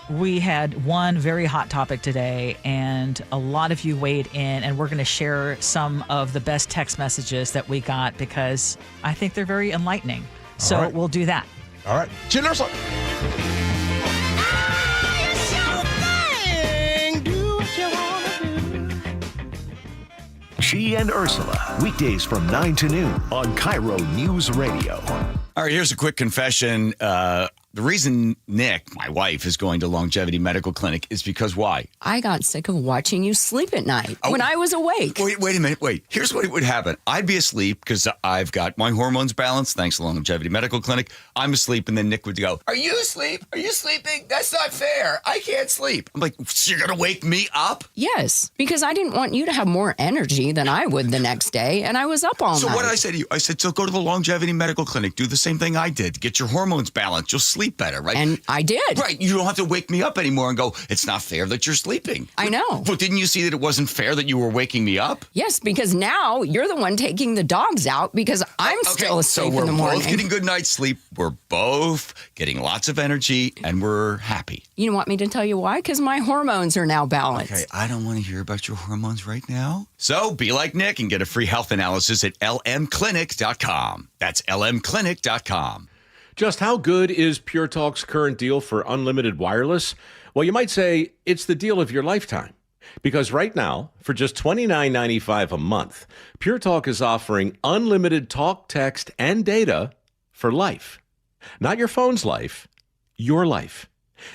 we had one very hot topic today, and a lot of you weighed in, and we're going to share some of the best text messages that we got because I think they're very enlightening. So we'll do that. All right. Gee and Ursula. Gee and Ursula, weekdays from 9 to noon on KIRO Newsradio. All right, here's a quick confession. The reason Nick, my wife, is going to Longevity Medical Clinic is because why? I got sick of watching you sleep at night when I was awake. Wait a minute. Wait. Here's what would happen. I'd be asleep because I've got my hormones balanced thanks to Longevity Medical Clinic. I'm asleep, and then Nick would go, "Are you asleep? Are you sleeping? That's not fair. I can't sleep." I'm like, "So you're going to wake me up?" Yes, because I didn't want you to have more energy than I would the next day, and I was up all night. So what did I say to you? I said, so go to the Longevity Medical Clinic. Do the same thing I did. Get your hormones balanced. You'll sleep better, right? And I did. Right. You don't have to wake me up anymore and go, it's not fair that you're sleeping. I know. But didn't you see that it wasn't fair that you were waking me up? Yes, because now you're the one taking the dogs out because I'm still asleep in the morning. So we're both getting good night's sleep. We're both getting lots of energy, and we're happy. You want me to tell you why? Because my hormones are now balanced. Okay, I don't want to hear about your hormones right now. So be like Nick and get a free health analysis at lmclinic.com. That's lmclinic.com. Just how good is Pure Talk's current deal for unlimited wireless? Well, you might say it's the deal of your lifetime. Because right now, for just $29.95 a month, Pure Talk is offering unlimited talk, text, and data for life. Not your phone's life, your life.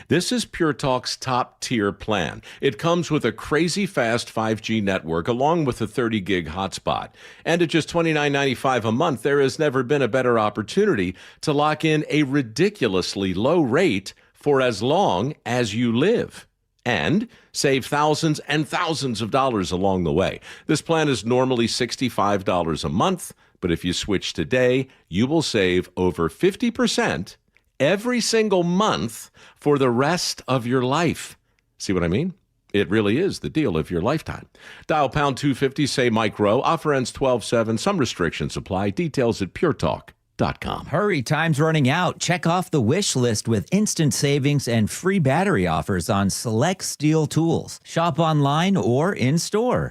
This is Pure Talk's top-tier plan. It comes with a crazy fast 5G network along with a 30-gig hotspot. And at just $29.95 a month, there has never been a better opportunity to lock in a ridiculously low rate for as long as you live. And save thousands and thousands of dollars along the way. This plan is normally $65 a month, but if you switch today, you will save over 50% every single month for the rest of your life. See what I mean? It really is the deal of your lifetime. Dial pound 250, say Mike Rowe. Offer ends 12/7. Some restrictions apply. Details at puretalk.com. Hurry, time's running out. Check off the wish list with instant savings and free battery offers on select steel tools. Shop online or in store.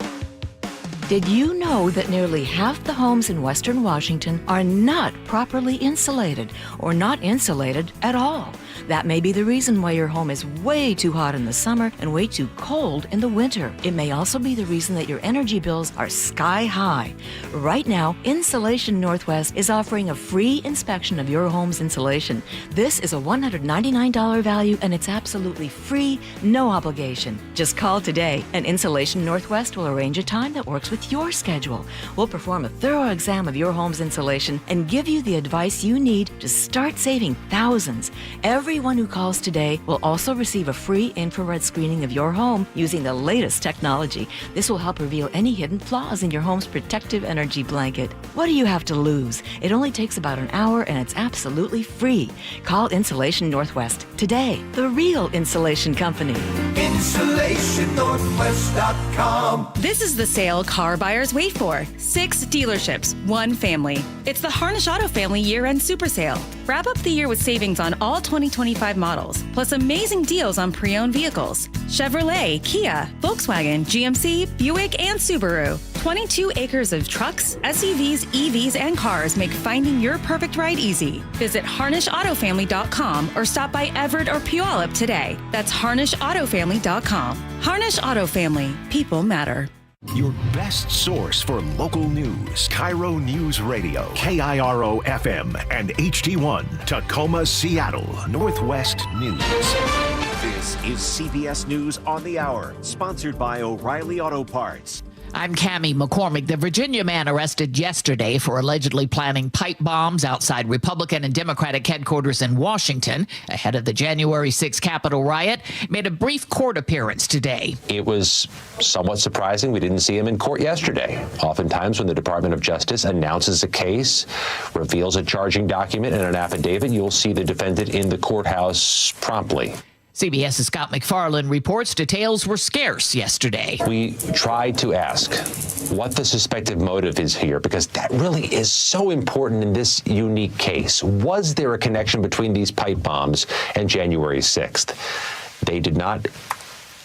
Did you know that nearly half the homes in Western Washington are not properly insulated or not insulated at all? That may be the reason why your home is way too hot in the summer and way too cold in the winter. It may also be the reason that your energy bills are sky high. Right now, Insulation Northwest is offering a free inspection of your home's insulation. This is a $199 value and it's absolutely free, no obligation. Just call today and Insulation Northwest will arrange a time that works with your schedule. We'll perform a thorough exam of your home's insulation and give you the advice you need to start saving thousands. Everyone who calls today will also receive a free infrared screening of your home using the latest technology. This will help reveal any hidden flaws in your home's protective energy blanket. What do you have to lose? It only takes about an hour and it's absolutely free. Call Insulation Northwest today, the real insulation company. InsulationNorthwest.com. This is the sale car buyers wait for. 6 dealerships, 1 family. It's the Harnish Auto Family year-end super sale. Wrap up the year with savings on all 2025 models, plus amazing deals on pre-owned vehicles. Chevrolet, Kia, Volkswagen, GMC, Buick, and Subaru. 22 acres of trucks, SUVs, EVs, and cars make finding your perfect ride easy. Visit HarnishAutoFamily.com or stop by Everett or Puyallup today. That's HarnishAutoFamily.com. Harnish Auto Family. People matter. Your best source for local news. KIRO News Radio, KIRO FM, and HD1, Tacoma, Seattle, Northwest News. This is CBS News on the Hour, sponsored by O'Reilly Auto Parts. I'm Cammie McCormick. The Virginia man arrested yesterday for allegedly planting pipe bombs outside Republican and Democratic headquarters in Washington ahead of the January 6th Capitol riot made a brief court appearance today. It was somewhat surprising we didn't see him in court yesterday. Oftentimes when the Department of Justice announces a case, reveals a charging document and an affidavit, you'll see the defendant in the courthouse promptly. CBS's Scott McFarland reports details were scarce yesterday. We tried to ask what the suspected motive is here, because that really is so important in this unique case. Was there a connection between these pipe bombs and January 6th? They did not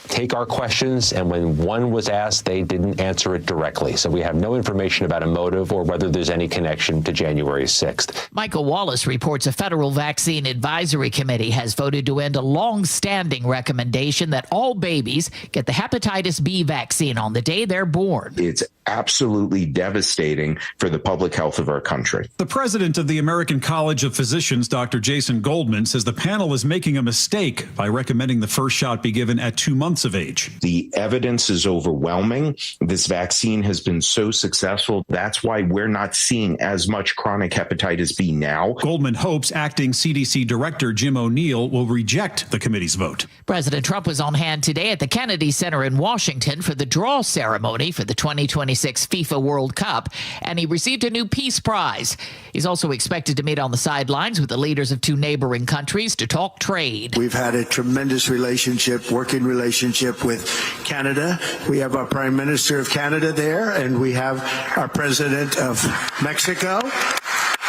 take our questions, and when one was asked, they didn't answer it directly. So we have no information about a motive or whether there's any connection to January 6th. Michael Wallace reports a federal vaccine advisory committee has voted to end a long-standing recommendation that all babies get the hepatitis B vaccine on the day they're born. It's absolutely devastating for the public health of our country. The president of the American College of Physicians, Dr. Jason Goldman, says the panel is making a mistake by recommending the first shot be given at 2 months of age. The evidence is overwhelming. This vaccine has been so successful. That's why we're not seeing as much chronic hepatitis B now. Goldman hopes acting CDC Director Jim O'Neill will reject the committee's vote. President Trump was on hand today at the Kennedy Center in Washington for the draw ceremony for the 2026 FIFA World Cup, and he received a new Peace Prize. He's also expected to meet on the sidelines with the leaders of 2 neighboring countries to talk trade. We've had a tremendous working relationship with Canada. We have our Prime Minister of Canada there, and we have our President of Mexico.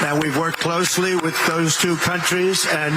And we've worked closely with those 2 countries, and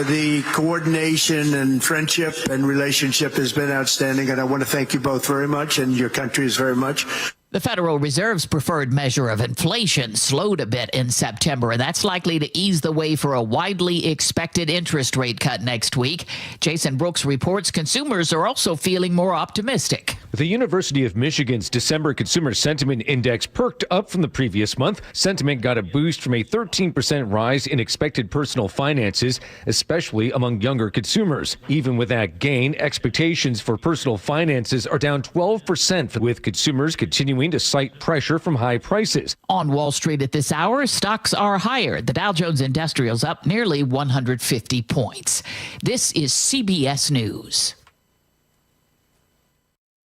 the coordination and friendship and relationship has been outstanding, and I want to thank you both very much, and your countries very much. The Federal Reserve's preferred measure of inflation slowed a bit in September, and that's likely to ease the way for a widely expected interest rate cut next week. Jason Brooks reports consumers are also feeling more optimistic. The University of Michigan's December Consumer Sentiment Index perked up from the previous month. Sentiment got a boost from a 13% rise in expected personal finances, especially among younger consumers. Even with that gain, expectations for personal finances are down 12%, with consumers continuing to cite pressure from high prices. On Wall Street at this hour, stocks are higher. The Dow Jones Industrial's up nearly 150 points. This is CBS News.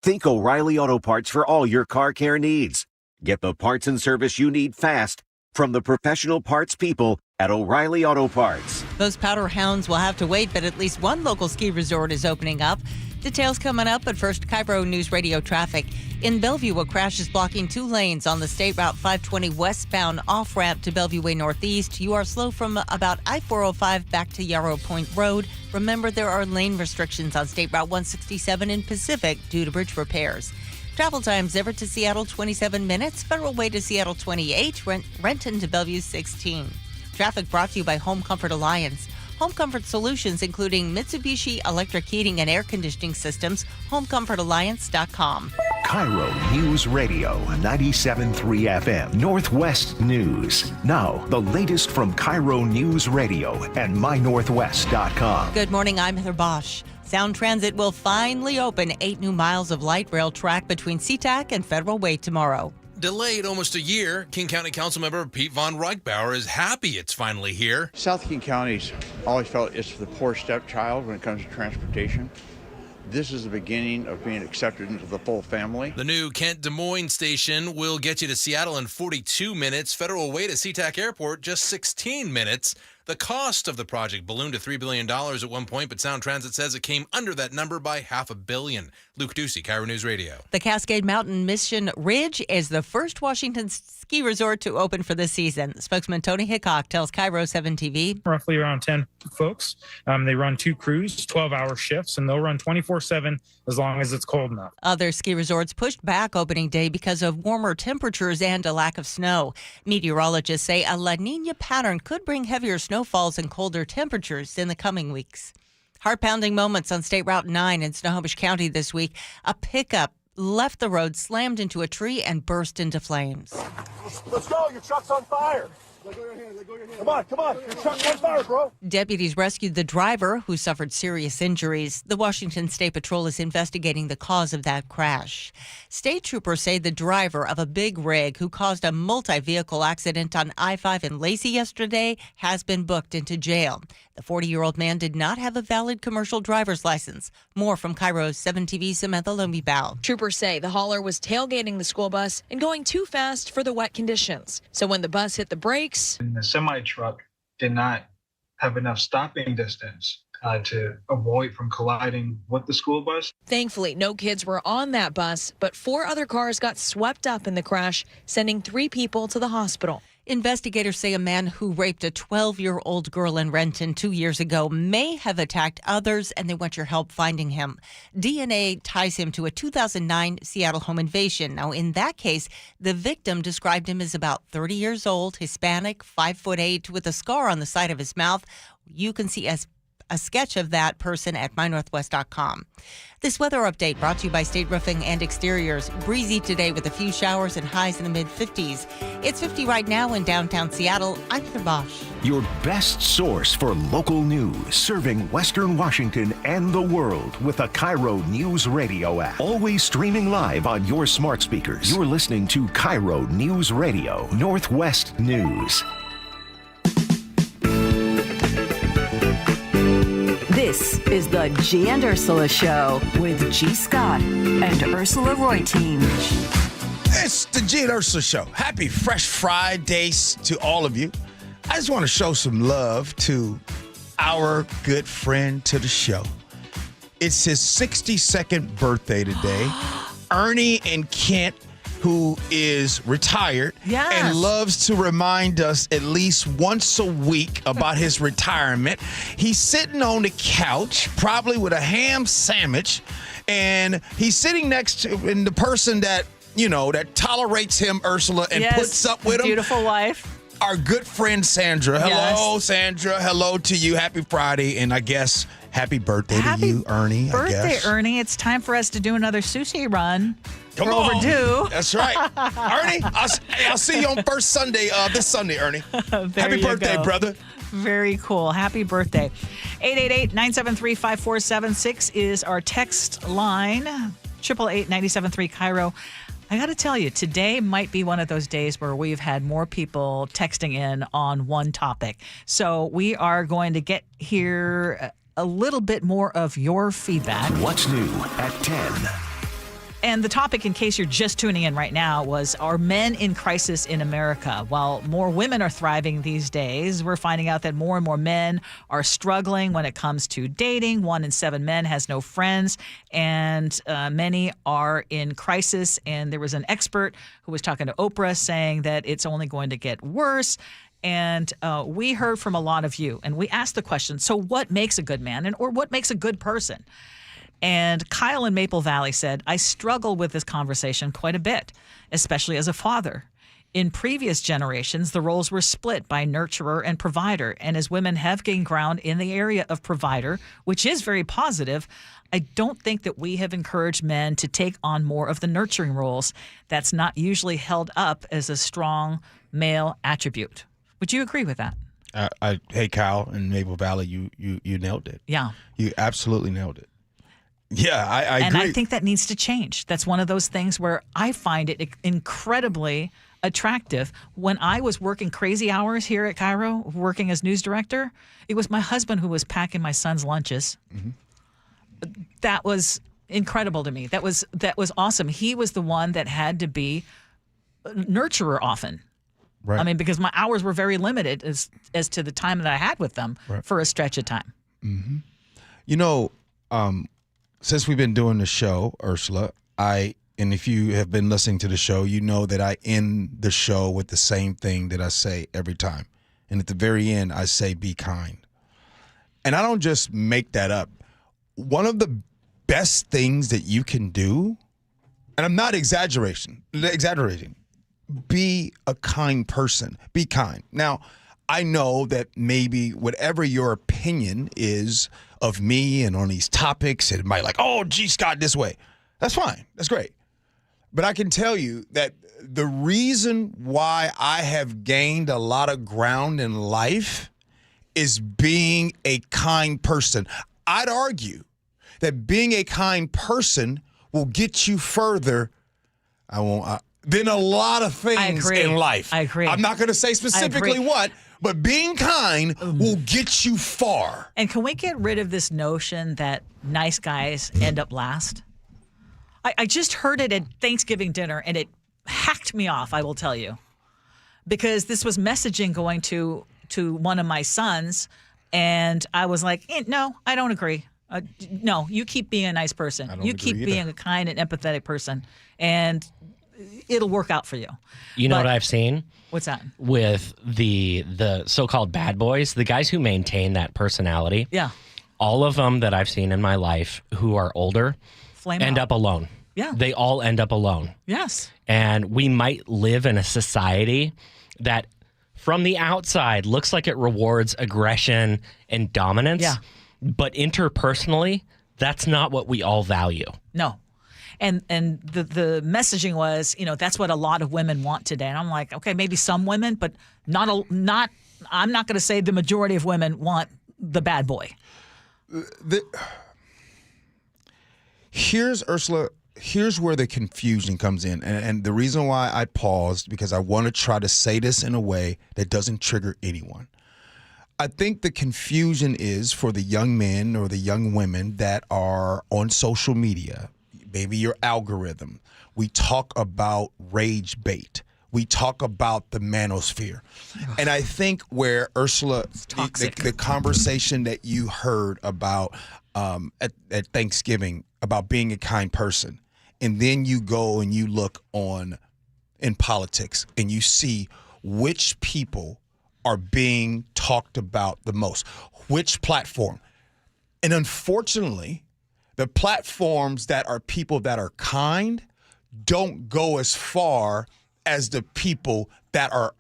Think O'Reilly Auto Parts for all your car care needs. Get the parts and service you need fast from the professional parts people at O'Reilly Auto Parts. Those powder hounds will have to wait, but at least one local ski resort is opening up. Details coming up, but first, KIRO News Radio traffic. In Bellevue, a crash is blocking 2 lanes on the State Route 520 westbound off-ramp to Bellevue Way Northeast. You are slow from about I-405 back to Yarrow Point Road. Remember, there are lane restrictions on State Route 167 in Pacific due to bridge repairs. Travel times, Everett to Seattle, 27 minutes. Federal Way to Seattle, 28. Renton to Bellevue, 16. Traffic brought to you by Home Comfort Alliance. Home comfort solutions, including Mitsubishi electric heating and air conditioning systems. HomeComfortAlliance.com. KIRO News Radio 97.3 FM Northwest News. Now, the latest from KIRO News Radio and mynorthwest.com. Good morning, I'm Heather Bosch. Sound Transit will finally open 8 new miles of light rail track between SeaTac and Federal Way tomorrow. Delayed almost a year, King County Councilmember Pete Von Reichbauer is happy it's finally here. South King County's always felt it's the poor stepchild when it comes to transportation. This is the beginning of being accepted into the full family. The new Kent Des Moines station will get you to Seattle in 42 minutes. Federal Way to SeaTac Airport, just 16 minutes. The cost of the project ballooned to $3 billion at one point, but Sound Transit says it came under that number by $500 million. Luke Ducey, KIRO News Radio. The Cascade Mountain Mission Ridge is the first Washington ski resort to open for this season. Spokesman Tony Hickok tells KIRO 7 TV. Roughly around 10 folks. They run 2 crews, 12-hour shifts, and they'll run 24/7 as long as it's cold enough. Other ski resorts pushed back opening day because of warmer temperatures and a lack of snow. Meteorologists say a La Nina pattern could bring heavier snowfalls and colder temperatures in the coming weeks. Heart-pounding moments on State Route 9 in Snohomish County this week. A pickup left the road, slammed into a tree, and burst into flames. Let's go. Your truck's on fire. Let go of your hand. Let go of your hand. Come on. Your truck's on fire, bro. Deputies rescued the driver, who suffered serious injuries. The Washington State Patrol is investigating the cause of that crash. State troopers say the driver of a big rig who caused a multi-vehicle accident on I-5 in Lacey yesterday has been booked into jail. The 40-year-old man did not have a valid commercial driver's license. More from KIRO's 7 TV's Samantha Lomi-Bow. Troopers say the hauler was tailgating the school bus and going too fast for the wet conditions. So when the bus hit the brakes, and the semi-truck did not have enough stopping distance to avoid from colliding with the school bus. Thankfully, no kids were on that bus, but 4 other cars got swept up in the crash, sending 3 people to the hospital. Investigators say a man who raped a 12-year-old girl in Renton 2 years ago may have attacked others, and they want your help finding him. DNA ties him to a 2009 Seattle home invasion. Now, in that case, the victim described him as about 30 years old, Hispanic, 5'8", with a scar on the side of his mouth. You can see a sketch of that person at mynorthwest.com. This weather update brought to you by State Roofing and Exteriors. Breezy today with a few showers and highs in the mid-50s. It's 50 right now in downtown Seattle. I'm Heather Bosch. Your best source for local news, serving Western Washington and the world with a KIRO News Radio app. Always streaming live on your smart speakers. You're listening to KIRO News Radio, Northwest News. This is the Gee and Ursula Show with G. Scott and Ursula Reutin. It's the Gee and Ursula Show. Happy Fresh Fridays to all of you. I just want to show some love to our good friend to the show. It's his 62nd birthday today. Ernie in Kent, who is retired and loves to remind us at least once a week about his retirement. He's sitting on the couch, probably with a ham sandwich, and he's sitting next to the person that, you know, that tolerates him, Ursula, and puts up with him. Beautiful wife. Our good friend Sandra. Hello, Sandra. Hello to you. Happy Friday, and I guess happy birthday to you, Ernie. Birthday, Ernie. It's time for us to do another sushi run. Come We're on. overdue. That's right. Ernie, I'll see you on first Sunday, this Sunday, Ernie. Happy birthday, brother. Very cool. Happy birthday. 888-973-5476 is our text line. 888-973 KIRO. I got to tell you, today might be one of those days where we've had more people texting in on one topic. So we are going to get here a little bit more of your feedback. What's new at 10? And the topic, in case you're just tuning in right now, was, are men in crisis in America? While more women are thriving these days, we're finding out that more and more men are struggling when it comes to dating. 1 in 7 men has no friends, and many are in crisis. And there was an expert who was talking to Oprah saying that it's only going to get worse. And we heard from a lot of you, and we asked the question, so what makes a good man, or what makes a good person? And Kyle in Maple Valley said, I struggle with this conversation quite a bit, especially as a father. In previous generations, the roles were split by nurturer and provider. And as women have gained ground in the area of provider, which is very positive, I don't think that we have encouraged men to take on more of the nurturing roles. That's not usually held up as a strong male attribute. Would you agree with that? Hey, Kyle in Maple Valley, you nailed it. Yeah. You absolutely nailed it. Yeah, I agree. And I think that needs to change. That's one of those things where I find it incredibly attractive. When I was working crazy hours here at KIRO, working as news director, it was my husband who was packing my son's lunches. Mm-hmm. That was incredible to me. That was awesome. He was the one that had to be a nurturer often. Right. I mean, because my hours were very limited as to the time that I had with them for a stretch of time. Mm-hmm. You know, since we've been doing the show, Ursula, and if you have been listening to the show, you know that I end the show with the same thing that I say every time. And at the very end, I say, be kind. And I don't just make that up. One of the best things that you can do, and I'm not exaggerating, be a kind person. Be kind. Now, I know that maybe whatever your opinion is of me and on these topics, it might like, oh, gee, Scott, this way. That's fine. That's great. But I can tell you that the reason why I have gained a lot of ground in life is being a kind person. I'd argue that being a kind person will get you further than a lot of things in life. I agree. I'm not going to say specifically what, but being kind will get you far. And can we get rid of this notion that nice guys end up last? I just heard it at Thanksgiving dinner, and it hacked me off, I will tell you. Because this was messaging going to one of my sons, and I was like, no, I don't agree. No, you keep being a nice person. You keep being a kind and empathetic person, and it'll work out for you. You know what I've seen? What's that? With the so-called bad boys, the guys who maintain that personality. Yeah. All of them that I've seen in my life who are older end up alone. Yeah. They all end up alone. Yes. And we might live in a society that from the outside looks like it rewards aggression and dominance. Yeah. But interpersonally, that's not what we all value. No. And the messaging was, that's what a lot of women want today. And I'm like, okay, maybe some women, but I'm not going to say the majority of women want the bad boy. Here's where the confusion comes in. And the reason why I paused, because I want to try to say this in a way that doesn't trigger anyone. I think the confusion is for the young men or the young women that are on social media, maybe your algorithm. We talk about rage bait. We talk about the manosphere. And I think where Ursula, the conversation that you heard about at Thanksgiving about being a kind person, and then you go and you look in politics and you see which people are being talked about the most, which platform. And unfortunately, the platforms that are people that are kind don't go as far as the people that are,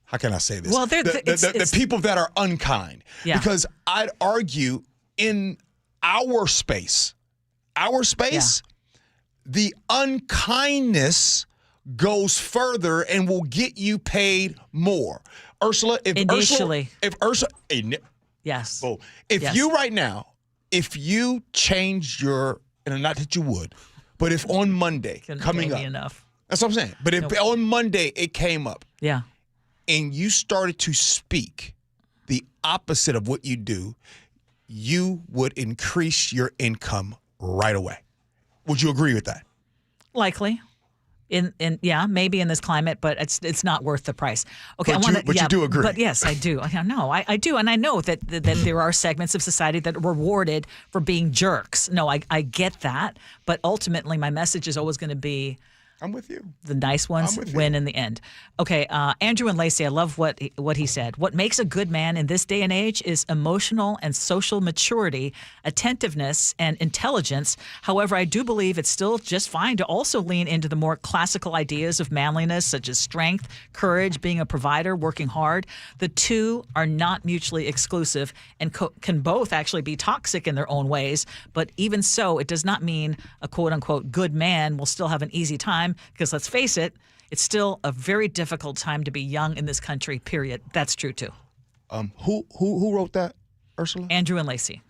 how can I say this? Well, the people that are unkind. Yeah. Because I'd argue in our space, the unkindness goes further and will get you paid more. Ursula, yes. If you right now, if you change your, and not that you would, but if on Monday coming up, enough. That's what I'm saying. But if on Monday it came up, yeah, and you started to speak the opposite of what you do, you would increase your income right away. Would you agree with that? Likely. Yeah, maybe in this climate, but it's not worth the price. Okay, But you do agree. But yes, I do. I do, and I know that there are segments of society that are rewarded for being jerks. No, I get that, but ultimately, my message is always going to be, I'm with you. The nice ones win in the end. Okay, Andrew and Lacey, I love what he said. What makes a good man in this day and age is emotional and social maturity, attentiveness, and intelligence. However, I do believe it's still just fine to also lean into the more classical ideas of manliness, such as strength, courage, being a provider, working hard. The two are not mutually exclusive and can both actually be toxic in their own ways. But even so, it does not mean a quote-unquote good man will still have an easy time. Because let's face it, it's still a very difficult time to be young in this country, period. That's true, too. Who wrote that, Ursula? Andrew and Lacey.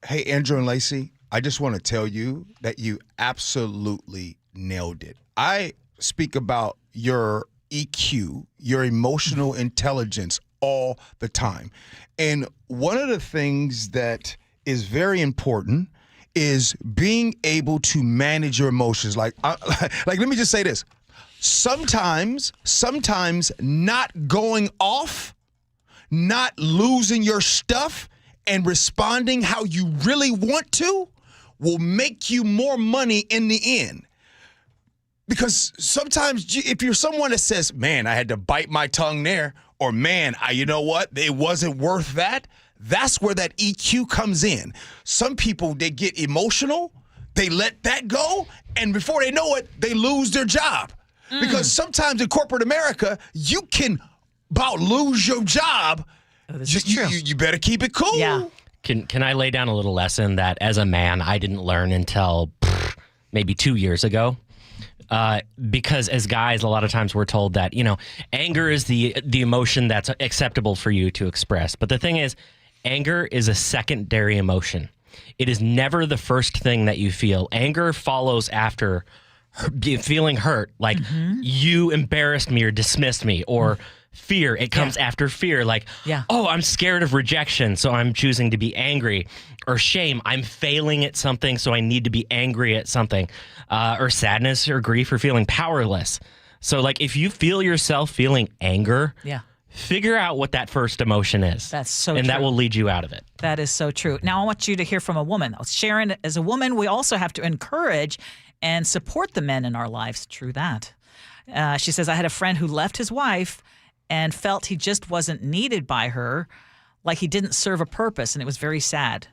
Hey, Andrew and Lacey, I just want to tell you that you absolutely nailed it. I speak about your EQ, your emotional intelligence, all the time. And one of the things that is very important is being able to manage your emotions. Like let me just say this. Sometimes not going off, not losing your stuff, and responding how you really want to will make you more money in the end. Because sometimes if you're someone that says, man, I had to bite my tongue there, or man, you know what, it wasn't worth that, that's where that EQ comes in. Some people, they get emotional, they let that go, and before they know it, they lose their job. Because sometimes in corporate America, you can about lose your job. Oh, this is true. You better keep it cool. Yeah. Can I lay down a little lesson that as a man I didn't learn until maybe 2 years ago? Because as guys, a lot of times we're told that, anger is the emotion that's acceptable for you to express. But the thing is, anger is a secondary emotion. It is never the first thing that you feel. Anger follows after feeling hurt, like you embarrassed me or dismissed me, or fear. It comes after fear, like, oh, I'm scared of rejection, so I'm choosing to be angry. Or shame, I'm failing at something, so I need to be angry at something. Or sadness or grief or feeling powerless. So, like, if you feel yourself feeling anger, figure out what that first emotion is. That's so true. And that will lead you out of it. That is so true. Now, I want you to hear from a woman. Sharon, as a woman, we also have to encourage and support the men in our lives. True that. She says, I had a friend who left his wife and felt he just wasn't needed by her, like he didn't serve a purpose, and it was very sad.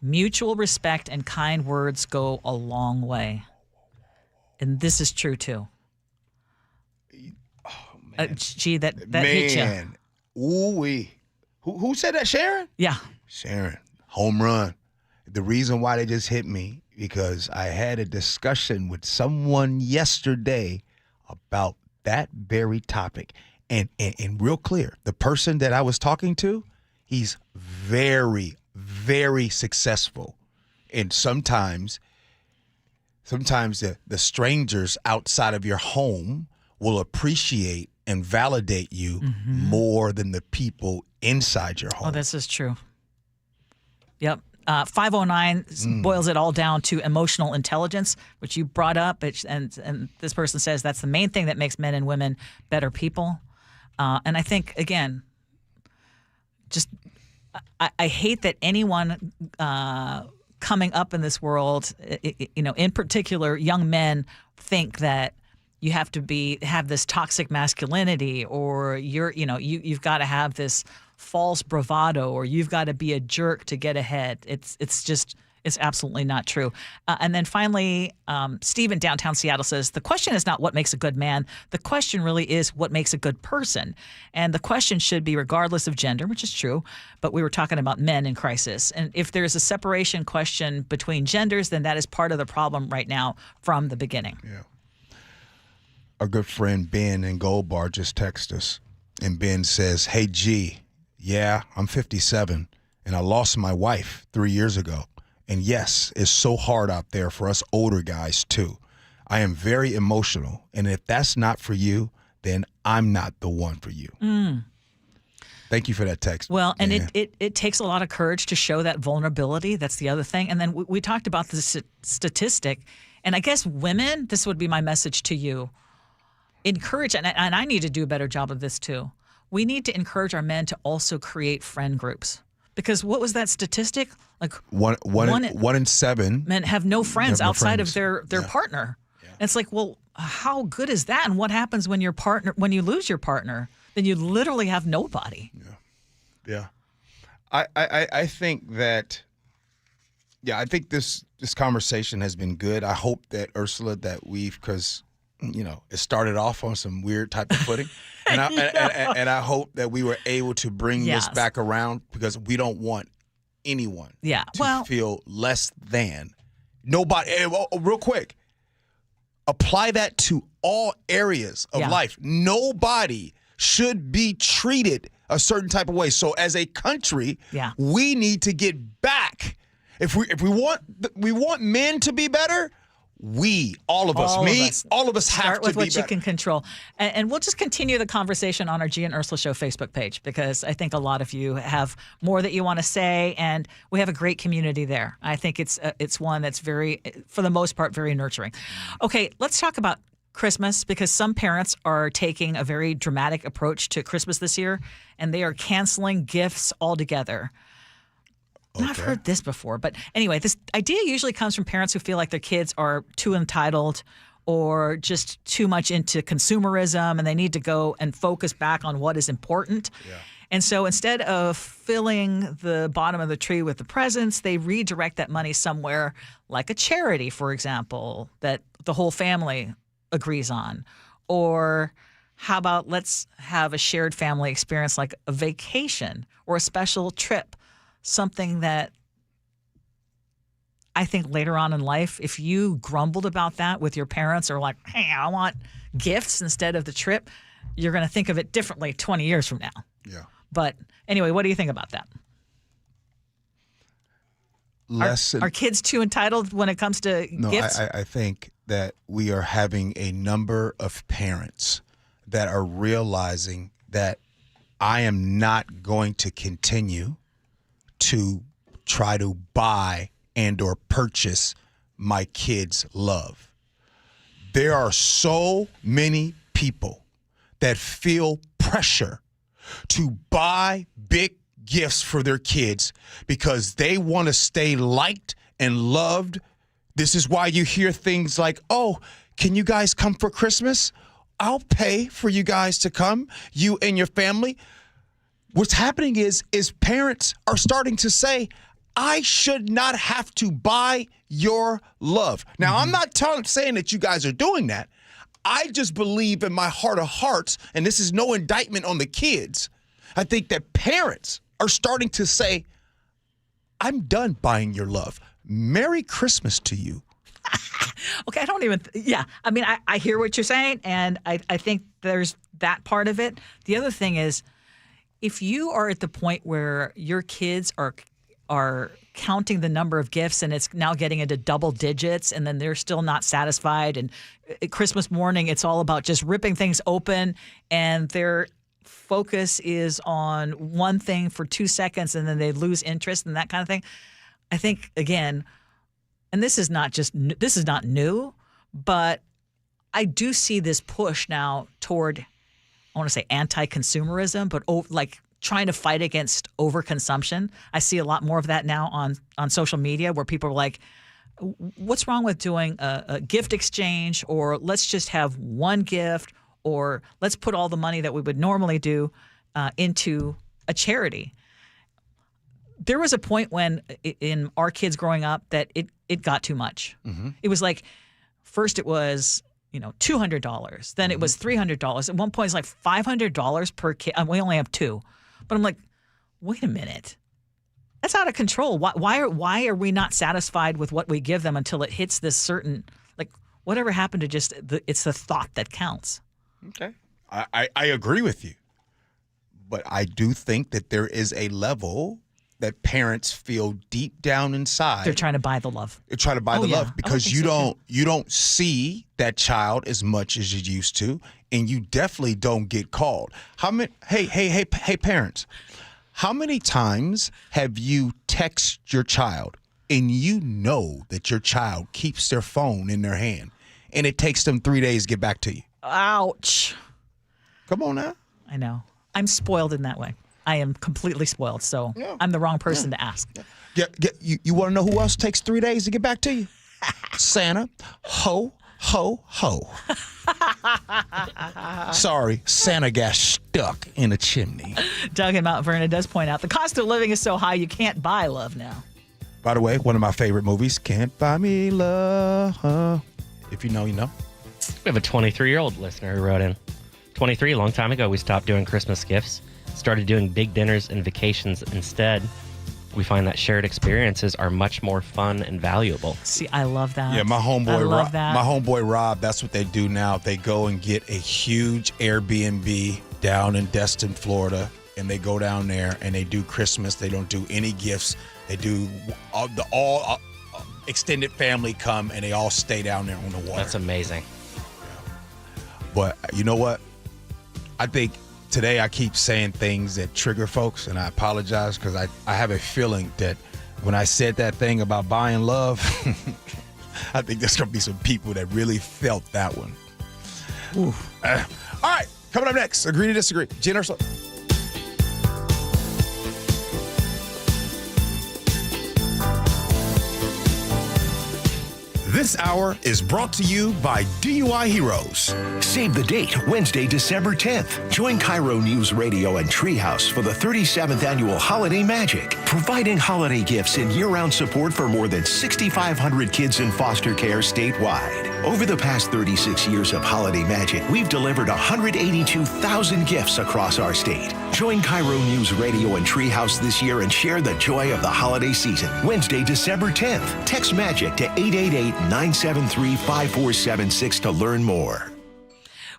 Mutual respect and kind words go a long way. And this is true, too. Gee, that hit you. Ooh-wee. Who said that, Sharon? Yeah. Sharon, home run. The reason why they just hit me, because I had a discussion with someone yesterday about that very topic. And real clear, the person that I was talking to, he's very, very successful. And sometimes the strangers outside of your home will appreciate and validate you more than the people inside your home. Oh, this is true. Yep. 509 boils it all down to emotional intelligence, which you brought up. And this person says that's the main thing that makes men and women better people. And I think, again, just I hate that anyone coming up in this world, in particular, young men think that you have to have this toxic masculinity, or you've got to have this false bravado, or you've got to be a jerk to get ahead. It's absolutely not true. And then finally, Steve in downtown Seattle says, the question is not what makes a good man. The question really is what makes a good person. And the question should be regardless of gender, which is true. But we were talking about men in crisis. And if there's a separation question between genders, then that is part of the problem right now from the beginning. Yeah. Our good friend Ben in Gold Bar just texted us. And Ben says, hey, G, yeah, I'm 57. And I lost my wife 3 years ago. And yes, it's so hard out there for us older guys, too. I am very emotional. And if that's not for you, then I'm not the one for you. Thank you for that text. Well, and it takes a lot of courage to show that vulnerability. That's the other thing. And then we talked about the statistic. And I guess women, this would be my message to you. Encourage, and I need to do a better job of this too. We need to encourage our men to also create friend groups. Because what was that statistic? Like one in 7 men have no friends outside of their partner. Yeah. And it's like, well, how good is that? And what happens when you lose your partner? Then you literally have nobody. Yeah. I think that, I think this conversation has been good. I hope that, Ursula, that because it started off on some weird type of footing. And I hope that we were able to bring this back around, because we don't want anyone to feel less than. Nobody. Real quick, apply that to all areas of life. Nobody should be treated a certain type of way. So as a country, we need to get back. If we want men to be better, all of us have to be start with what better. You can control. And we'll just continue the conversation on our Gee and Ursula Show Facebook page, because I think a lot of you have more that you want to say, and we have a great community there. I think it's one that's very, for the most part, very nurturing. Okay, let's talk about Christmas, because some parents are taking a very dramatic approach to Christmas this year, and they are canceling gifts altogether. Okay. I've heard this before, but anyway, this idea usually comes from parents who feel like their kids are too entitled or just too much into consumerism, and they need to go and focus back on what is important. Yeah. And so instead of filling the bottom of the tree with the presents, they redirect that money somewhere like a charity, for example, that the whole family agrees on. Or how about let's have a shared family experience like a vacation or a special trip, something that I think later on in life, if you grumbled about that with your parents, or like, hey, I want gifts instead of the trip, you're going to think of it differently 20 years from now. Yeah. But anyway, what do you think about that? Are kids too entitled when it comes to gifts? I think that we are having a number of parents that are realizing that I am not going to continue to try to buy and or purchase my kids' love. There are so many people that feel pressure to buy big gifts for their kids because they want to stay liked and loved. This is why you hear things like, oh, can you guys come for Christmas? I'll pay for you guys to come, you and your family. What's happening is parents are starting to say, I should not have to buy your love. Now, I'm not saying that you guys are doing that. I just believe in my heart of hearts, and this is no indictment on the kids, I think that parents are starting to say, I'm done buying your love. Merry Christmas to you. Okay, I don't even, I mean, I hear what you're saying, and I think there's that part of it. The other thing is, if you are at the point where your kids are counting the number of gifts and it's now getting into double digits, and then they're still not satisfied, and at Christmas morning it's all about just ripping things open, and their focus is on one thing for 2 seconds and then they lose interest and that kind of thing. I think, again, and this is not new, but I do see this push now toward, I want to say anti-consumerism, but like trying to fight against overconsumption. I see a lot more of that now on social media, where people are like, what's wrong with doing a gift exchange, or let's just have one gift, or let's put all the money that we would normally do into a charity. There was a point when in our kids growing up that it got too much. Mm-hmm. It was like, first it was, $200. Then it was $300. At one point it's like $500 per kid. We only have 2. But I'm like, wait a minute. That's out of control. Why are we not satisfied with what we give them until it hits this certain, like, whatever happened to just, it's the thought that counts. Okay. I agree with you. But I do think that there is a level that parents feel deep down inside. They're trying to buy the love. They're trying to buy the love because you don't see that child as much as you used to. and you definitely don't get called. How many? Hey, parents! How many times have you texted your child and you know that your child keeps their phone in their hand and it takes them 3 days to get back to you? Ouch! Come on now. I know. I'm spoiled in that way. I am completely spoiled, so I'm the wrong person to ask. You want to know who else takes 3 days to get back to you? Santa. Ho, ho, ho. Sorry, Santa got stuck in a chimney. Doug in Mount Vernon does point out the cost of living is so high you can't buy love now. By the way, one of my favorite movies, Can't Buy Me Love. If you know, you know. We have a 23-year-old listener who wrote in. 23, a long time ago, we stopped doing Christmas gifts, started doing big dinners and vacations instead. We find that shared experiences are much more fun and valuable. See, I love that. Yeah, my homeboy Rob, Rob, that's what they do now. They go and get a huge Airbnb down in Destin, Florida, and they go down there and they do Christmas. They don't do any gifts. They do all extended family come and they all stay down there on the water. That's amazing. But you know what? I think today I keep saying things that trigger folks, and I apologize because I have a feeling that when I said that thing about buying love, I think there's going to be some people that really felt that one. All right, coming up next, Agree to Disagree. Gee Ursula. This hour is brought to you by DUI Heroes. Save the date, Wednesday, December 10th. Join KIRO Newsradio and Treehouse for the 37th annual Holiday Magic, providing holiday gifts and year-round support for more than 6,500 kids in foster care statewide. Over the past 36 years of Holiday Magic, we've delivered 182,000 gifts across our state. Join KIRO Newsradio and Treehouse this year and share the joy of the holiday season. Wednesday, December 10th. Text MAGIC to 888-973-5476 to learn more.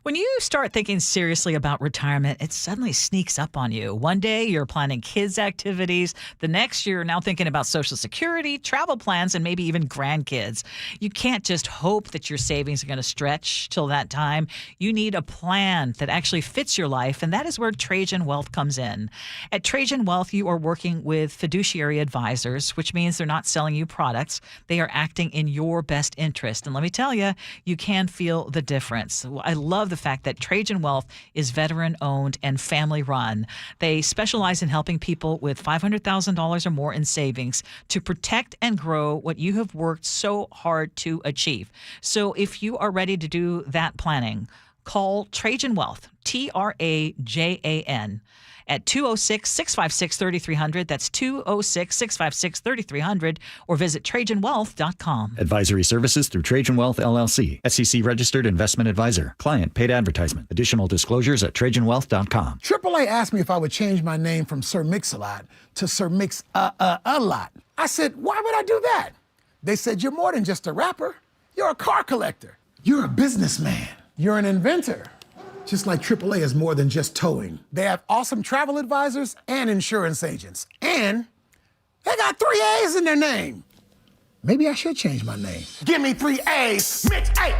When you start thinking seriously about retirement, it suddenly sneaks up on you. One day you're planning kids' activities. The next you're now thinking about Social Security, travel plans, and maybe even grandkids. You can't just hope that your savings are going to stretch till that time. You need a plan that actually fits your life, and that is where Trajan Wealth comes in. At Trajan Wealth, you are working with fiduciary advisors, which means they're not selling you products. They are acting in your best interest. And let me tell you, you can feel the difference. I love the fact that Trajan Wealth is veteran-owned and family-run. They specialize in helping people with $500,000 or more in savings to protect and grow what you have worked so hard to achieve. So if you are ready to do that planning, call Trajan Wealth, TRAJAN, at 206-656-3300. That's 206-656-3300, or visit TrajanWealth.com. Advisory services through Trajan Wealth, LLC. SEC registered investment advisor. Client paid advertisement. Additional disclosures at TrajanWealth.com. AAA asked me if I would change my name from Sir Mix-a-Lot to Sir Mix-a-Lot. I said, why would I do that? They said, you're more than just a rapper. You're a car collector. You're a businessman. You're an inventor. Just like AAA is more than just towing. They have awesome travel advisors and insurance agents. And they got 3 A's in their name. Maybe I should change my name. Give me 3 A's. Mix A.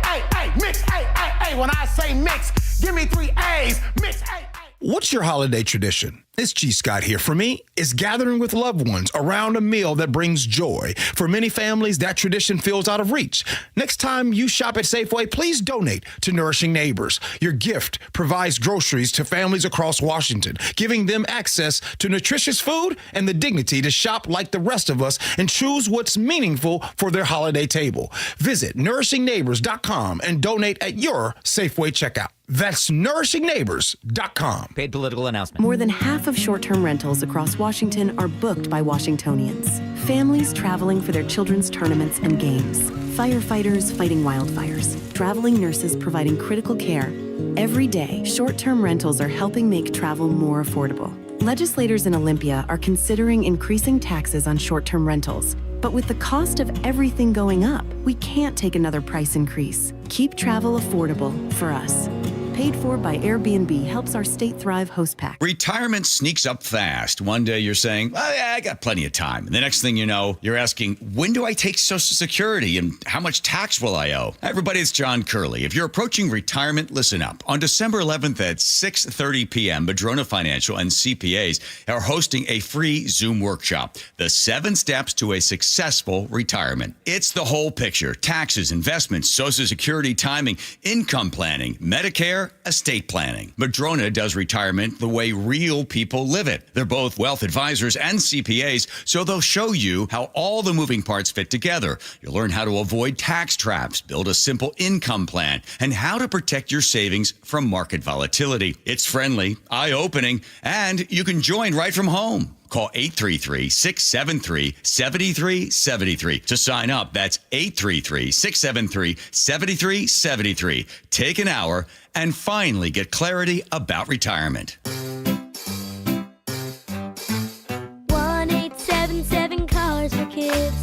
Mix A. When I say mix, give me 3 A's. Mix A. What's your holiday tradition? It's G. Scott here. For me, it's gathering with loved ones around a meal that brings joy. For many families, that tradition feels out of reach. Next time you shop at Safeway, please donate to Nourishing Neighbors. Your gift provides groceries to families across Washington, giving them access to nutritious food and the dignity to shop like the rest of us and choose what's meaningful for their holiday table. Visit nourishingneighbors.com and donate at your Safeway checkout. That's nourishingneighbors.com. Paid political announcement. More than half of short-term rentals across Washington are booked by Washingtonians. Families traveling for their children's tournaments and games. Firefighters fighting wildfires. Traveling nurses providing critical care. Every day, short-term rentals are helping make travel more affordable. Legislators in Olympia are considering increasing taxes on short-term rentals. But with the cost of everything going up, we can't take another price increase. Keep travel affordable for us. Paid for by Airbnb helps our State Thrive host pack. Retirement sneaks up fast. One day you're saying, well, yeah, I got plenty of time. And the next thing you know, you're asking, when do I take Social Security and how much tax will I owe? Hi, everybody, it's John Curley. If you're approaching retirement, listen up. On December 11th at 6:30 p.m., Madrona Financial and CPAs are hosting a free Zoom workshop, The 7 Steps to a Successful Retirement. It's the whole picture: taxes, investments, Social Security timing, income planning, Medicare, estate planning. Madrona does retirement the way real people live it. They're both wealth advisors and CPAs, so they'll show you how all the moving parts fit together. You'll learn how to avoid tax traps, build a simple income plan, and how to protect your savings from market volatility. It's friendly, eye-opening, and you can join right from home. Call 833-673-7373 to sign up. That's 833-673-7373. Take an hour and finally get clarity about retirement. 1-877 Cars for Kids.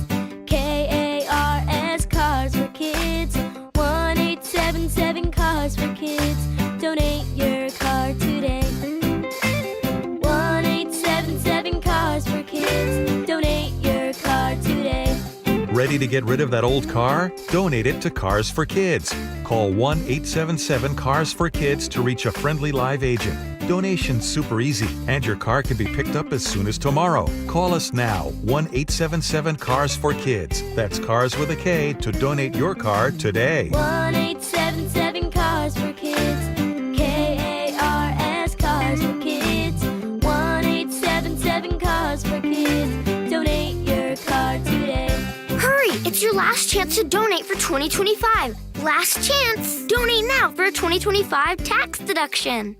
KARS Cars for Kids. 1-877 Cars for Kids. Donate your car today. 1-877 Cars for Kids. Donate your car today. Ready to get rid of that old car? Donate it to Cars for Kids. Call 1-877-CARS-FOR-KIDS to reach a friendly live agent. Donation's super easy, and your car can be picked up as soon as tomorrow. Call us now, 1-877-CARS-FOR-KIDS. That's Cars with a K to donate your car today. 1-877 Cars for Kids. KARS Cars for Kids. 1-877 Cars for Kids. Donate your car today. Hurry! It's your last chance to donate for 2025. Last chance! Donate now for a 2025 tax deduction.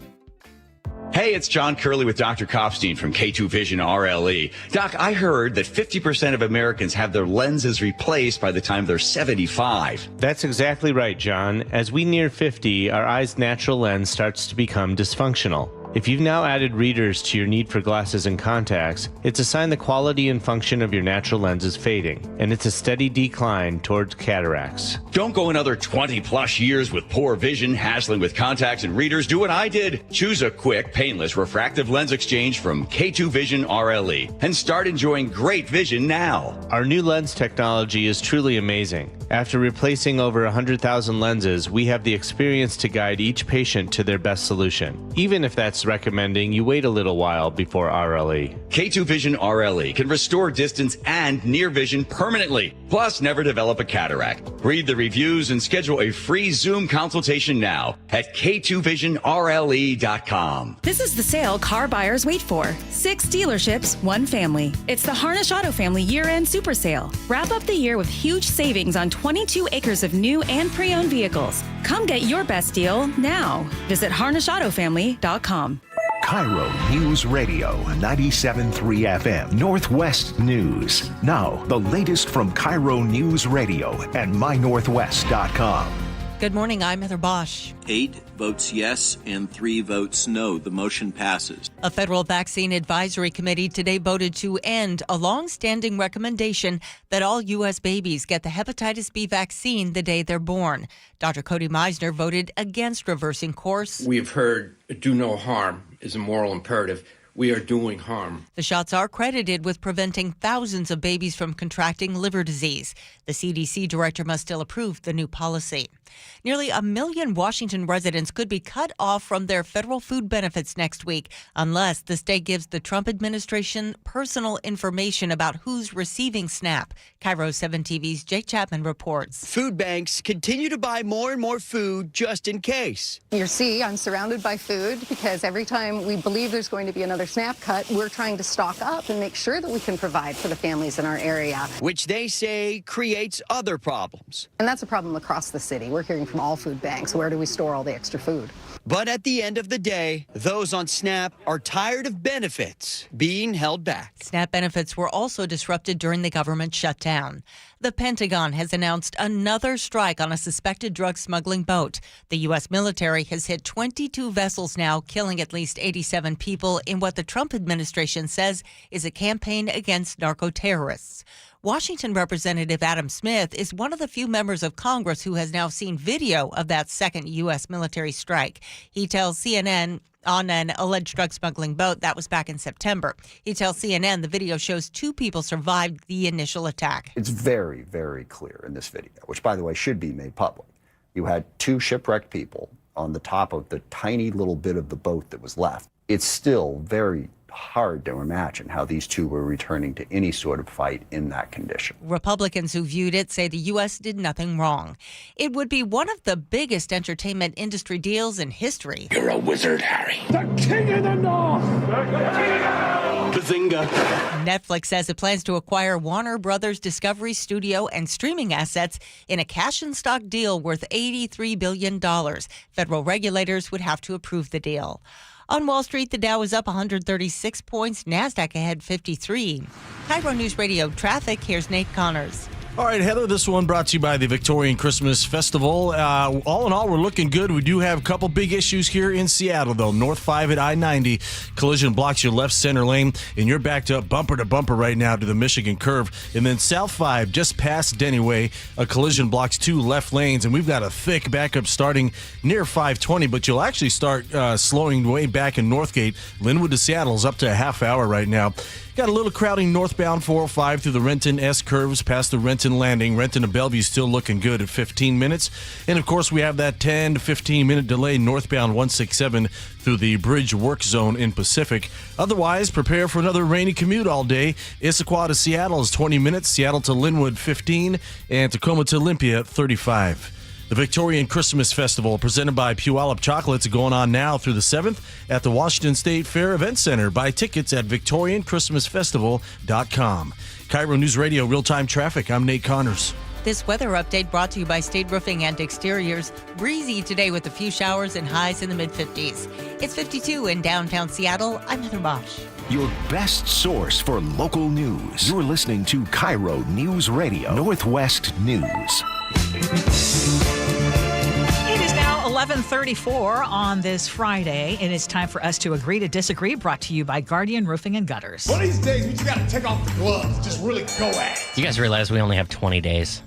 Hey, it's John Curley with Dr. Kopstein from K2 Vision RLE. Doc, I heard that 50% of Americans have their lenses replaced by the time they're 75. That's exactly right, John. As we near 50, our eye's natural lens starts to become dysfunctional. If you've now added readers to your need for glasses and contacts, it's a sign the quality and function of your natural lens is fading, and it's a steady decline towards cataracts. Don't go another 20 plus years with poor vision, hassling with contacts and readers. Do what I did. Choose a quick, painless refractive lens exchange from K2 Vision RLE and start enjoying great vision now. Our new lens technology is truly amazing. After replacing over 100,000 lenses, we have the experience to guide each patient to their best solution, even if that's recommending you wait a little while before RLE. K2 Vision RLE can restore distance and near vision permanently, plus never develop a cataract. Read the reviews and schedule a free Zoom consultation now at k2visionrle.com. This is the sale car buyers wait for. 6 dealerships, 1 family. It's the Harnish Auto Family year-end super sale. Wrap up the year with huge savings on 22 acres of new and pre-owned vehicles. Come get your best deal now. Visit harnishautofamily.com. KIRO News Radio 97.3 FM Northwest News. Now, the latest from KIRO News Radio and mynorthwest.com. Good morning, I'm Heather Bosch. 8 votes yes and 3 votes no. The motion passes. A federal vaccine advisory committee today voted to end a long-standing recommendation that all U.S. babies get the hepatitis B vaccine the day they're born. Dr. Cody Meisner voted against reversing course. We've heard do no harm is a moral imperative. We are doing harm. The shots are credited with preventing thousands of babies from contracting liver disease. The CDC director must still approve the new policy. Nearly 1 million Washington residents could be cut off from their federal food benefits next week unless the state gives the Trump administration personal information about who's receiving SNAP. KIRO 7 TV's Jake Chapman reports. Food banks continue to buy more and more food just in case. You see, I'm surrounded by food because every time we believe there's going to be another SNAP cut, we're trying to stock up and make sure that we can provide for the families in our area. Which they say creates other problems. And that's a problem across the city. We're hearing from all food banks. Where do we store all the extra food? But at the end of the day, those on SNAP are tired of benefits being held back. SNAP benefits were also disrupted during the government shutdown. The Pentagon has announced another strike on a suspected drug smuggling boat. The U.S. military has hit 22 vessels now, killing at least 87 people in what the Trump administration says is a campaign against narco-terrorists. Washington Representative Adam Smith is one of the few members of Congress who has now seen video of that second U.S. military strike. He tells CNN on an alleged drug smuggling boat. That was back in September. He tells CNN the video shows 2 people survived the initial attack. It's very, very clear in this video, which, by the way, should be made public. You had 2 shipwrecked people on the top of the tiny little bit of the boat that was left. It's still very hard to imagine how these 2 were returning to any sort of fight in that condition. Republicans who viewed it say the U.S. did nothing wrong. It would be one of the biggest entertainment industry deals in history. You're a wizard, Harry. The King of the North! Bazinga. Netflix says it plans to acquire Warner Brothers Discovery Studio and streaming assets in a cash-and-stock deal worth $83 billion. Federal regulators would have to approve the deal. On Wall Street, the Dow is up 136 points, NASDAQ ahead 53. KIRO News Radio traffic, here's Nate Connors. All right, Heather, this one brought to you by the Victorian Christmas Festival. All in all, we're looking good. We do have a couple big issues here in Seattle, though. North 5 at I-90. Collision blocks your left center lane, and you're backed up bumper to bumper right now to the Michigan curve. And then South 5, just past Denny Way, a collision blocks 2 left lanes, and we've got a thick backup starting near 520, but you'll actually start slowing way back in Northgate. Linwood to Seattle is up to a half hour right now. Got a little crowding northbound 405 through the Renton S curves past the Renton Landing. Renton to Bellevue still looking good at 15 minutes. And, of course, we have that 10 to 15-minute delay northbound 167 through the Bridge Work Zone in Pacific. Otherwise, prepare for another rainy commute all day. Issaquah to Seattle is 20 minutes. Seattle to Linwood, 15. And Tacoma to Olympia, 35. The Victorian Christmas Festival, presented by Puyallup Chocolates, going on now through the 7th at the Washington State Fair Event Center. Buy tickets at victorianchristmasfestival.com. KIRO News Radio real-time traffic. I'm Nate Connors. This weather update brought to you by State Roofing and Exteriors. Breezy today with a few showers and highs in the mid-50s. It's 52 in downtown Seattle. I'm Heather Bosch. Your best source for local news. You're listening to KIRO News Radio, Northwest News. It is now 11:34 on this Friday, and it's time for us to agree to disagree, brought to you by Guardian Roofing and Gutters. One of these days, we just got to take off the gloves. Just really go at it. You guys realize we only have 20 days.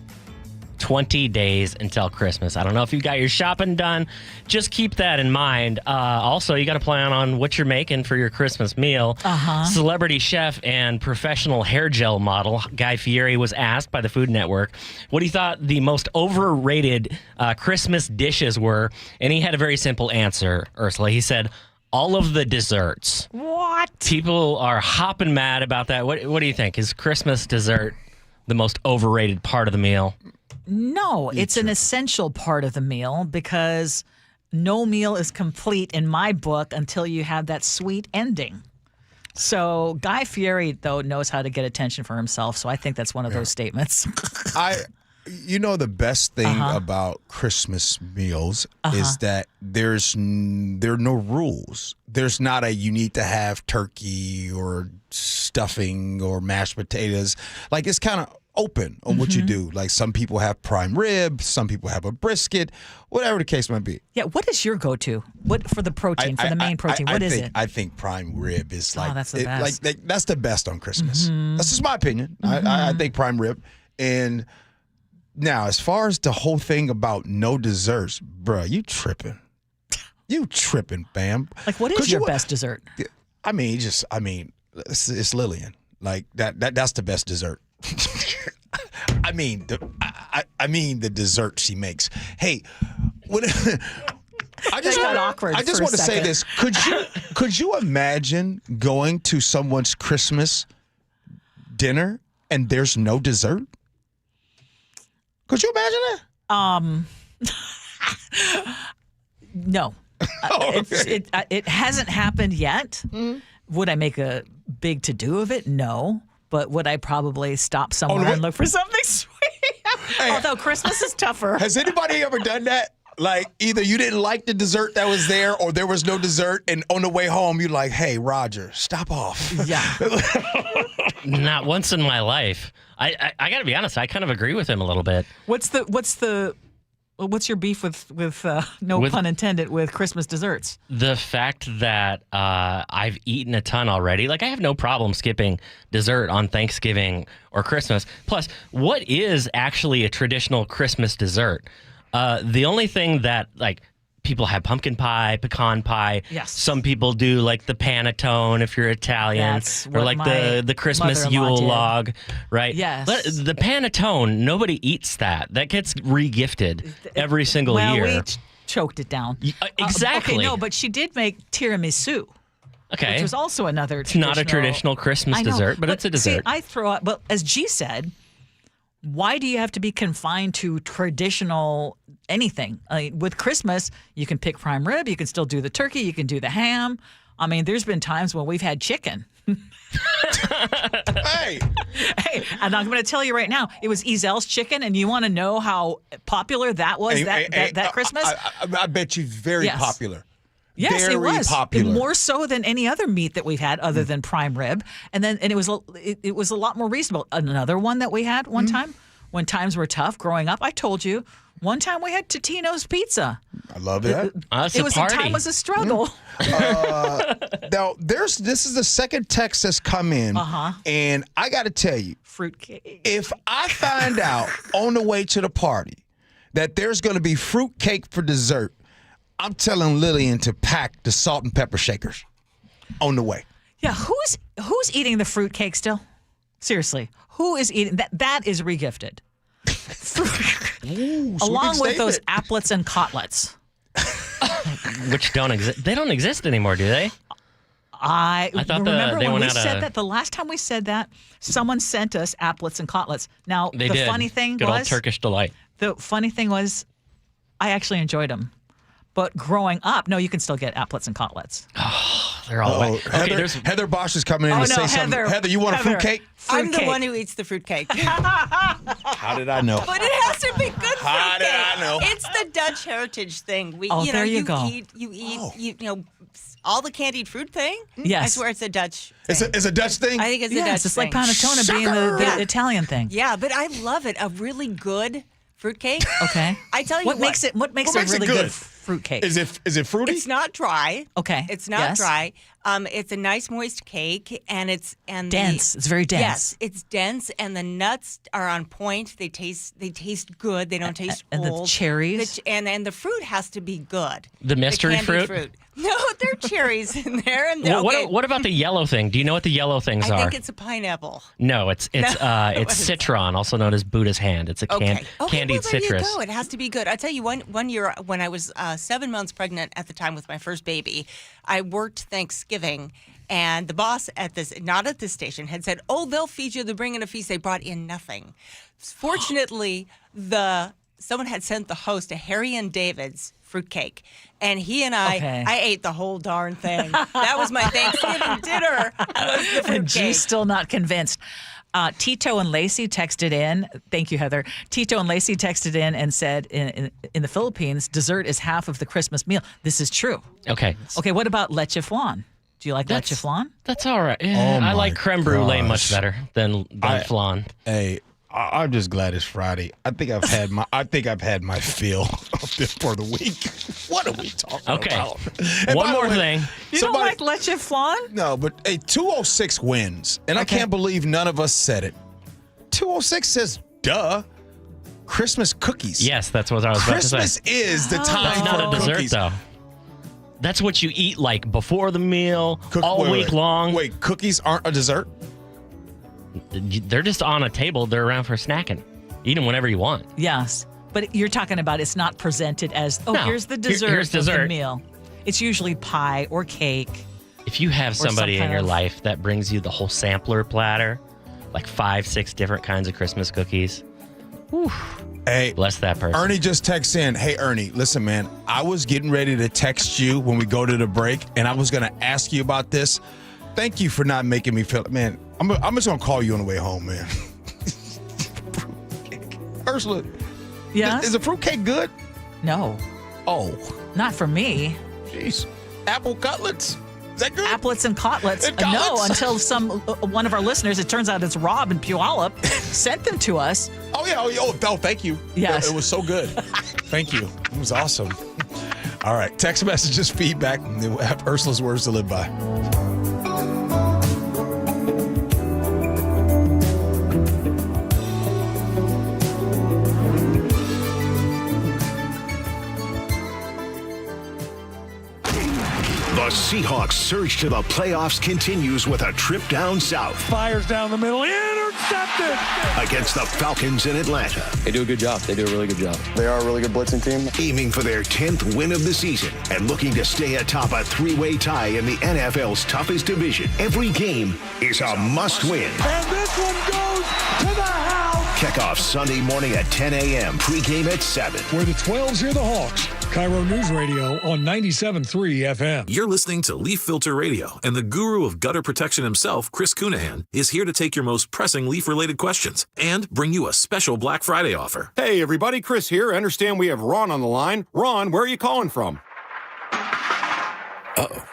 20 days until Christmas. I don't know if you got your shopping done. Just keep that in mind. Also, you got to plan on what you're making for your Christmas meal. Celebrity chef and professional hair gel model Guy Fieri was asked by the Food Network what he thought the most overrated Christmas dishes were, and he had a very simple answer, Ursula. He said, all of the desserts. What? People are hopping mad about that. What do you think? Is Christmas dessert the most overrated part of the meal? No, it's an essential part of the meal because no meal is complete in my book until you have that sweet ending. So Guy Fieri, though, knows how to get attention for himself. So I think that's one of those statements. You know, the best thing about Christmas meals is that there are no rules. There's not a you need to have turkey or stuffing or mashed potatoes. Like, it's kind of open on what you do. Like, some people have prime rib, some people have a brisket, whatever the case might be. Yeah, what is your go-to? What for the protein, for the main protein? What is it? I think prime rib is like, that's the best. That's the best on Christmas. That's just my opinion. I think prime rib. And now, as far as the whole thing about no desserts, bruh, you tripping. You tripping, fam. Like, what is your best dessert? It's Lillian. Like, that's the best dessert. I mean the dessert she makes. Hey, I just want to say this. Could you imagine going to someone's Christmas dinner and there's no dessert? Could you imagine that? No. It hasn't happened yet. Would I make a big to-do of it? No. But would I probably stop somewhere and look for something sweet? Although Christmas is tougher. Has anybody ever done that? Like, either you didn't like the dessert that was there or there was no dessert, and on the way home you're like, hey, Roger, stop off. Yeah. Not once in my life. I got to be honest, I kind of agree with him a little bit. What's the Well, what's your beef with no pun intended, with Christmas desserts? The fact that I've eaten a ton already. Like, I have no problem skipping dessert on Thanksgiving or Christmas. Plus, what is actually a traditional Christmas dessert? The only thing that, like, people have pumpkin pie, pecan pie. Yes. Some people do like the panettone if you're Italian, That's or what like my the Christmas mother-in-law Yule did. log, right? Yes. But the panettone, nobody eats that. That gets re-gifted every single well, year. we choked it down. Exactly. Okay, no, but she did make tiramisu. Okay. Which was also another It's not a traditional Christmas I know, dessert, but it's a dessert. See, I throw out, but as G said, why do you have to be confined to traditional anything? With Christmas, you can pick prime rib, you can still do the turkey, you can do the ham. I mean, there's been times when we've had chicken. Hey, and I'm going to tell you right now, it was Ezel's chicken, and you want to know how popular that was that Christmas? I bet you very Yes. popular. Yes, very it was popular. more so than any other meat that we've had, other than prime rib. And it was a lot more reasonable. Another one that we had one time when times were tough growing up. I told you one time we had Totino's pizza. I love that. Time was a struggle. Now, this is the second text that's come in, and I got to tell you, fruitcake. If I find out on the way to the party that there's going to be fruitcake for dessert, I'm telling Lillian to pack the salt and pepper shakers on the way. Yeah, who's eating the fruitcake still? Seriously, who is eating that? That is regifted. Along with those applets and cotlets. Which don't exist. They don't exist anymore, do they? I thought remember they when went we out said of- that the last time we said that, someone sent us applets and cotlets. Now They the did. funny thing Good was old Turkish delight. The funny thing was, I actually enjoyed them. But growing up, no, you can still get applets and cotlets. They're all wet. Okay, Heather Bosch is coming in to say something. Heather, you want a fruitcake? I'm the one who eats the fruitcake. How did I know? But it has to be good fruitcake. How did I know? It's the Dutch heritage thing. There you go. You eat all the candied fruit thing. Yes. I swear it's a Dutch thing. It's a Dutch thing? I think it's a Dutch Yes, it's like thing. panettone being the Italian thing. Yeah, but I love it. A really good fruitcake. Okay. I tell you what makes it really good fruitcake? Is it fruity? It's not dry. Okay. It's not Yes. dry. It's a nice moist cake, and Dense. It's very dense. Yes, it's dense, and the nuts are on point. They taste good. They don't taste and the old. cherries? And the fruit has to be good. The mystery candied fruit? No, there are cherries in there. And Well, okay. what about the yellow thing? Do you know what the yellow things I are? think it's a pineapple. No, it's What is citron, also known as Buddha's hand. It's a candied well, there citrus. you go. It has to be good. I tell you, one year when I was 7 months pregnant at the time with my first baby, I worked Thanksgiving, and the boss not at this station, had said, "Oh, they'll feed you. They're bringing a feast." They brought in nothing. Fortunately, someone had sent the host a Harry and David's fruitcake, and he and I ate the whole darn thing. That was my Thanksgiving dinner. Was the fruitcake. G's still not convinced. Tito and Lacey texted in. Thank you, Heather. Tito and Lacey texted in and said in the Philippines, dessert is half of the Christmas meal. This is true. Okay. Okay, what about leche flan? Do you like leche flan? That's all right. I like creme brulee much better than flan. Hey, I'm just glad it's Friday. I think I've had my fill of this for the week. What are we talking about? And One by the more way, thing. You don't like leche flan? No, but 206 wins, and I can't believe none of us said it. 206 says, "Duh." Christmas cookies. Yes, that's what I was about to say. Christmas is the time That's not for a dessert, cookies. though. That's what you eat like before the meal, all week long. Wait, cookies aren't a dessert? They're just on a table. They're around for snacking. Eat them whenever you want. Yes, but you're talking about it's not presented as, No. here's the dessert Here's of the dessert. meal. It's usually pie or cake. If you have Or some somebody in kind your of- life that brings you the whole sampler platter, like 5-6 different kinds of Christmas cookies, Hey, bless that person. Ernie just texts in, "Hey, Ernie, listen, man, I was getting ready to text you when we go to the break, and I was going to ask you about this. Thank you for not making me feel, man, I'm just going to call you on the way home, man." Ursula, Yes? is the fruitcake good? No. Oh. Not for me. Jeez. Apple cutlets? Is that good? Applets and Cotlets. And Cotlets? No, until one of our listeners, it turns out it's Rob in Puyallup, sent them to us. Oh, yeah. Oh, thank you. Yes. It was so good. Thank you. It was awesome. All right. Text messages, feedback, and the app, Ursula's Words to Live By. The Seahawks' surge to the playoffs continues with a trip down south. Fires down the middle, intercepted! Against the Falcons in Atlanta. They do a good job. They do a really good job. They are a really good blitzing team. Aiming for their 10th win of the season and looking to stay atop a three-way tie in the NFL's toughest division. Every game is a must-win. And this one goes to the house! Kickoff Sunday morning at 10 a.m. Pregame at 7. Where the 12s hear the Hawks. KIRO Newsradio on 97.3 FM. You're listening to Leaf Filter Radio, and the guru of gutter protection himself, Chris Cunahan, is here to take your most pressing leaf-related questions and bring you a special Black Friday offer. Hey, everybody, Chris here. I understand we have Ron on the line. Ron, where are you calling from? Uh-oh.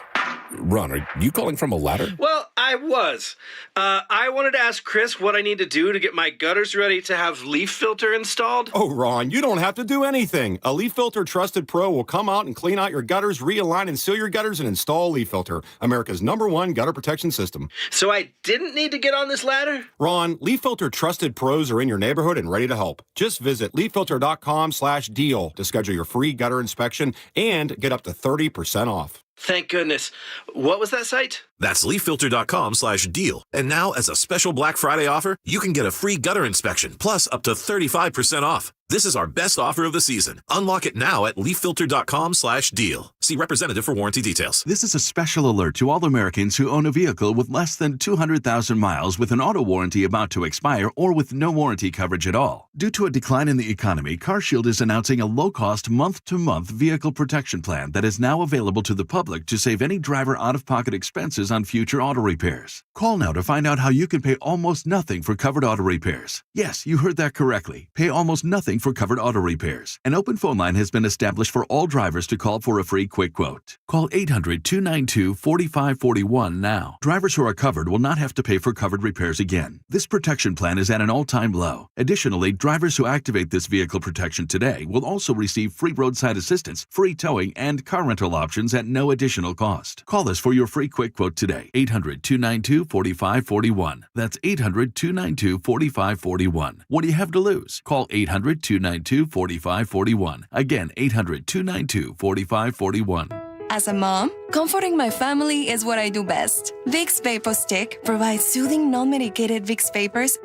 Ron, are you calling from a ladder? Well, I was. I wanted to ask Chris what I need to do to get my gutters ready to have leaf filter installed. Oh, Ron, you don't have to do anything. A Leaf Filter Trusted Pro will come out and clean out your gutters, realign and seal your gutters, and install Leaf Filter, America's #1 gutter protection system. So I didn't need to get on this ladder? Ron, Leaf Filter Trusted Pros are in your neighborhood and ready to help. Just visit leaffilter.com/deal to schedule your free gutter inspection and get up to 30% off. Thank goodness. What was that site? That's leaffilter.com/deal. And now, as a special Black Friday offer, you can get a free gutter inspection, plus up to 35% off. This is our best offer of the season. Unlock it now at leaffilter.com/deal. See representative for warranty details. This is a special alert to all Americans who own a vehicle with less than 200,000 miles with an auto warranty about to expire or with no warranty coverage at all. Due to a decline in the economy, CarShield is announcing a low-cost month-to-month vehicle protection plan that is now available to the public to save any driver out-of-pocket expenses on future auto repairs. Call now to find out how you can pay almost nothing for covered auto repairs. Yes, you heard that correctly. Pay almost nothing for covered auto repairs. An open phone line has been established for all drivers to call for a free quick quote. Call 800-292-4541 now. Drivers who are covered will not have to pay for covered repairs again. This protection plan is at an all-time low. Additionally, drivers who activate this vehicle protection today will also receive free roadside assistance, free towing, and car rental options at no additional cost. Call us for your free quick quote today. 800-292-4541. That's 800-292-4541. What do you have to lose? Call 800-292-4541. Again, 800-292-4541. As a mom, comforting my family is what I do best. Vicks Vapor Stick provides soothing, non-medicated Vicks vapors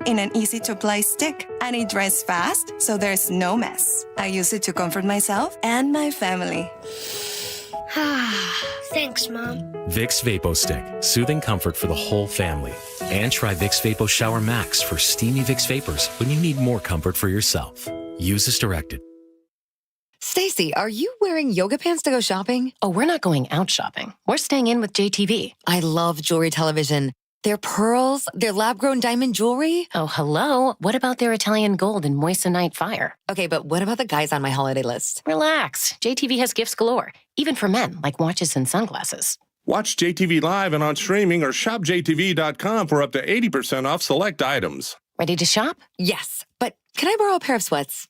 in an easy-to-apply stick, and it dries fast, so there's no mess. I use it to comfort myself and my family. Thanks, Mom. Vicks Vapo Stick, soothing comfort for the whole family. And try Vicks Vapo Shower Max for steamy Vicks vapors when you need more comfort for yourself. Use as directed. Stacy, are you wearing yoga pants to go shopping? Oh, we're not going out shopping. We're staying in with JTV. I love Jewelry Television. Their pearls, their lab-grown diamond jewelry. Oh, hello. What about their Italian gold and moissanite fire? Okay, but what about the guys on my holiday list? Relax. JTV has gifts galore, even for men, like watches and sunglasses. Watch JTV live and on streaming or shop JTV.com for up to 80% off select items. Ready to shop? Yes, but can I borrow a pair of sweats?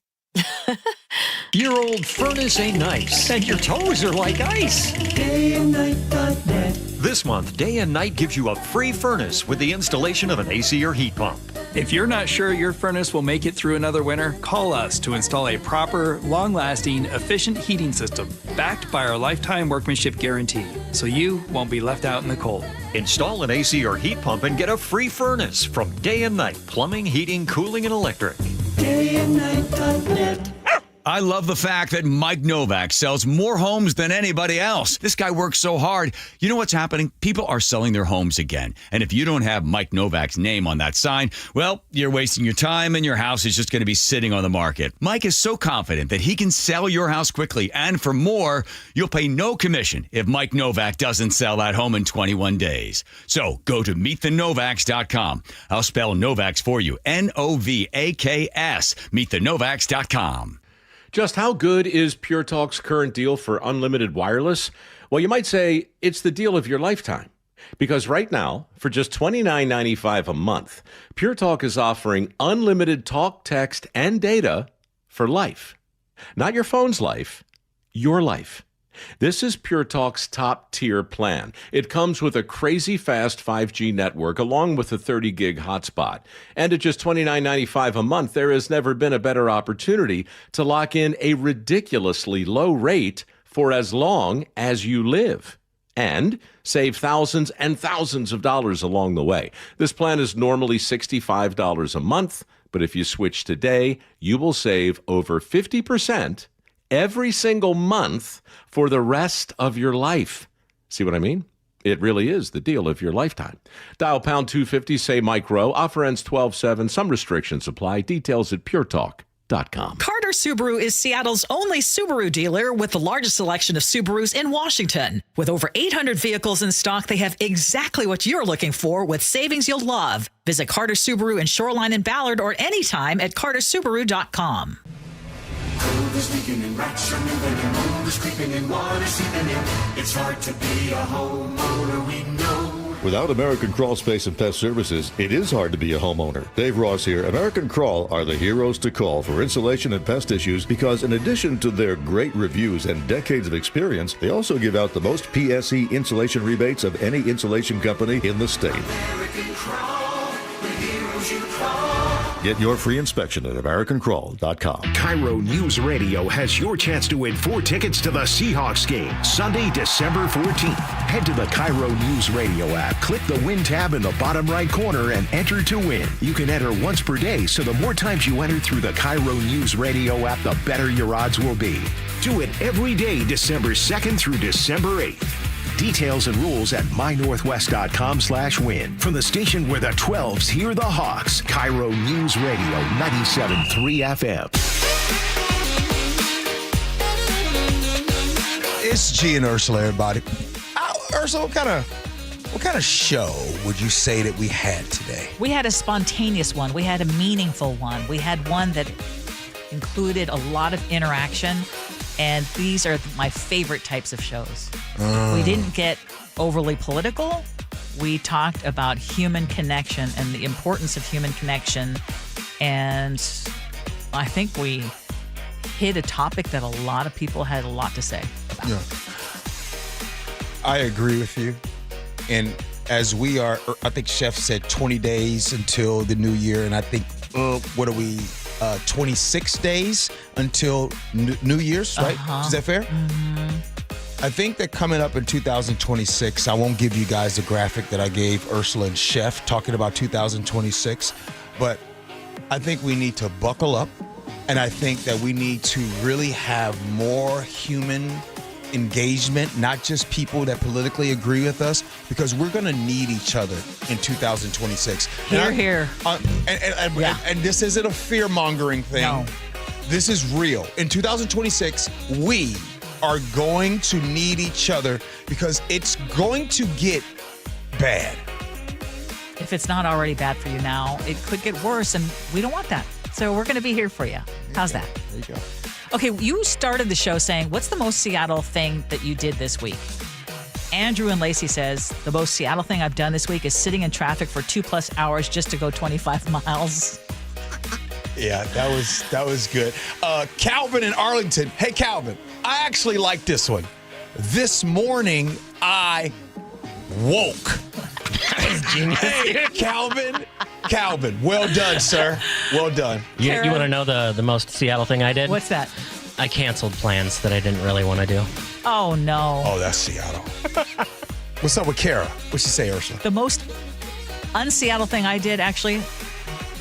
Your old furnace ain't nice, and your toes are like ice. DayandNight.net. This month, Day and Night gives you a free furnace with the installation of an AC or heat pump. If you're not sure your furnace will make it through another winter, call us to install a proper, long-lasting, efficient heating system backed by our lifetime workmanship guarantee, so you won't be left out in the cold. Install an AC or heat pump and get a free furnace from Day and Night Plumbing, Heating, Cooling, and Electric. DayandNight.net. I love the fact that Mike Novak sells more homes than anybody else. This guy works so hard. You know what's happening? People are selling their homes again. And if you don't have Mike Novak's name on that sign, well, you're wasting your time and your house is just going to be sitting on the market. Mike is so confident that he can sell your house quickly. And for more, you'll pay no commission if Mike Novak doesn't sell that home in 21 days. So go to meetthenovaks.com. I'll spell Novaks for you. Novaks. meetthenovaks.com. Just how good is Pure Talk's current deal for unlimited wireless? Well, you might say it's the deal of your lifetime. Because right now, for just $29.95 a month, Pure Talk is offering unlimited talk, text, and data for life. Not your phone's life, your life. This is Pure Talk's top-tier plan. It comes with a crazy fast 5G network along with a 30-gig hotspot. And at just $29.95 a month, there has never been a better opportunity to lock in a ridiculously low rate for as long as you live. And save thousands and thousands of dollars along the way. This plan is normally $65 a month, but if you switch today, you will save over 50% every single month for the rest of your life. See what I mean? It really is the deal of your lifetime. Dial pound 250, say micro. Offer ends 12/7. Some restrictions apply. Details at puretalk.com. Carter Subaru is Seattle's only Subaru dealer with the largest selection of Subarus in Washington. With over 800 vehicles in stock, they have exactly what you're looking for with savings you'll love. Visit Carter Subaru in Shoreline and Ballard or anytime at cartersubaru.com. Cold is leaking and rats are moving and mold is creeping and water seeping in. It's hard to be a homeowner, we know. Without American Crawl Space and Pest Services, it is hard to be a homeowner. Dave Ross here. American Crawl are the heroes to call for insulation and pest issues because in addition to their great reviews and decades of experience, they also give out the most PSE insulation rebates of any insulation company in the state. American Crawl, the heroes you call. Get your free inspection at AmericanCrawl.com. KIRO News Radio has your chance to win 4 tickets to the Seahawks game, Sunday, December 14th. Head to the KIRO News Radio app, click the Win tab in the bottom right corner, and enter to win. You can enter once per day, so the more times you enter through the KIRO News Radio app, the better your odds will be. Do it every day, December 2nd through December 8th. Details and rules at mynorthwest.com/win. From the station where the 12s hear the Hawks, KIRO News Radio 97.3 FM. It's Gee and Ursula, everybody. Ursula, what kind of show would you say that we had today? We had a spontaneous one. We had a meaningful one. We had one that included a lot of interaction. And these are my favorite types of shows. We didn't get overly political. We talked about human connection and the importance of human connection. And I think we hit a topic that a lot of people had a lot to say about. Yeah. I agree with you. And as we are, I think Chef said 20 days until the new year. And I think, 26 days until New Year's, right? Is that fair? Mm-hmm. I think that coming up in 2026, I won't give you guys the graphic that I gave Ursula and Chef talking about 2026, but I think we need to buckle up, and I think that we need to really have more human engagement, not just people that politically agree with us, because we're going to need each other in 2026. Here. And this isn't a fear-mongering thing. No. This is real. In 2026, we are going to need each other because it's going to get bad. If it's not already bad for you now, it could get worse, and we don't want that. So we're going to be here for you. How's that? There you go. Okay, you started the show saying, what's the most Seattle thing that you did this week? Andrew and Lacey says, the most Seattle thing I've done this week is sitting in traffic for 2+ hours just to go 25 miles. Yeah, that was good. Calvin in Arlington. Hey, Calvin, I actually like this one. This morning, I woke. Hey, Calvin, well done, sir. Well done. You want to know the most Seattle thing I did? What's that? I canceled plans that I didn't really want to do. Oh, no. Oh, that's Seattle. What's up with Kara? What'd she say, Ursula? The most un-Seattle thing I did, actually,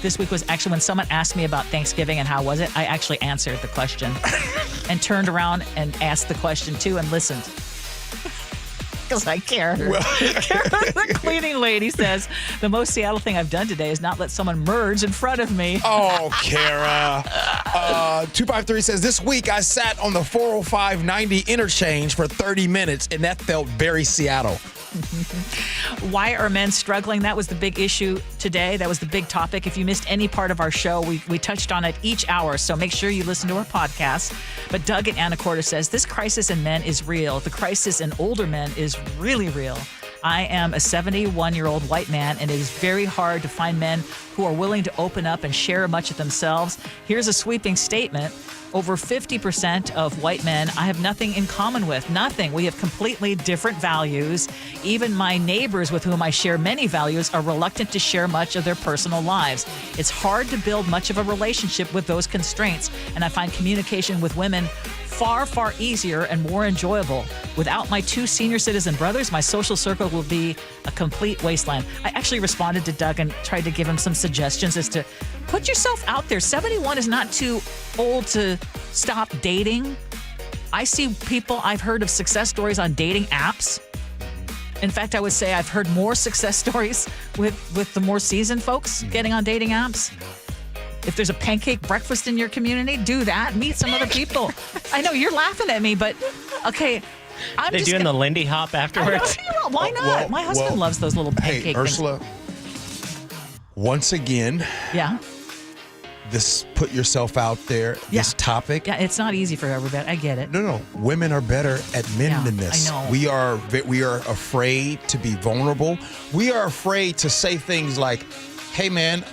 this week was actually when someone asked me about Thanksgiving and how was it, I actually answered the question and turned around and asked the question, too, and listened. Because I care. Well, Kara, the cleaning lady, says, the most Seattle thing I've done today is not let someone merge in front of me. Oh, Kara. 253 says, this week I sat on the 405-90 interchange for 30 minutes, and that felt very Seattle. Why are men struggling? That was the big issue today. That was the big topic. If you missed any part of our show, we touched on it each hour, so make sure you listen to our podcast. But Doug in Anacorta says, this crisis in men is real. The crisis in older men is really real. I am a 71-year-old white man, and it is very hard to find men who are willing to open up and share much of themselves. Here's a sweeping statement. Over 50% of white men I have nothing in common with. Nothing. We have completely different values. Even my neighbors with whom I share many values are reluctant to share much of their personal lives. It's hard to build much of a relationship with those constraints, and I find communication with women far, far easier and more enjoyable. Without my 2 senior citizen brothers, my social circle will be a complete wasteland. I actually responded to Doug and tried to give him some suggestions as to put yourself out there. 71 is not too old to stop dating. I see people, I've heard of success stories on dating apps. In fact, I would say I've heard more success stories with the more seasoned folks getting on dating apps. If there's a pancake breakfast in your community, do that. Meet some other people. I know you're laughing at me, but okay. They doing the Lindy Hop afterwards? Why not? My husband loves those little pancake Hey, Ursula, once again, this put yourself out there, this topic. Yeah, it's not easy for everybody. I get it. No. Women are better at men than this. I know. We are afraid to be vulnerable. We are afraid to say things like, hey, man,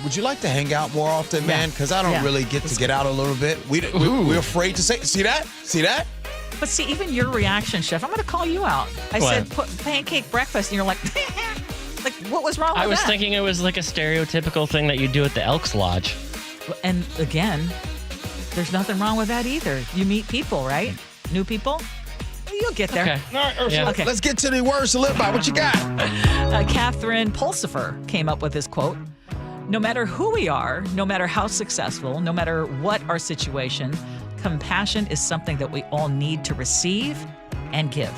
would you like to hang out more often, man? Because I don't really get out a little bit. We're afraid to say, see that? But see, even your reaction, Chef, I'm going to call you out. I said put pancake breakfast, and you're like, like, what was wrong with that? I was thinking it was like a stereotypical thing that you do at the Elks Lodge. And again, there's nothing wrong with that either. You meet people, right? New people? You'll get there. Okay. All right, Ursula, let's get to the words to live by. What you got? Catherine Pulsifer came up with this quote. No matter who we are, no matter how successful, no matter what our situation, compassion is something that we all need to receive and give.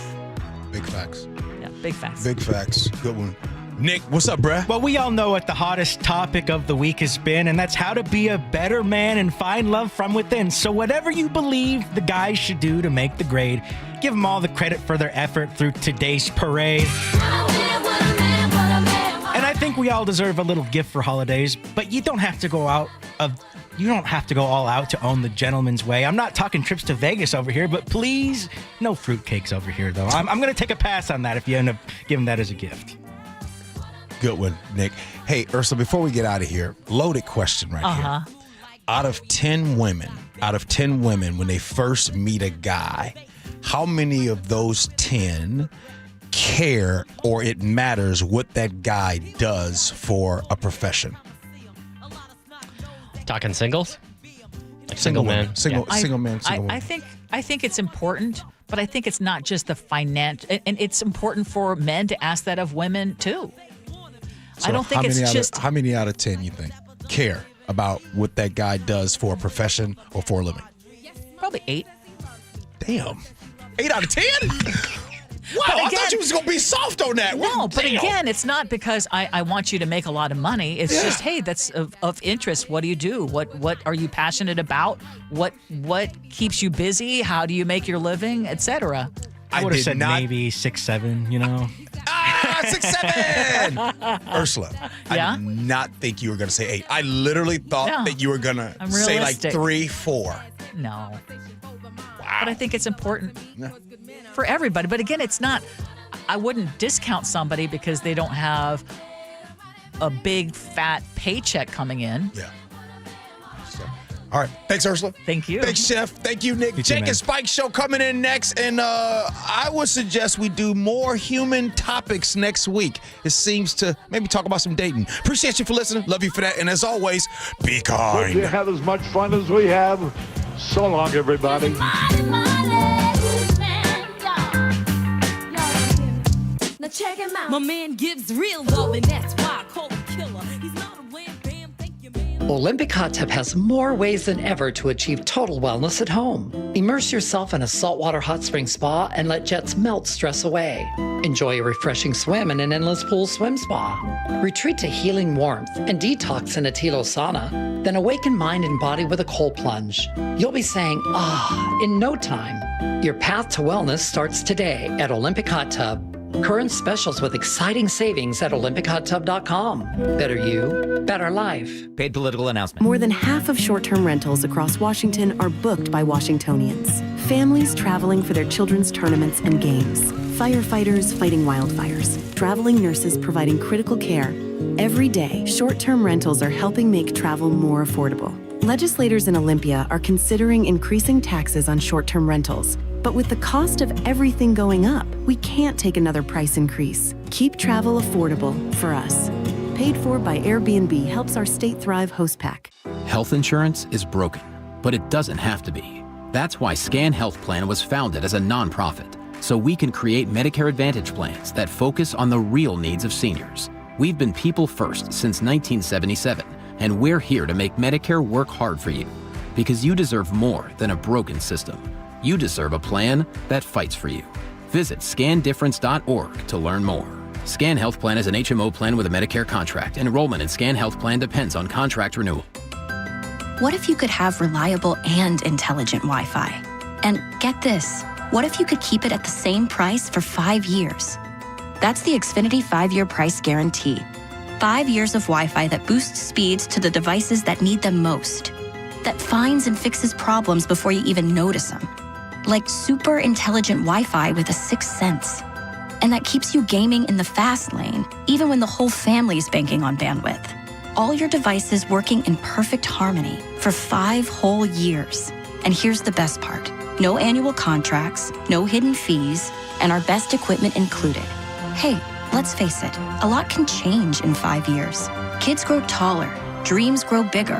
Big facts. Yeah, big facts. Big facts. Good one. Nick, what's up, bruh? Well, we all know what the hottest topic of the week has been, and that's how to be a better man and find love from within. So whatever you believe the guys should do to make the grade, give them all the credit for their effort through today's parade. And I think we all deserve a little gift for holidays, but you don't have to go all out to own the gentleman's way. I'm not talking trips to Vegas over here, but please, no fruitcakes over here, though. I'm going to take a pass on that if you end up giving that as a gift. Good one, Nick. Hey, Ursula, before we get out of here, loaded question right here. Out of 10 women, when they first meet a guy, how many of those 10 care or it matters what that guy does for a profession? Talking singles? Like Single man. woman. Single man. I think it's important, but I think it's not just the financial, and it's important for men to ask that of women too. So I don't think it's just... How many out of 10 you think care about what that guy does for a profession or for a living? Probably 8. Damn. 8 out of 10? Wow, I thought you was going to be soft on that. No, but again, it's not because I want you to make a lot of money. It's just, hey, that's of interest. What do you do? What are you passionate about? What keeps you busy? How do you make your living, etc.? I would have said maybe 6, 7, you know. 6, 7! Ursula, I did not think you were going to say 8. I literally thought that you were going to say like 3, 4. No. Wow. But I think it's important for everybody. But again, it's not, I wouldn't discount somebody because they don't have a big fat paycheck coming in. Yeah. All right. Thanks, Ursula. Thank you. Thanks, Chef. Thank you, Nick. Jake and Spike show coming in next. And I would suggest we do more human topics next week. It seems to maybe talk about some dating. Appreciate you for listening. Love you for that. And as always, be kind. Hope you had as much fun as we have. So long, everybody. Now check him out. My man gives real love, and that's why I call him killer. He's not a wham bam, thank you, man. Olympic Hot Tub has more ways than ever to achieve total wellness at home. Immerse yourself in a saltwater hot spring spa and let jets melt stress away. Enjoy a refreshing swim in an endless pool swim spa. Retreat to healing warmth and detox in a Tilo sauna. Then awaken mind and body with a cold plunge. You'll be saying, in no time. Your path to wellness starts today at Olympic Hot Tub. Current specials with exciting savings at OlympicHotTub.com. Better you, better life. Paid political announcement. More than half of short-term rentals across Washington are booked by Washingtonians. Families traveling for their children's tournaments and games. Firefighters fighting wildfires. Traveling nurses providing critical care. Every day, short-term rentals are helping make travel more affordable. Legislators in Olympia are considering increasing taxes on short-term rentals. But with the cost of everything going up, we can't take another price increase. Keep travel affordable for us. Paid for by Airbnb helps our state thrive host pack. Health insurance is broken, but it doesn't have to be. That's why Scan Health Plan was founded as a nonprofit, so we can create Medicare Advantage plans that focus on the real needs of seniors. We've been people first since 1977, and we're here to make Medicare work hard for you, because you deserve more than a broken system. You deserve a plan that fights for you. Visit scandifference.org to learn more. Scan Health Plan is an HMO plan with a Medicare contract. Enrollment in Scan Health Plan depends on contract renewal. What if you could have reliable and intelligent Wi-Fi? And get this, what if you could keep it at the same price for 5 years? That's the Xfinity 5-year price guarantee. 5 years of Wi-Fi that boosts speeds to the devices that need them most. That finds and fixes problems before you even notice them. Like super intelligent Wi-Fi with a sixth sense. And that keeps you gaming in the fast lane, even when the whole family is banking on bandwidth. All your devices working in perfect harmony for 5 whole years. And here's the best part. No annual contracts, no hidden fees, and our best equipment included. Hey, let's face it, a lot can change in 5 years. Kids grow taller, dreams grow bigger.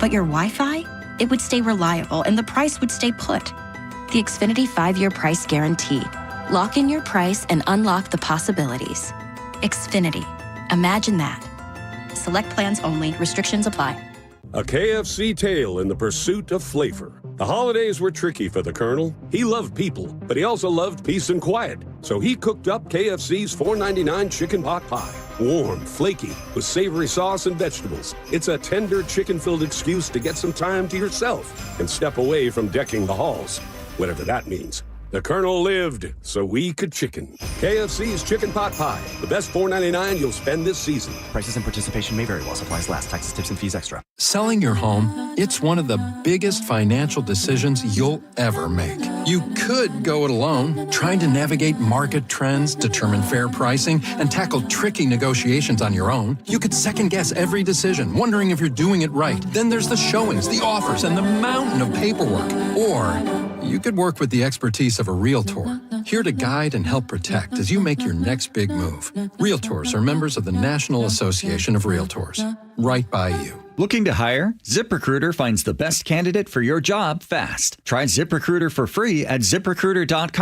But your Wi-Fi? It would stay reliable and the price would stay put. The Xfinity 5-year price guarantee. Lock in your price and unlock the possibilities. Xfinity. Imagine that. Select plans only. Restrictions apply. A KFC tale in the pursuit of flavor. The holidays were tricky for the Colonel. He loved people, but he also loved peace and quiet. So he cooked up KFC's $4.99 chicken pot pie. Warm, flaky, with savory sauce and vegetables. It's a tender chicken-filled excuse to get some time to yourself and step away from decking the halls. Whatever that means. The Colonel lived so we could chicken. KFC's Chicken Pot Pie. The best $4.99 you'll spend this season. Prices and participation may vary while supplies last. Taxes, tips, and fees extra. Selling your home, it's one of the biggest financial decisions you'll ever make. You could go it alone, trying to navigate market trends, determine fair pricing, and tackle tricky negotiations on your own. You could second-guess every decision, wondering if you're doing it right. Then there's the showings, the offers, and the mountain of paperwork. Or you could work with the expertise of a Realtor, here to guide and help protect as you make your next big move. Realtors are members of the National Association of Realtors. Right by you. Looking to hire? ZipRecruiter finds the best candidate for your job fast. Try ZipRecruiter for free at ZipRecruiter.com.